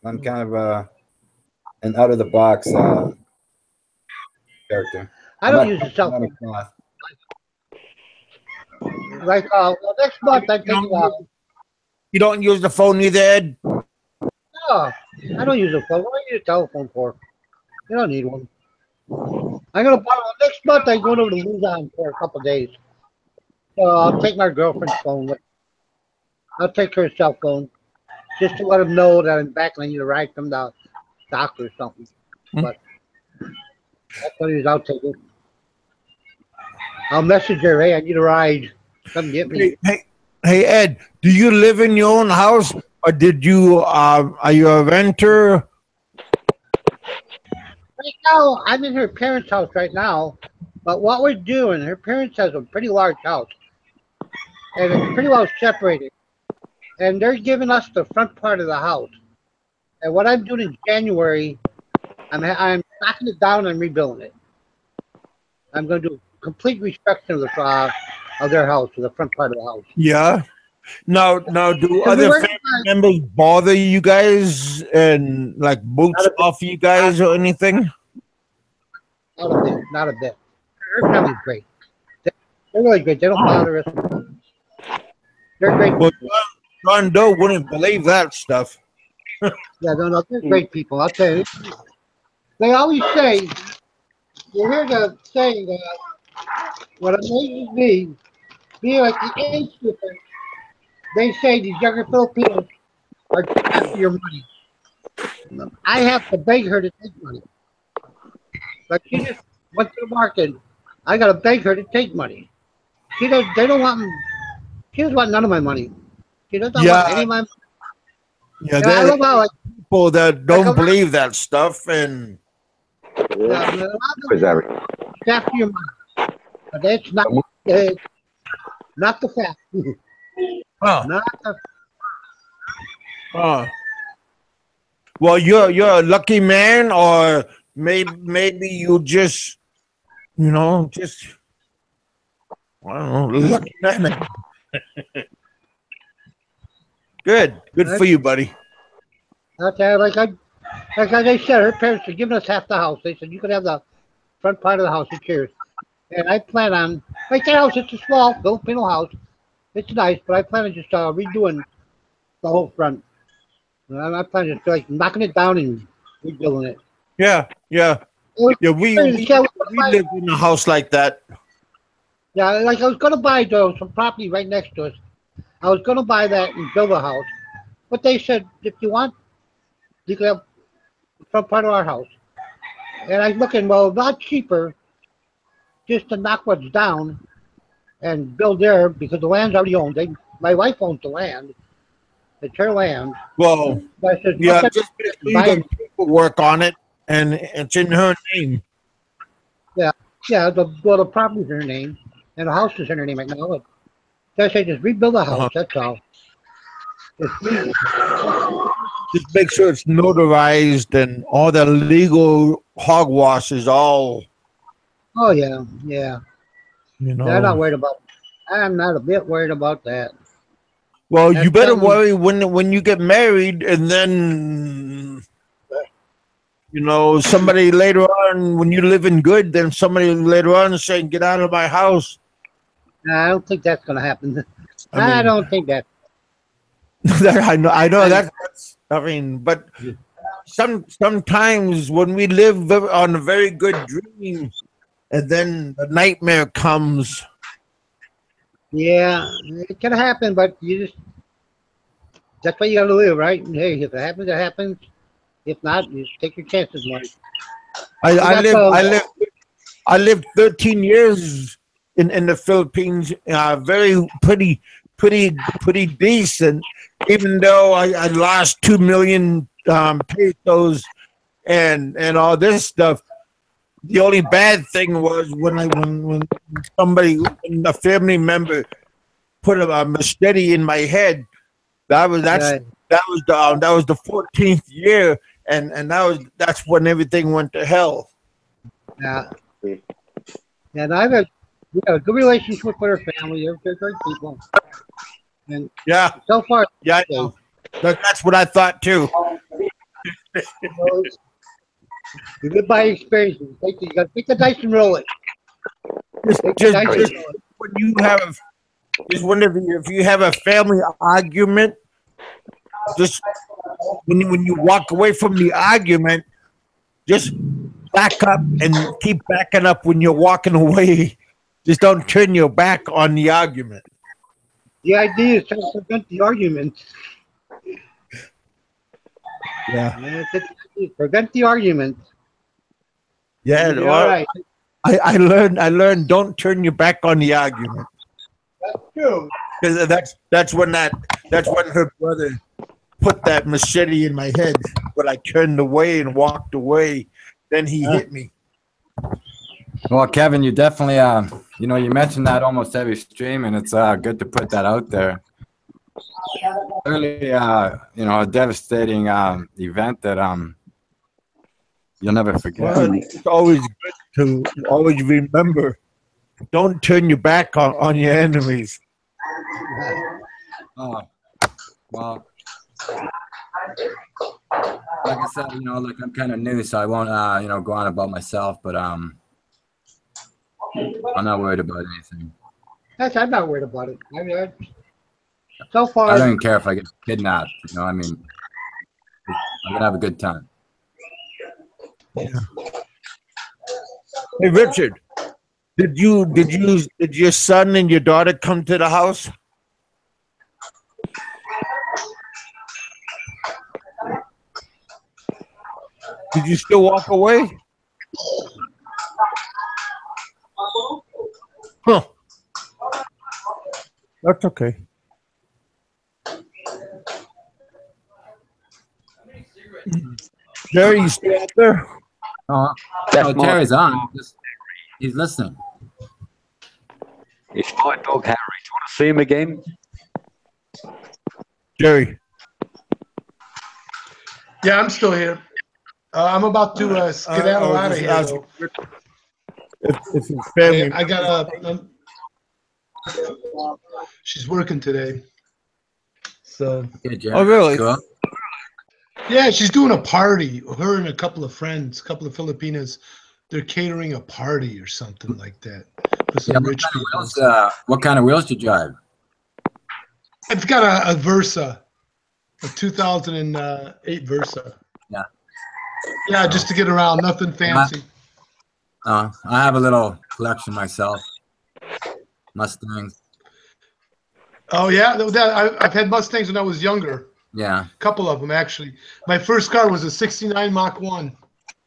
I'm kind of an out of the box character. I don't use a cell phone. Like next month I'm taking You don't use the phone either, Ed? No, I don't use a phone. What do I use a telephone for? You don't need one. I'm gonna borrow next month. I'm going over to Luzon for a couple of days. So I'll take my girlfriend's phone. I'll take her cell phone just to let them know that I'm back and I need a ride from the doctor or something. But that's what it is. I'll take it. I'll message her. Hey, I need a ride. Come get me. Hey, Ed, do you live in your own house, or did you? Are you a renter? Right now, I'm in her parents' house right now, But what we're doing, her parents has a pretty large house, and it's pretty well separated. And they're giving us the front part of the house. And what I'm doing in January, I'm knocking it down and rebuilding it. I'm going to do complete restructuring of their house, of the front part of the house. Yeah. Now, do other family members bother you guys and like boots off you guys or anything? Not a bit. Not a bit. Her family's great. They're really great. They don't bother us. They're great. Well, John Doe wouldn't believe that stuff. Yeah, no, they're great people. I'll tell you. They always say, you hear the saying that what amazes me, being like the age difference, they say these younger Filipinos are after your money. I have to beg her to take money. Like she just went to the market. I gotta beg her to take money. They don't want. She doesn't want none of my money. She doesn't want any of my money. Yeah, I love how like people that don't believe that stuff and. Where's Eric? It's after your money, but it's not the fact. Oh. Not the. Oh. Well, you're a lucky man, or maybe you just, I don't know, lucky man. Good for you, buddy. Okay, like they said, her parents are giving us half the house. They said you could have the front part of the house. It's yours. And I plan on like that house. It's a small Filipino house. It's nice, but I plan on just redoing the whole front. I plan on just like knocking it down and rebuilding it. Yeah. We live in a house like that. Yeah, like I was gonna buy some property right next to us. I was gonna buy that and build a house, but they said if you want, you can have the front part of our house. And I'm looking, well, a lot cheaper just to knock what's down and build there because the land's already owned. My wife owns the land. It's her land. Well, I said, yeah, just leave paperwork on it, and it's in her name. Yeah, the property's in her name, and the house is in her name right now. But I say just rebuild the house. That's all. Just make sure it's notarized and all the legal hogwash is all. Oh yeah. I'm not worried about. I'm not a bit worried about that. Well, you better worry when you get married, and then somebody later on, when you're living good, then somebody later on saying, "Get out of my house." I don't think that's going to happen. I don't think that. I know that's. But sometimes when we live on a very good dream, and then the nightmare comes. Yeah, it can happen, but that's why you got to live, right? Hey, if it happens, it happens. If not, you just take your chances, Mark. I lived 13 years in the Philippines, very pretty decent, even though I lost 2 million pesos and all this stuff. The only bad thing was when a family member put a machete in my head. That was the 14th year, and that's when everything went to hell. Yeah. And we have a good relationship with our family. They're great people. And so far, I know. That's what I thought too. You live by experience. You got to take the dice and roll it. Just when you have, if you have a family argument, just when you walk away from the argument, just back up and keep backing up when you're walking away. Just don't turn your back on the argument. The idea is to prevent the argument. Yeah. Prevent the argument. Yeah. Well, right. I learned don't turn your back on the argument. That's true. Because that's when her brother put that machete in my head, but I turned away and walked away. Then he hit me. Well, Kevin, you definitely, you know, you mentioned that almost every stream, and it's good to put that out there. Clearly, you know, a devastating event that you'll never forget. Well, it's always good to always remember, don't turn your back on your enemies. Oh, well, like I said, you know, like I'm kind of new, so I won't, you know, go on about myself, but I'm not worried about anything. I'm not worried about it. I mean, so far, I don't even care if I get kidnapped. You know, I mean, I'm gonna have a good time. Yeah. Hey, Richard, did your son and your daughter come to the house? Did you still walk away? Huh. That's okay. Jerry, you still out there? No, Terry's on. He's listening. It's my dog Harry. Do you want to see him again? Jerry. Yeah, I'm still here. I'm about to skedaddle out of here. Though. If his family, I got she's working today. So. Oh, really? Cool. Yeah, she's doing a party. Her and a couple of friends, a couple of Filipinas, they're catering a party or something like that for some rich people. What kind of wheels do you drive? I've got a Versa, a 2008 Versa. Yeah. Yeah, just to get around, nothing fancy. I have a little collection myself. Mustangs. Oh yeah, I've had Mustangs when I was younger. Yeah. A couple of them actually. My first car was a '69 Mach 1.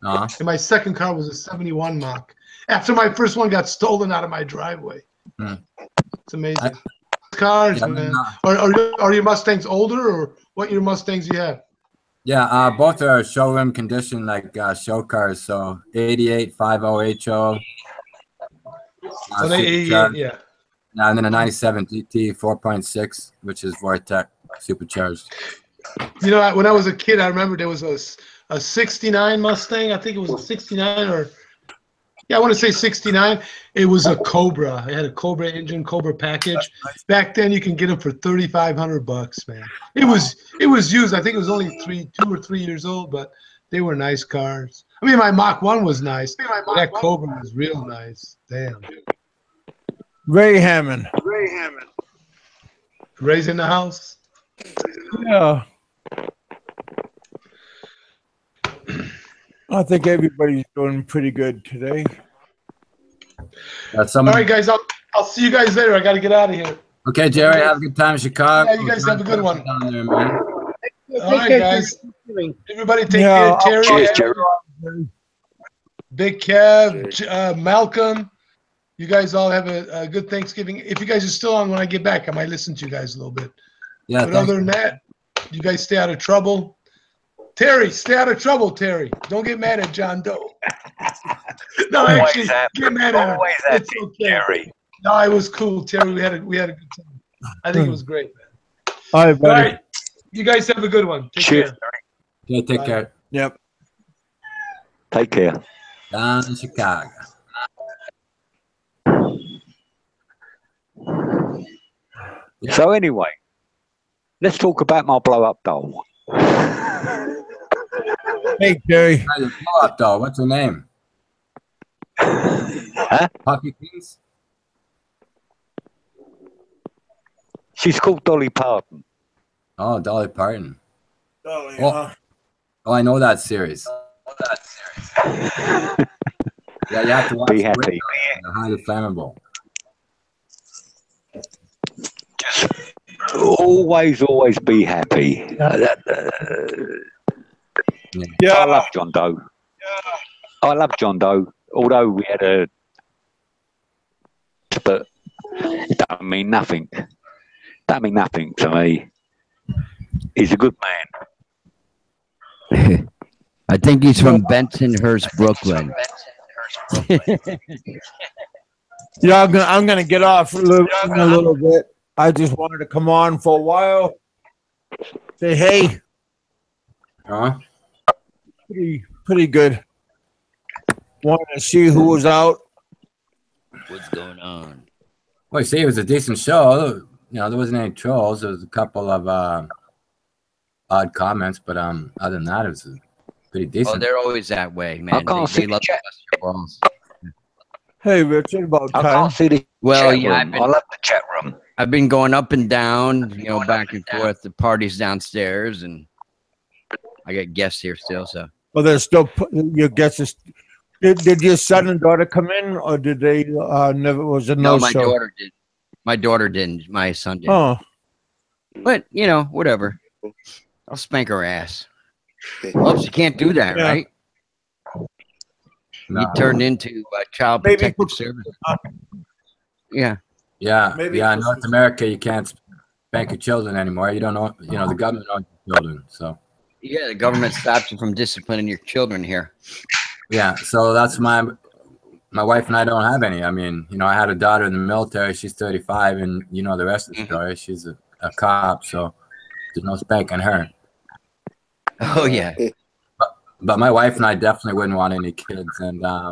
And my second car was a '71 Mach. After my first one got stolen out of my driveway. It's amazing. Cars, man. Are your Mustangs older, or what year Mustangs you have? Yeah, both are showroom condition, like show cars. So 88 50 HO. So they 88, yeah. And then a 97 GT 4.6, which is Vortec supercharged. You know, when I was a kid, I remember there was a '69 Mustang. I think it was a '69 or, yeah, I want to say '69. It was a Cobra. It had a Cobra engine, Cobra package. Back then, you can get them for $3,500, man. It was used. I think it was only 2 or 3 years old, but they were nice cars. I mean, my Mach 1 was nice. That Cobra was real nice. Damn. Ray Hammond. Ray's in the house. Yeah. I think everybody's doing pretty good today. All right, guys. I'll see you guys later. I got to get out of here. Okay, Jerry. Have a good time in Chicago. Yeah, you guys have a good one. Down there, man. All right, guys. Everybody take care. Terry. Cheers, Jerry. Big Kev, Malcolm. You guys all have a good Thanksgiving. If you guys are still on when I get back, I might listen to you guys a little bit. Yeah. But other than that, you guys stay out of trouble. Terry, stay out of trouble, Terry. Don't get mad at John Doe. No, actually, get mad at him. It's okay. Terry. No, it was cool, Terry. We had a good time. I think it was great, man. All right, buddy. All right. You guys have a good one. Take care. Yeah, take care. Yep. Take care. Down in Chicago. Yeah. So anyway, let's talk about my blow-up doll. Hey, Jerry. Blow up doll. What's her name? Huh? Poppy Keys? She's called Dolly Parton. Oh, Dolly Parton. Oh, yeah. Oh, I know that series. Yeah, you have to watch. Be happy. They're highly flammable. Just always be happy. Yeah. I love John Doe. I love John Doe. Although we had but it don't mean nothing. That mean nothing to me. He's a good man. I think he's from Bensonhurst, Brooklyn. Yeah, I'm gonna get off in a little bit. I just wanted to come on for a while. Say hey. Huh? Pretty good. Wanted to see who was out. What's going on? Well, you see, it was a decent show. You know, there wasn't any trolls. There was a couple of odd comments, but other than that, it was pretty decent. Oh, they're always that way, man. They love to bust your balls. Hey, Richard, about I time. can't see the Well, chat yeah, room. I love the chat room. I've been going up and down, you know, back and forth. The party's downstairs, and I got guests here still. So, Well, there's still your guesses. Did your son and daughter come in, or did they never? Was it no, my show? daughter did. My daughter didn't. My son did. Oh, but you know, whatever. I'll spank her ass. Oops, you can't do that, Yeah. right? No. You turned into child Maybe protective service. Yeah. Yeah, Maybe yeah. In North America, you can't spank your children anymore. You don't know. You know, the government owns your children. So Yeah, the government stops you from disciplining your children here. yeah, so that's my wife and I don't have any. I mean, you know, I had a daughter in the military. She's 35, and you know the rest of the story. She's a cop, so there's no spanking her. Oh yeah. But my wife and I definitely wouldn't want any kids, and I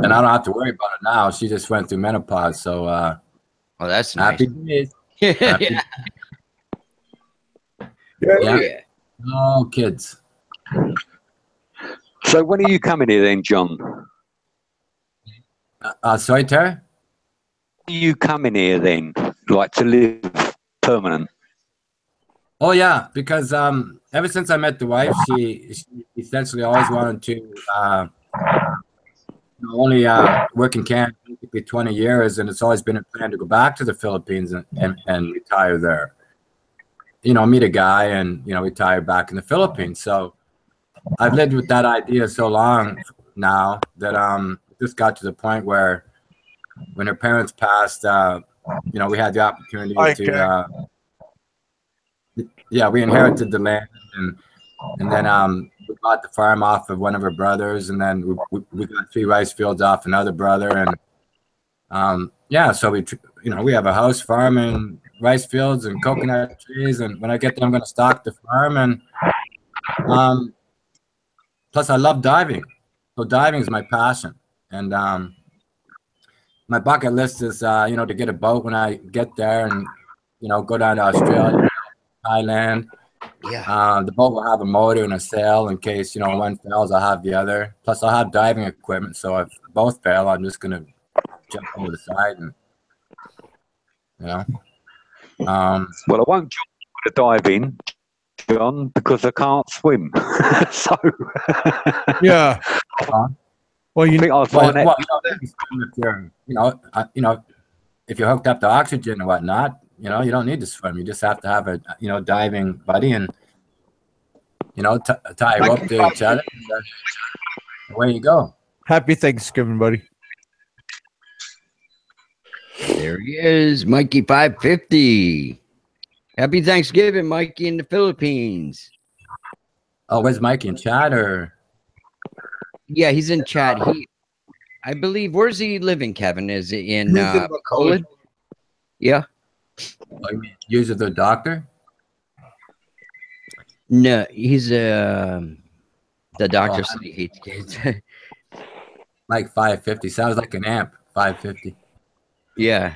don't have to worry about it now. She just went through menopause, so oh, that's nice. happy days. Happy Yeah. Yeah. No kids. So when are you coming here then, John? Sorry, Terry? When are you coming here then, like to live permanent? Oh yeah, because ever since I met the wife, she essentially always wanted to only work in Canada basically 20 years, and it's always been a plan to go back to the Philippines and retire there. You know, meet a guy and, you know, retire back in the Philippines. So I've lived with that idea so long now that it just got to the point where when her parents passed, you know, we had the opportunity to yeah, we inherited the land, and then we bought the farm off of one of her brothers, and then we got 3 rice fields off another brother, and yeah, so we, you know, we have a house, farm, and rice fields and coconut trees, and when I get there, I'm going to stock the farm, and plus I love diving, so diving is my passion, and my bucket list is you know, to get a boat when I get there, and you know, go down to Australia, Thailand. Yeah. The boat will have a motor and a sail in case, you know, one fails, I'll have the other. Plus, I'll have diving equipment, so if both fail, I'm just gonna jump over the side and, you know. Well, I won't join the diving, John, because I can't swim. So yeah. Well, you think I'll find well, you know, if you're hooked up to oxygen and whatnot, you know, you don't need to swim. You just have to have a, you know, diving buddy, and, you know, tie a rope to each other, and away you go. Happy Thanksgiving, buddy. There he is, Mikey 550. Happy Thanksgiving, Mikey in the Philippines. Oh, where's Mikey, in chat or? Yeah, he's in chat. I believe, where's he living, Kevin? Is it in Bacolod? Yeah. Like, user the doctor? No, he's the doctor said he hates kids. Like 550 sounds like an amp. 550. Yeah.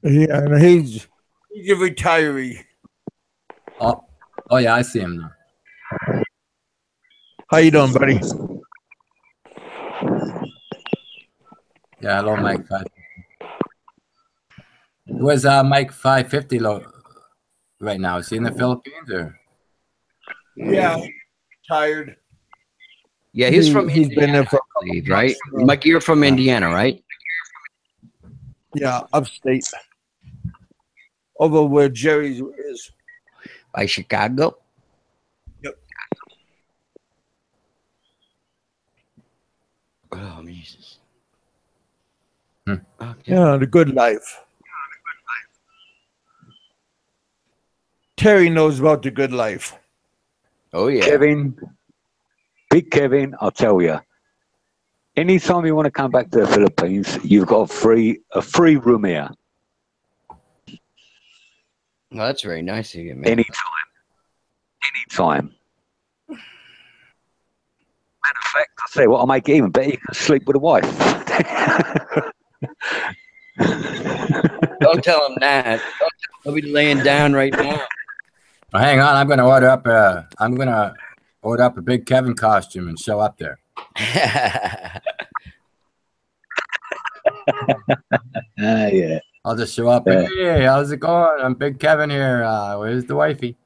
Yeah, and he's a retiree. Oh yeah, I see him now. How you doing, buddy? Yeah, hello, Mike 550. Where's Mike 550 right now? Is he in the Philippines or? Yeah, tired. Yeah, he's from He's Indiana, been there for I believe, right? Mike, you're from Indiana, right? Yeah, upstate. Over where Jerry's is. By Chicago? Yep. Oh, Jesus. Okay. Yeah, the good life. Terry knows about the good life. Oh, yeah. Kevin, Big Kevin, I'll tell you, Anytime you want to come back to the Philippines, you've got a free room here. Well, that's very nice of you, man. Anytime. Matter of fact, I'll say what, I'll make it even better. You can sleep with a wife. Don't tell him that. He'll be laying down right now. Well, hang on, I'm gonna order up a big Kevin costume and show up there. Yeah. I'll just show up and, hey, how's it going? I'm Big Kevin here. Where's the wifey?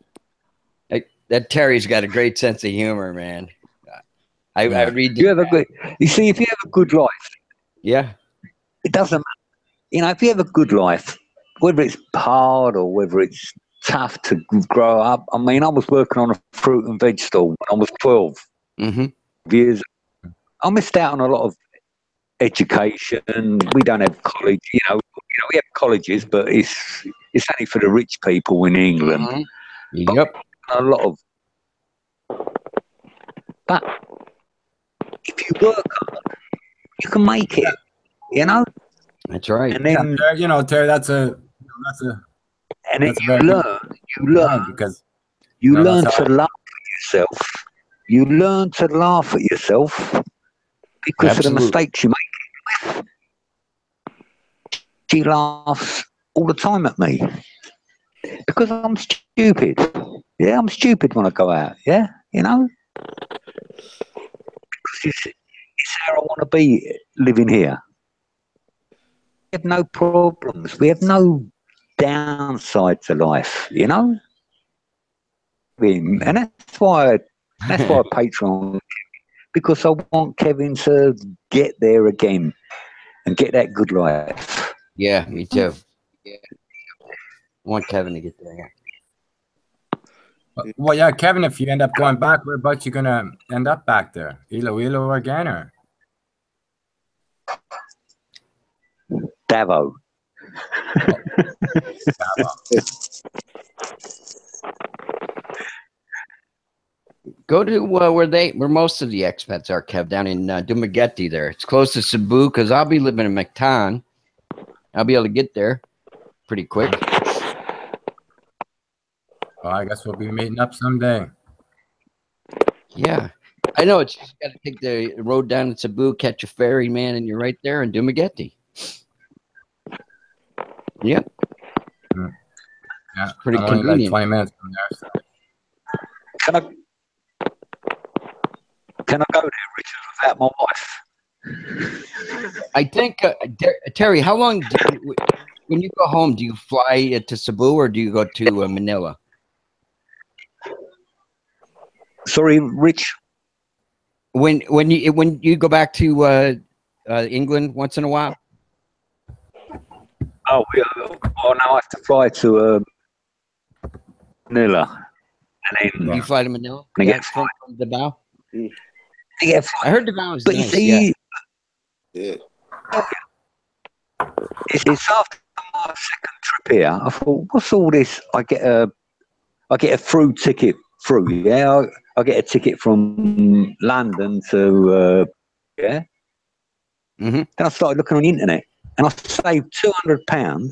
That Terry's got a great sense of humor, man. I read. You see, if you have a good life, yeah, it doesn't matter. You know, if you have a good life, whether it's hard or whether it's tough to grow up. I mean, I was working on a fruit and veg stall when I was 12 years. I missed out on a lot of education. We don't have college, you know, we have colleges, but it's only for the rich people in England. Yep. A lot of, but if you work hard, you can make it. You know. That's right. And then you know, Terry, that's a. And then you learn because you learn to laugh at yourself. You learn to laugh at yourself because of the mistakes you make. She laughs all the time at me because I'm stupid. Yeah, I'm stupid when I go out. Yeah, you know, because it's how I want to be living here. We have no problems. We have no downside to life, you know. And that's why Patreon, because I want Kevin to get there again and get that good life. Yeah, me too. Yeah. I want Kevin to get there. Yeah. Well, yeah, Kevin, if you end up going back, whereabouts you gonna end up back there? Iloilo again, or Davao. Go to where most of the expats are, Kev, down in Dumaguete there. It's close to Cebu because I'll be living in Mactan. I'll be able to get there pretty quick. Well, I guess we'll be meeting up someday. Yeah. I know, it's just got to take the road down to Cebu, catch a ferry, man, and you're right there in Dumaguete. Yep. Yeah, it's pretty I'm convenient. only like 20 minutes from there. So. Can I go there, Richard, without my wife? I think, Terry, how long when you go home, do you fly to Cebu or do you go to Manila? Sorry, Rich. When you go back to England once in a while? Oh, now I have to fly to Manila. And then you fly to Manila? Yeah, from Davao? Yeah, I heard Davao is but nice. you see, yeah. It's after my second trip here. I thought, what's all this? I get a through ticket through. Yeah, I get a ticket from London to yeah. Then I started looking on the internet, and I saved £200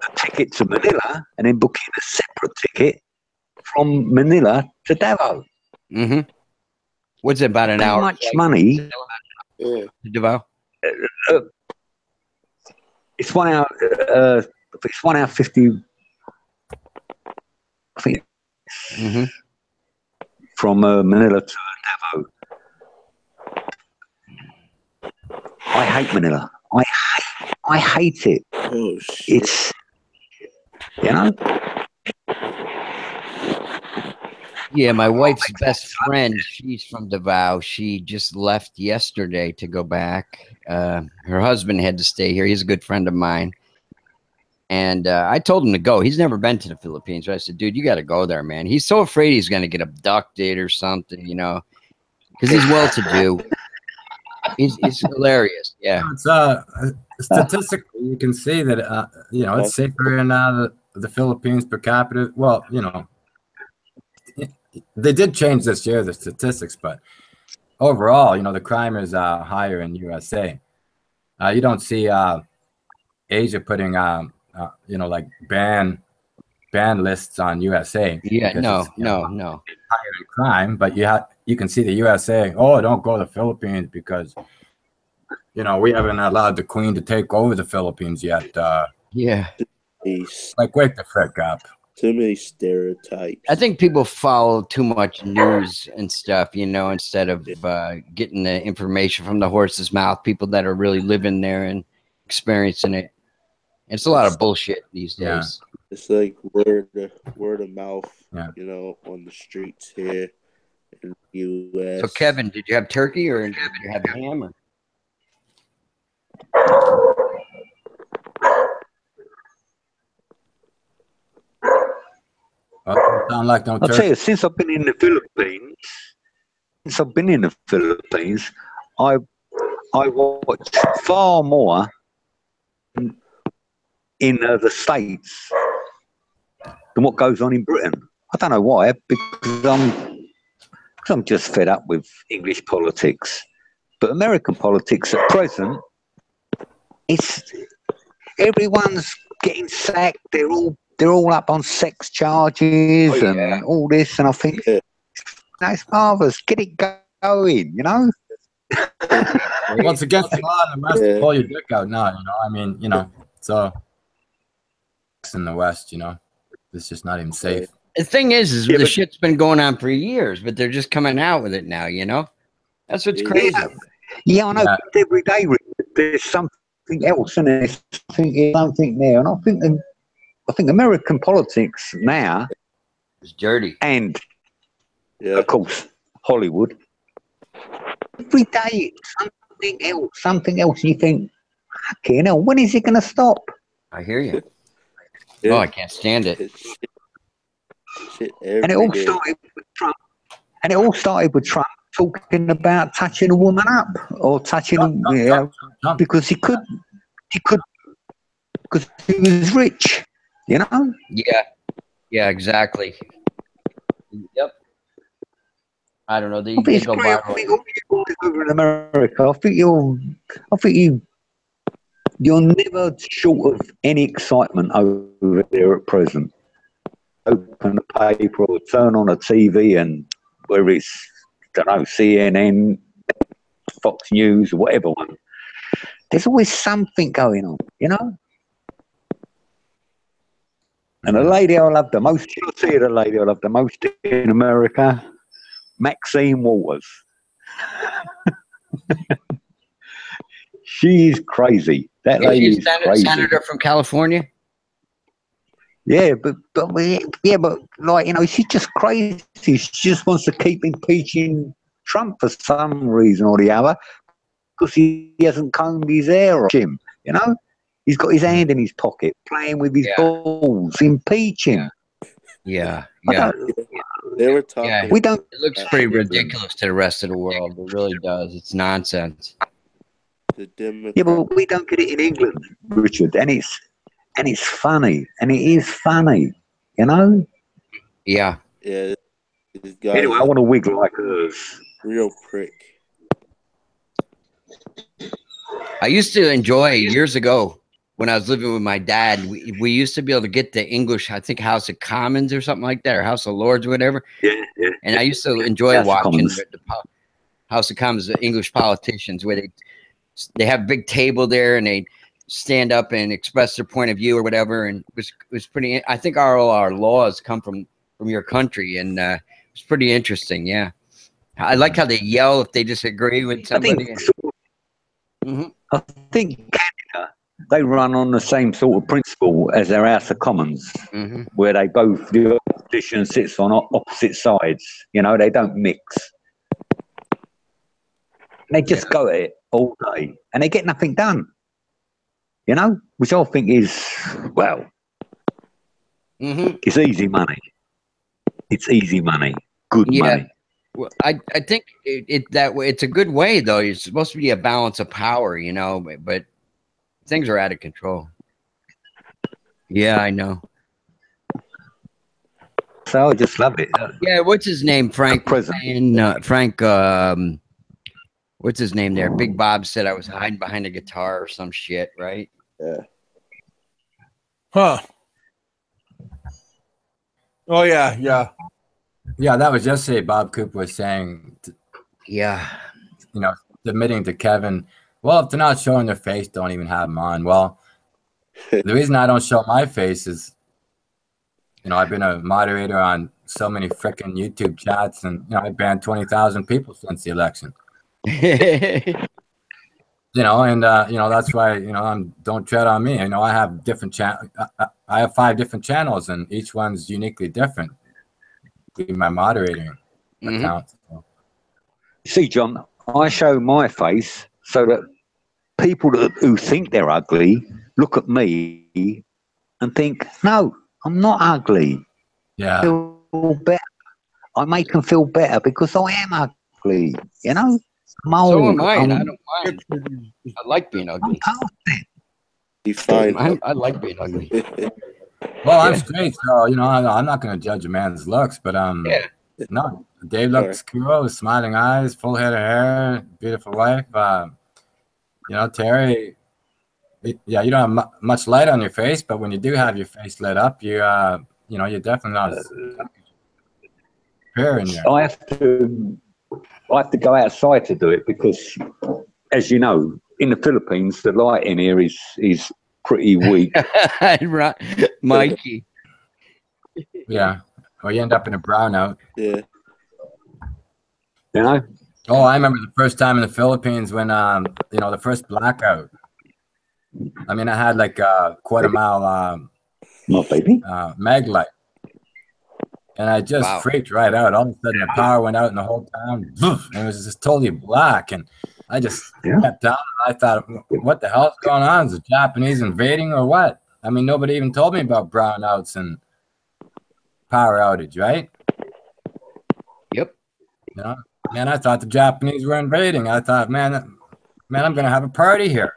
a ticket to Manila, and then booking a separate ticket from Manila to Davao. What's it, about an hour? How much money? Yeah. To Davao? It's 1 hour. It's 1 hour 50. I think. From Manila to Davao. I hate Manila. I hate it. Oh shit! It's, you know. Yeah, my wife's best friend, she's from Davao. She just left yesterday to go back. Her husband had to stay here. He's a good friend of mine. And I told him to go. He's never been to the Philippines. So I said, dude, you got to go there, man. He's so afraid he's going to get abducted or something, you know, because he's well-to-do. He's hilarious. Yeah. It's statistically, you can see that, you know, it's safer in the Philippines per capita. Well, you know, they did change this year, the statistics, but overall, you know, the crime is higher in USA. You don't see Asia putting you know, like ban lists on USA. Yeah, because no, it's, you know, no. higher in crime, but you can see the USA. Oh, don't go to the Philippines because, you know, we haven't allowed the Queen to take over the Philippines yet. Yeah. Like, wake the frick up. Too many stereotypes. I think people follow too much news and stuff, you know, instead of getting the information from the horse's mouth. People that are really living there and experiencing it. It's a lot of bullshit these days. It's like word of mouth, you know, on the streets here in the U.S. So, Kevin, did you have turkey or did you have ham? Or? Sound like no I'll turkey. tell you, since I've been in the Philippines, I watch far more in the States than what goes on in Britain. I don't know why, because I'm just fed up with English politics. But American politics at present, everyone's getting sacked. They're all up on sex charges and all this, and I think that's marvelous. Get it going, you know. Once against the law, the West, pull your dick out now. You know, I mean, you know, so in the West, you know, it's just not even safe. The thing is the shit's been going on for years, but they're just coming out with it now. You know, that's what's crazy. Yeah, I know. Yeah. Every day there's something else, and there's something there, and I think American politics now is dirty, and of course Hollywood. Every day something else. You think, fucking hell, when is it going to stop? I hear you. Oh, I can't stand it. And it all started with Trump. And it all started with Trump talking about touching a woman up or touching because he could because he was rich, you know? Yeah, exactly. Yep. I don't know. They go viral. Over in America, I think you're never short of any excitement over there at present. Open the paper or turn on a TV, and whether it's, I don't know, CNN, Fox News, or whatever one, there's always something going on, you know? And the lady I love the most, you'll see the lady I love the most in America, Maxine Waters. She's crazy. That lady is crazy. Senator from California? Yeah, but like, you know, she's just crazy. She just wants to keep impeaching Trump for some reason or the other because he hasn't combed his hair off him, you know? He's got his hand in his pocket, playing with his balls, impeaching. Yeah. They were talking. Yeah, we don't. It looks pretty ridiculous to the rest of the world. It really does. It's nonsense. Yeah, but we don't get it in England, Richard, and it's funny, and it is funny, you know. Yeah. Yeah. Anyway, I want a wig like hers. Real prick. I used to enjoy years ago when I was living with my dad. We used to be able to get the English, I think, House of Commons or something like that, or House of Lords or whatever. Yeah. And I used to enjoy watching the House of Commons, the English politicians, where they have a big table there and they stand up and express their point of view or whatever. And it was pretty. I think all our laws come from your country, and it's pretty interesting. Yeah, I like how they yell if they disagree with somebody. I think Canada, they run on the same sort of principle as their House of Commons, where they both, the opposition sits on opposite sides. You know, they don't mix. They just go at it all day, and they get nothing done. You know, which I think is, well, it's easy money. It's easy money, good money. Well, I think that way. It's a good way, though. It's supposed to be a balance of power, you know, but things are out of control. Yeah, I know. So I just love it. Yeah, what's his name? Frank. Frank. what's his name there? Big Bob said I was hiding behind a guitar or some shit, right? Yeah. Huh. Oh, yeah, yeah. Yeah, that was yesterday. Bob Cooper was saying, yeah, you know, admitting to Kevin, well, if they're not showing their face, don't even have them on. Well, the reason I don't show my face is, you know, I've been a moderator on so many freaking YouTube chats, and you know, I banned 20,000 people since the election. You know, and you know, that's why, you know, don't tread on me. You know, I have different I have 5 different channels, and each one's uniquely different. My moderating account. So. See, John, I show my face so that people who think they're ugly look at me and think, no, I'm not ugly. Yeah. Feel better. I make them feel better because I am ugly. You know. So am I, and I don't mind. I like being ugly. You fine. I like being ugly. Well, I'm straight, so you know, I'm not going to judge a man's looks, but yeah. No, Dave looks cool, smiling eyes, full head of hair, beautiful wife. You know, Terry, yeah, you don't have much light on your face, but when you do have your face lit up, you know, you're definitely not pure in your. I have to go outside to do it because, as you know, in the Philippines, the light in here is pretty weak. Right, Mikey. Yeah. Or you end up in a brownout. Yeah. You know? Oh, I remember the first time in the Philippines when, you know, the first blackout. I mean, I had like a quarter mile mag light. And I just freaked right out. All of a sudden, the power went out in the whole town. And it was just totally black. And I just stepped down. And I thought, what the hell's going on? Is the Japanese invading or what? I mean, nobody even told me about brownouts and power outage, right? Yep. You know, man, I thought the Japanese were invading. I thought, man, I'm gonna have a party here.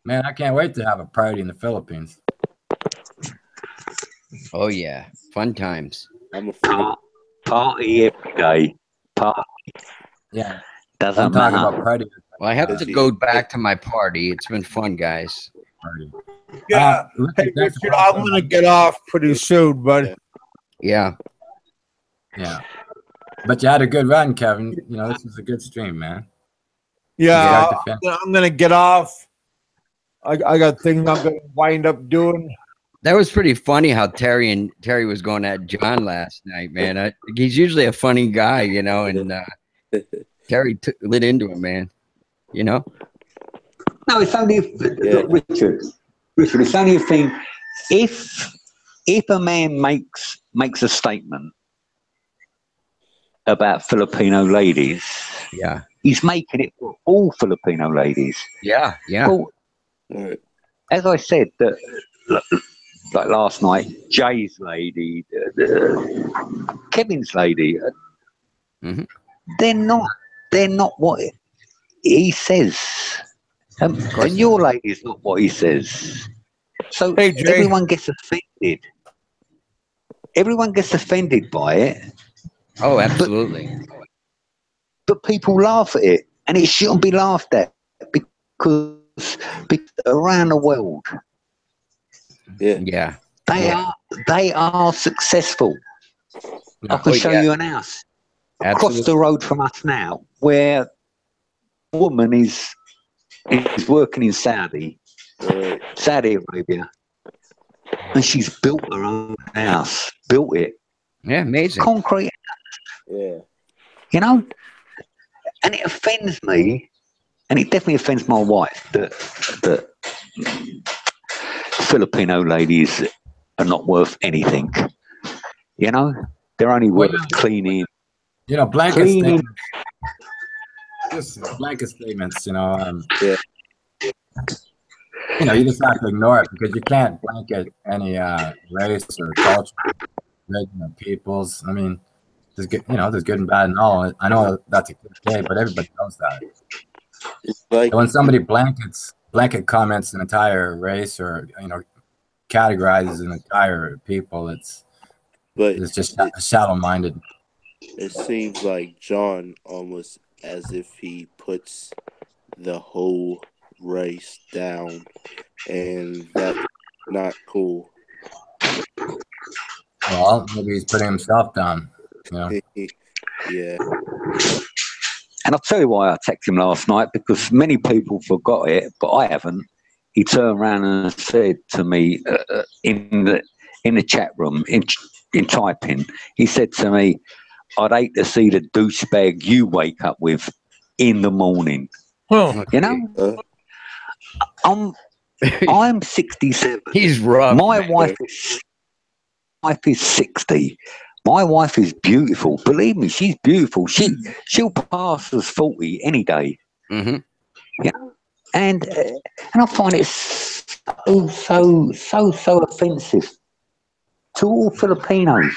Man, I can't wait to have a party in the Philippines. Oh yeah, fun times. I'm a party every day. Party. Yeah. Doesn't matter. About party. Well, I have to go back to my party. It's been fun, guys. Party. Yeah. Hey, Richard, I'm going to get off pretty soon, bud. Yeah. Yeah. But you had a good run, Kevin. You know, this was a good stream, man. Yeah, I'm going to get off. I got things I'm going to wind up doing. That was pretty funny how Terry was going at John last night, man. He's usually a funny guy, you know, and Terry lit into him, man. You know? No, it's only Richard, it's only a thing. If a man makes a statement about Filipino ladies, he's making it for all Filipino ladies. Yeah, yeah. Well, as I said, like last night, Jay's lady, Kevin's lady, they're not what he says. And your lady's not what he says. So everyone gets offended. Everyone gets offended by it. Oh, absolutely. But people laugh at it, and it shouldn't be laughed at because around the world, they are successful. I can show you an house across the road from us now, where a woman is working in Saudi Arabia, and she's built her own house, built it. Yeah, amazing. Concrete. Yeah. You know, and it offends me, and it definitely offends my wife that Filipino ladies are not worth anything. You know, they're only worth cleaning. You know, blanket statements. Just blanket statements. You know, you know, you just have to ignore it because you can't blanket any race or culture, religion, or peoples. I mean, there's good, you know, there's good and bad and all. I know that's a cliche, but everybody knows that. Like, when somebody blanket comments an entire race or, you know, categorizes an entire people, it's just shallow-minded. it seems like John almost as if he puts the whole race down, and that's not cool. Well, maybe he's putting himself down. You know? Yeah. And I'll tell you why I texted him last night, because many people forgot it, but I haven't. He turned around and said to me in the chat room, in typing, he said to me, "I'd hate to see the douchebag you wake up with in the morning." Huh. You know, I'm 67. He's rough. My man. wife is 60. My wife is beautiful. Believe me, she's beautiful. She'll pass as 40 any day. Mm-hmm. You know? And I find it so offensive to all Filipinos.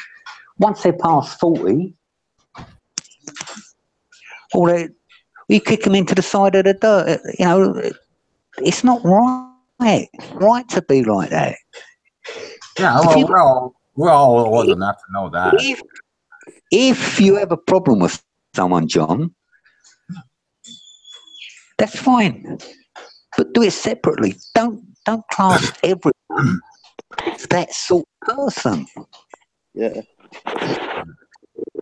Once they pass 40, you kick them into the side of the dirt. You know, it's not right to be like that. Yeah, well, we're all old enough to know that. If you have a problem with someone, John, that's fine, but do it separately. Don't class everyone as that sort of person. Yeah.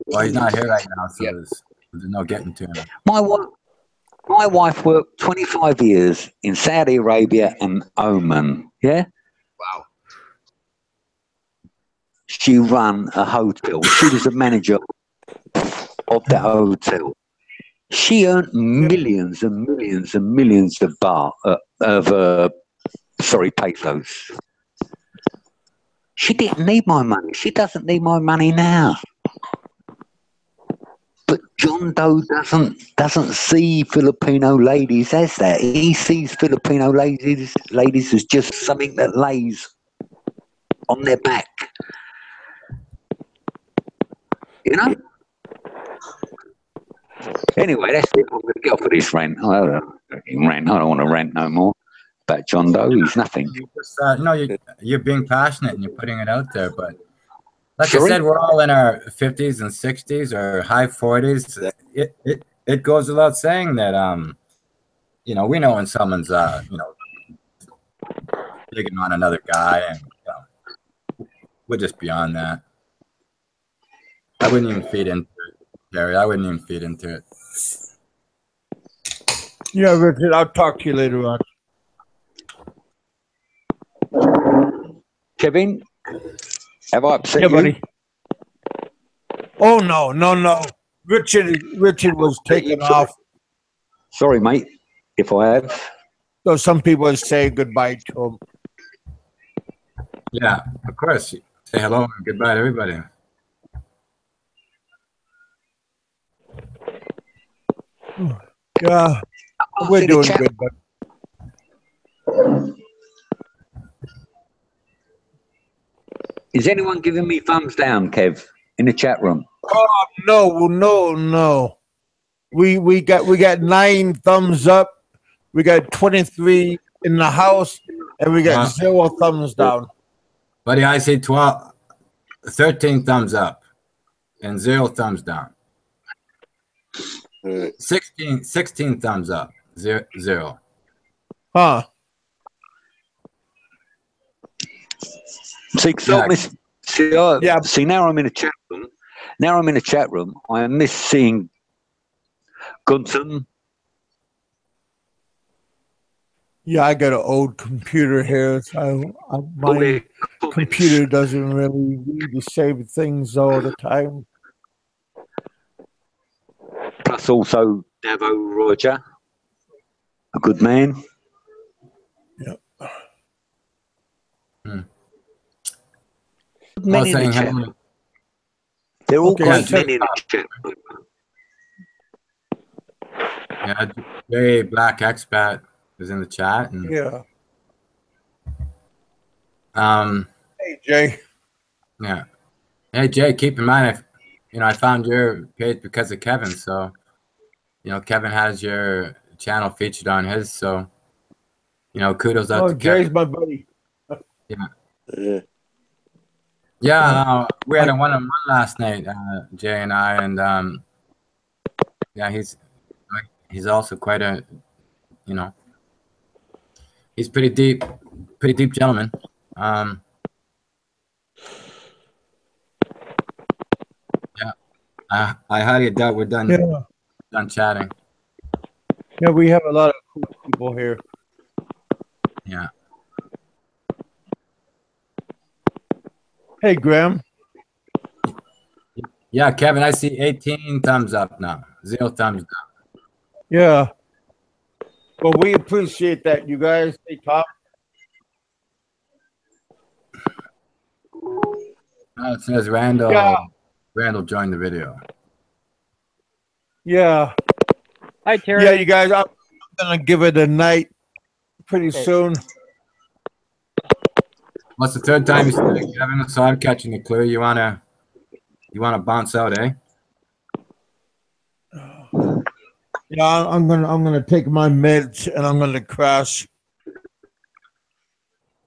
Well, he's not here right now, so there's no getting to him. My wife worked 25 years in Saudi Arabia and Oman. Yeah. Wow. She ran a hotel. She was the manager of that hotel. She earned millions and millions and millions of pesos. She didn't need my money. She doesn't need my money now. But John Doe doesn't see Filipino ladies as that. He sees Filipino ladies as just something that lays on their back. You know? Anyway, that's it. I'm going to get off of this rant. I don't want to rant no more about John Doe. He's nothing. You're being passionate and you're putting it out there, but like I said, we're all in our 50s and 60s or high 40s. It goes without saying that we know when someone's digging on another guy, and we're just beyond that. I wouldn't even feed into it, Gary. I wouldn't even feed into it. Yeah, Richard, I'll talk to you later on. Kevin, have I upset Yeah, you? buddy. Oh, no. Richard was taken off. Sorry, mate, if I have. So some people are saying goodbye to him. Yeah, of course. Say hello and goodbye to everybody. Yeah, we're doing good, but is anyone giving me thumbs down, Kev, in the chat room? oh no. We got 9 thumbs up. We got 23 in the house, and we got 0 thumbs down. Buddy, I say 13 thumbs up and 0 thumbs down. 16 thumbs up, 0. Huh. See, now I'm in a chat room. Now I'm in a chat room. I miss seeing Gunton. Yeah, I got an old computer here. So my computer doesn't really read the same things all the time. Plus also Davo Roger, a good man. Yeah. Men in the chat. They're all great men in the chat. Yeah, Jay Black Expat is in the chat. And, yeah. Hey Jay. Yeah. Hey Jay, keep in mind I found your page because of Kevin, so Kevin has your channel featured on his, so kudos out to Kevin. Jay's my buddy. Yeah. Yeah, we had a one-on-one last night, Jay and I, and yeah, he's also quite a, you know, he's pretty deep gentleman. Yeah, I highly doubt we're done chatting. Yeah, we have a lot of cool people here. Yeah. Hey, Graham. Yeah, Kevin, I see 18 thumbs up now. 0 thumbs down. Yeah. Well, we appreciate that. You guys stay top. It says Randall. Yeah. Randall joined the video. Yeah. Hi, Terry. Yeah, you guys, I'm going to give it a night pretty soon. What's the third time you said it, Kevin? So I'm catching the clue. You wanna bounce out, eh? Yeah, I'm gonna take my meds and I'm gonna crash.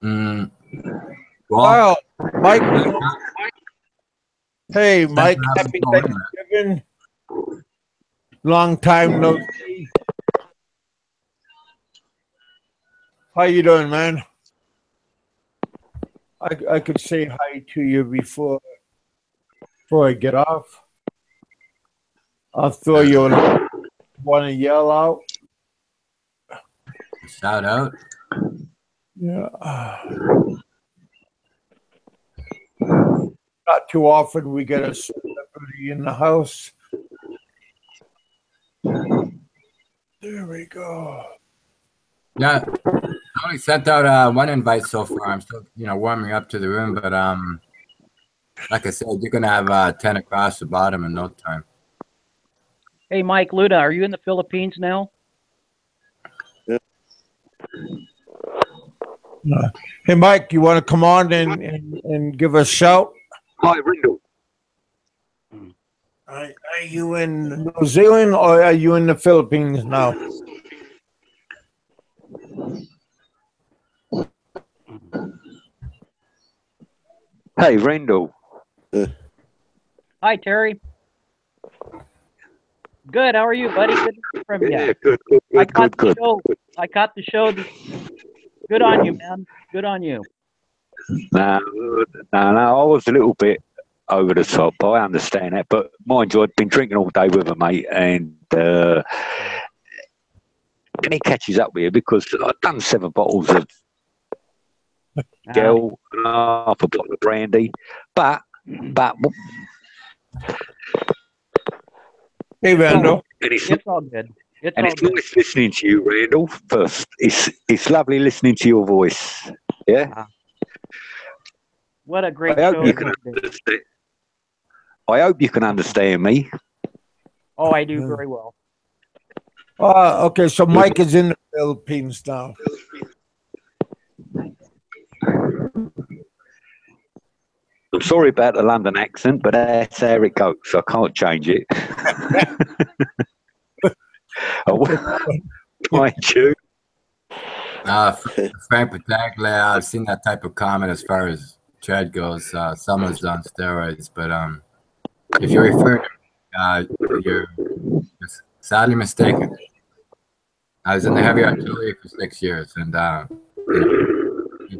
Well, Mike. Hey, Mike. Happy Thanksgiving. Long time no see. How you doing, man? I could say hi to you before I get off. I'll throw you a want to yell out. Shout out. Yeah. Not too often we get a celebrity in the house. There we go. Yeah, I only sent out one invite so far. I'm still, warming up to the room, but like I said, you're gonna have 10 across the bottom in no time. Hey, Mike, Luda, are you in the Philippines now? Yeah. Hey, Mike, you want to come on and give a shout? Hi, Rindle. Are you in New Zealand or are you in the Philippines now? Hey, Randall. Hi, Terry. Good. How are you, buddy? Good to hear from you. Yeah, good. I caught the show. Good on you, man. Good on you. No, I was a little bit over the top. I understand that, but mind you, I've been drinking all day with a mate, and he catches up with you because I've done 7 bottles of Gel and half a bottle of brandy, but hey, Randall. It's all good. It's nice listening to you, Randall. First, it's lovely listening to your voice. Yeah. What a great show! I hope you can understand me. Oh, I do very well. Okay, so Mike is in the Philippines now. I'm sorry about the London accent, but that's how it goes. I can't change it. Mind you. Frank Pataglia, I've seen that type of comment as far as Tread goes. Someone's on steroids, but if you're referring to you're sadly mistaken. I was in the heavy artillery for 6 years, and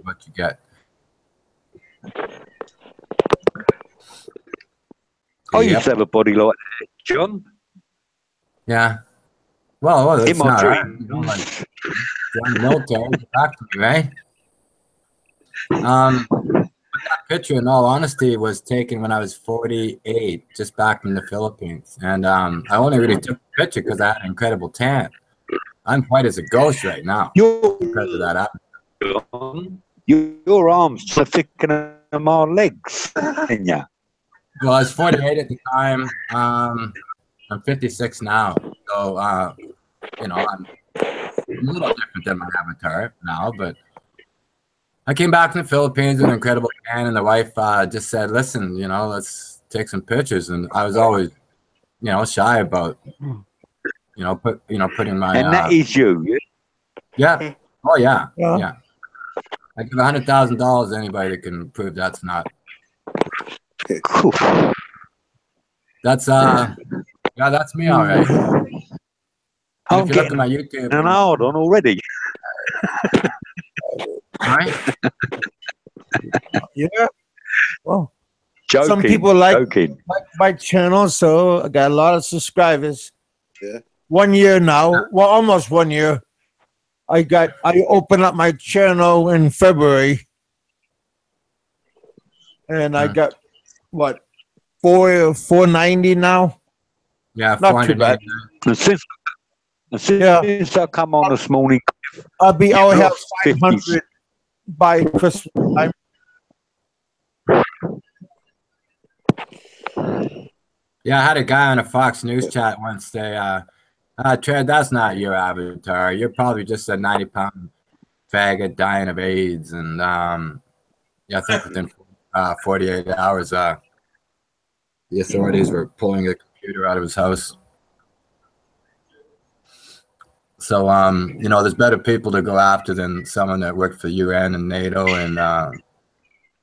what you get. I used to have a body like that, John. Yeah. Well, that's in my not dream. right. Join the military, back to me, right? That picture, in all honesty, was taken when I was 48, just back from the Philippines, and I only really took the picture because I had an incredible tan. I'm white as a ghost right now because of that. Your arms are thicker than my legs, ain't ya? Well, I was 48 at the time. I'm 56 now, so I'm a little different than my avatar now. But I came back from the Philippines with an incredible tan, and the wife just said, "Listen, let's take some pictures." And I was always, shy about, putting my. And that is you. Yeah. Oh yeah. Yeah. I give $100,000 to anybody that can prove that's not That's yeah, that's me, all right. And if you look at my YouTube, an hard on already. right? Yeah. Well, Joking, some people like joking. my channel, so I got a lot of subscribers. Yeah. 1 year now. Well, almost 1 year. I opened up my channel in February, and I got what 490 now. Yeah, not too bad. And since I come on this morning, I'll have 500 by Christmas time. Yeah, I had a guy on a Fox News chat once say, Tread, that's not your avatar. You're probably just a 90-pound faggot dying of AIDS. And yeah, I think within 48 hours, the authorities were pulling the computer out of his house. So, you know, there's better people to go after than someone that worked for UN and NATO and,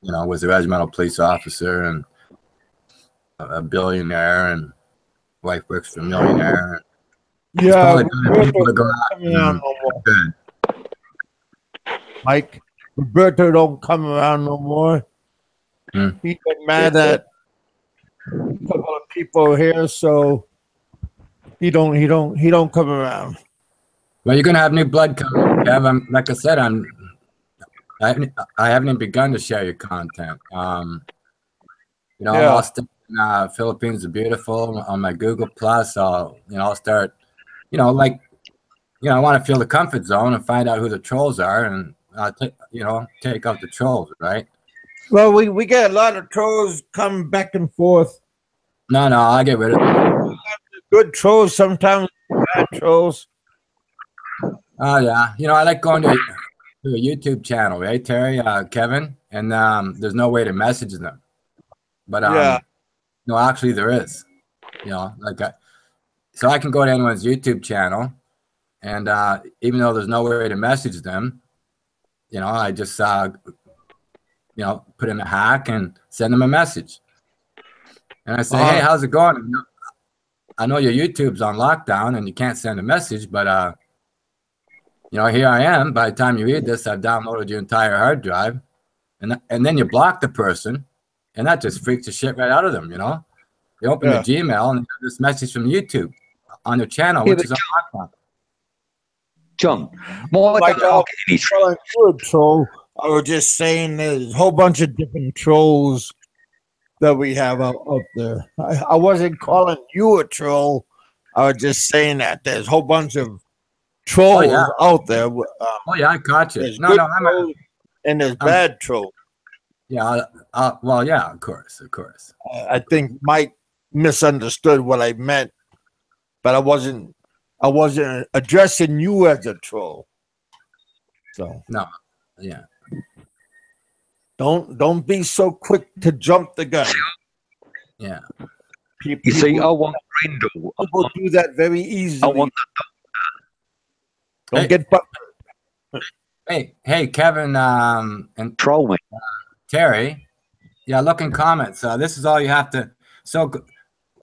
you know, was a regimental police officer and a billionaire, and wife works for a millionaire. There's probably better people to go after. Mike, Roberto don't come around no more. He got mad at a couple of people here, so he don't come around. Well, you're gonna have new blood coming, Kev. Like I said, I haven't even begun to share your content. You know, I'll stick in, Philippines is beautiful on my Google Plus. I'll start, I want to feel the comfort zone and find out who the trolls are, and take out the trolls, right? Well, we get a lot of trolls come back and forth. No, I get rid of them. Good trolls, sometimes bad trolls. Oh yeah, I like going to a YouTube channel, right, Terry, Kevin, and there's no way to message them, but no, actually there is, so I can go to anyone's YouTube channel, and even though there's no way to message them, I just put in a hack and send them a message, and I say, hey, how's it going? I know your YouTube's on lockdown and you can't send a message, but here I am. By the time you read this, I've downloaded your entire hard drive, and then you block the person, and that just freaks the shit right out of them. They open the Gmail and this message from YouTube on their channel, which is on lockdown. John, troll. I was just saying there's a whole bunch of different trolls that we have out there. I wasn't calling you a troll. I was just saying that there's a whole bunch of trolls out there. I caught you. There's good trolls and there's bad trolls. Yeah, well, yeah, of course. I think Mike misunderstood what I meant, but I wasn't addressing you as a troll. So no, yeah. Don't be so quick to jump the gun. Yeah. You see, I want Brindle. People do that very easily. I want Don't get bucked. Hey, Kevin, and troll me. Terry, look in comments. This is all you have to. So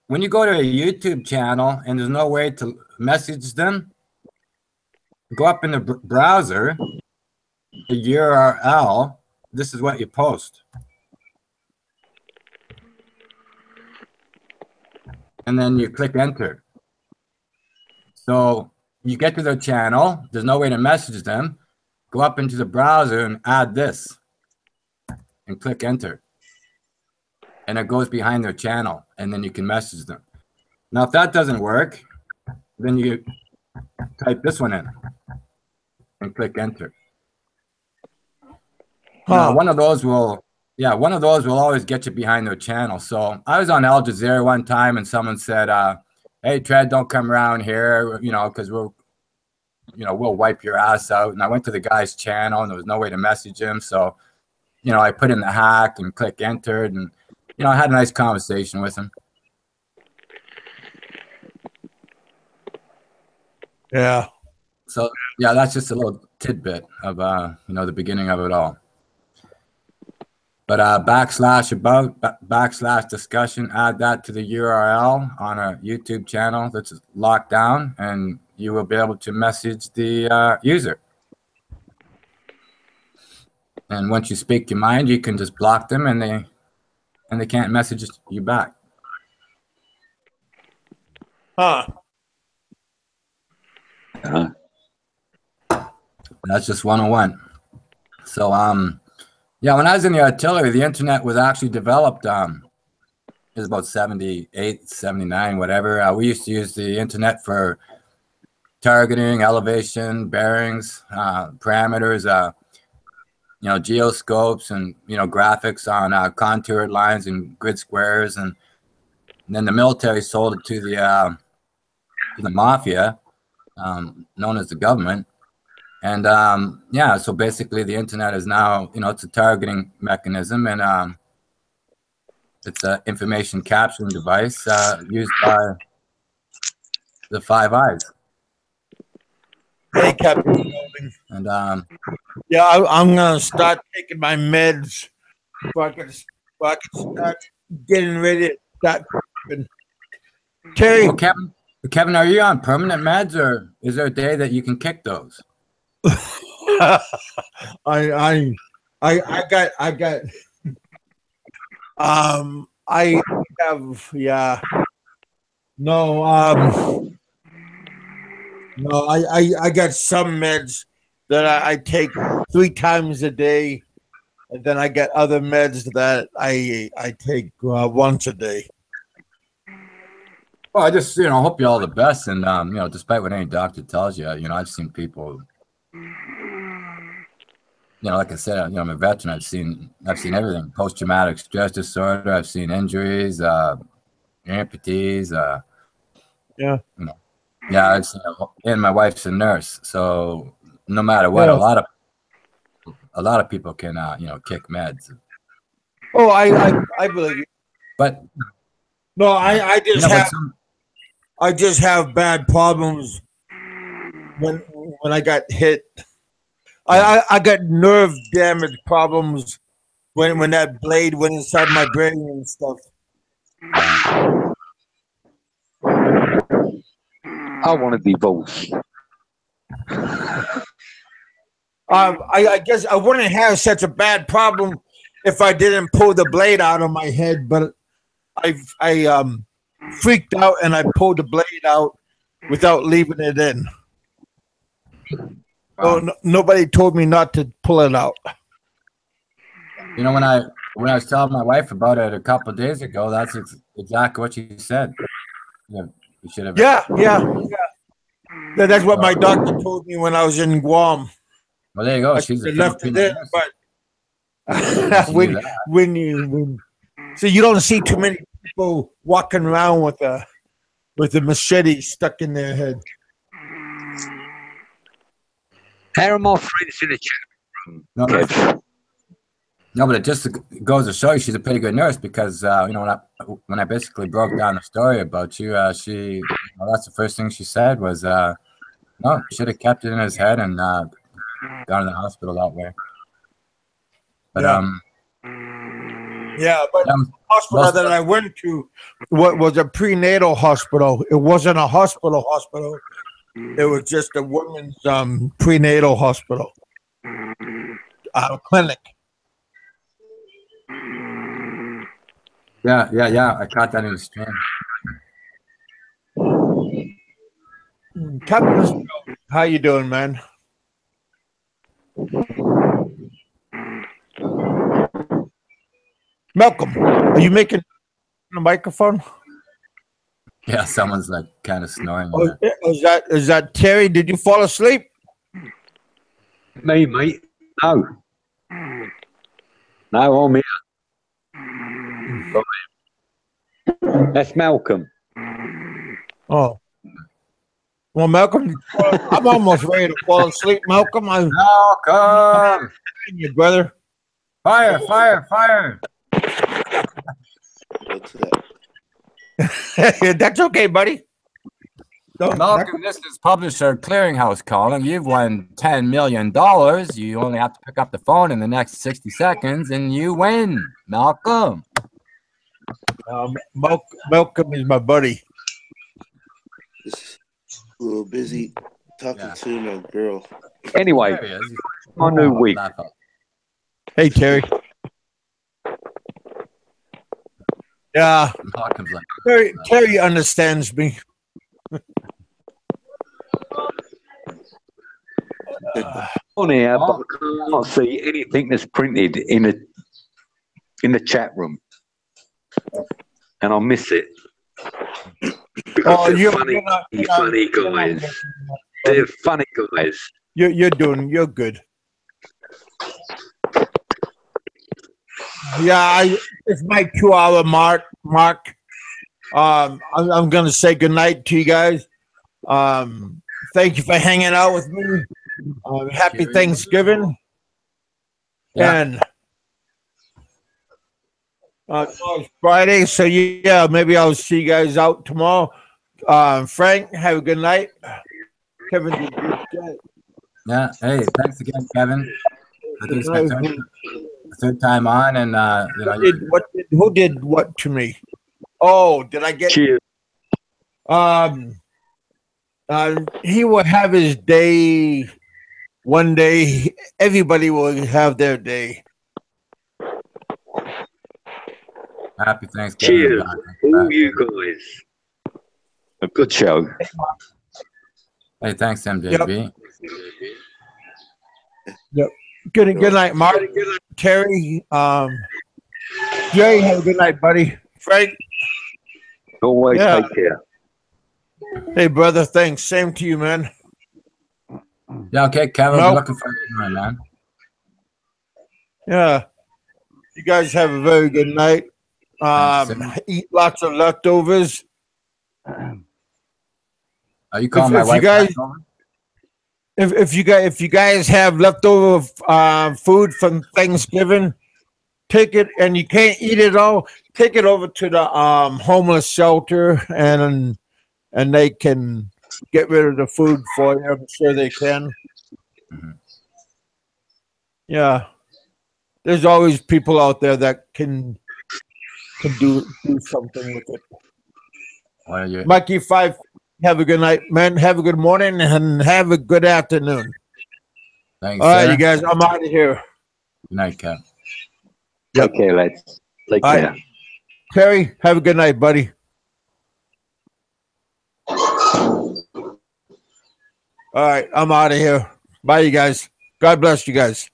when you go to a YouTube channel and there's no way to message them, go up in the browser, the URL. This is what you post. And then you click enter. So you get to their channel, there's no way to message them, go up into the browser and add this and click enter. And it goes behind their channel, and then you can message them. Now, if that doesn't work, then you type this one in and click enter. Now, one of those will always get you behind their channel. So I was on Al Jazeera one time, and someone said, hey, Tread, don't come around here, because we'll wipe your ass out. And I went to the guy's channel, and there was no way to message him. So, I put in the hack and click entered, and, I had a nice conversation with him. Yeah. So, that's just a little tidbit of, the beginning of it all. But /about /discussion, add that to the URL on a YouTube channel that's locked down, and you will be able to message the user. And once you speak your mind, you can just block them, and they can't message you back. Huh. That's just 101. So yeah, when I was in the artillery, the internet was actually developed. It was about 78, 79, whatever. We used to use the internet for targeting, elevation, bearings, parameters, geoscopes, and graphics on contoured lines and grid squares. And then the military sold it to the mafia, known as the government. And yeah, so basically the internet is now, it's a targeting mechanism, and it's an information capturing device used by the Five Eyes. Hey, Captain. And yeah, I'm gonna start taking my meds so I can start getting ready to start. Terry, well, Kevin, are you on permanent meds, or is there a day that you can kick those? I have, yeah. No, no, I got some meds that I take 3 times a day, and then I got other meds that I take once a day. Well, I just hope you all the best, and despite what any doctor tells you, I've seen people. Like I said, I'm a veteran. I've seen everything: post-traumatic stress disorder. I've seen injuries, amputees. Yeah. Yeah, I've seen, and my wife's a nurse, so no matter what, a lot of people can kick meds. Oh, I believe you. But no, I just have bad problems when I got hit. I got nerve damage problems when that blade went inside my brain and stuff. I want a divorce. I guess I wouldn't have such a bad problem if I didn't pull the blade out of my head, but I freaked out and I pulled the blade out without leaving it in. Wow. Oh, nobody told me not to pull it out. When I was telling my wife about it a couple of days ago, that's exactly what she said. You should have. Yeah. That's what my doctor told me when I was in Guam. Well, there you go. She's a left it there, but when you don't see too many people walking around with a machete stuck in their head. How are my friends in the chat room? No, but it just goes to show you she's a pretty good nurse, because when I basically broke down the story about you, she that's the first thing she said was, no, should have kept it in his head and gone to the hospital that way. But but the hospital that I went to was a prenatal hospital. It wasn't a hospital. It was just a woman's prenatal hospital clinic. Yeah. I caught that in the stream. Captain, how you doing, man? Malcolm, are you making a microphone? Yeah, someone's like kind of snoring. Oh, is that Terry? Did you fall asleep? Me, mate. No. No, I'm here. That's Malcolm. Oh. Well, Malcolm, I'm almost ready to fall asleep. Malcolm, Malcolm, you brother. Fire. That's okay, buddy. Malcolm, this is Publisher Clearinghouse calling. You've won $10 million. You only have to pick up the phone in the next 60 seconds and you win, Malcolm. Malcolm is my buddy. Just a little busy talking to my girl. Anyway, my new week. Hey, Terry. Yeah. Terry understands me. On here, but I can't see anything that's printed in the chat room, and I miss it. Because they're funny guys. They're funny guys. You're good. Yeah, it's my 2-hour mark. I'm gonna say goodnight to you guys. Thank you for hanging out with me. Happy Thanksgiving. Yeah. And tomorrow's Friday, so yeah, maybe I'll see you guys out tomorrow. Frank, have a good night. Kevin, did good. Yeah. Hey, thanks again, Kevin. I think it's my third time on, and who did what to me? Oh, did I get? Cheers. He will have his day. One day, everybody will have their day. Happy Thanksgiving. Cheers, all you guys. A good show. Hey, thanks, MJB. Yep. Good night, Mark. Terry. Jay, have a good night, buddy. Frank. Always take care. Hey, brother. Thanks. Same to you, man. Yeah, okay, Kevin. We're looking for you, man. Yeah. You guys have a very good night. Eat lots of leftovers. Are you calling my wife? If you guys have leftover food from Thanksgiving, take it, and you can't eat it all. Take it over to the homeless shelter, and they can get rid of the food for you. I'm sure they can. Yeah, there's always people out there that can do something with it. Mikey 5. Have a good night, man. Have a good morning and have a good afternoon. Thanks. All right, you guys. I'm out of here. Good night, Kev. Take care, lads. Take care. Right. Terry, have a good night, buddy. All right, I'm out of here. Bye, you guys. God bless you guys.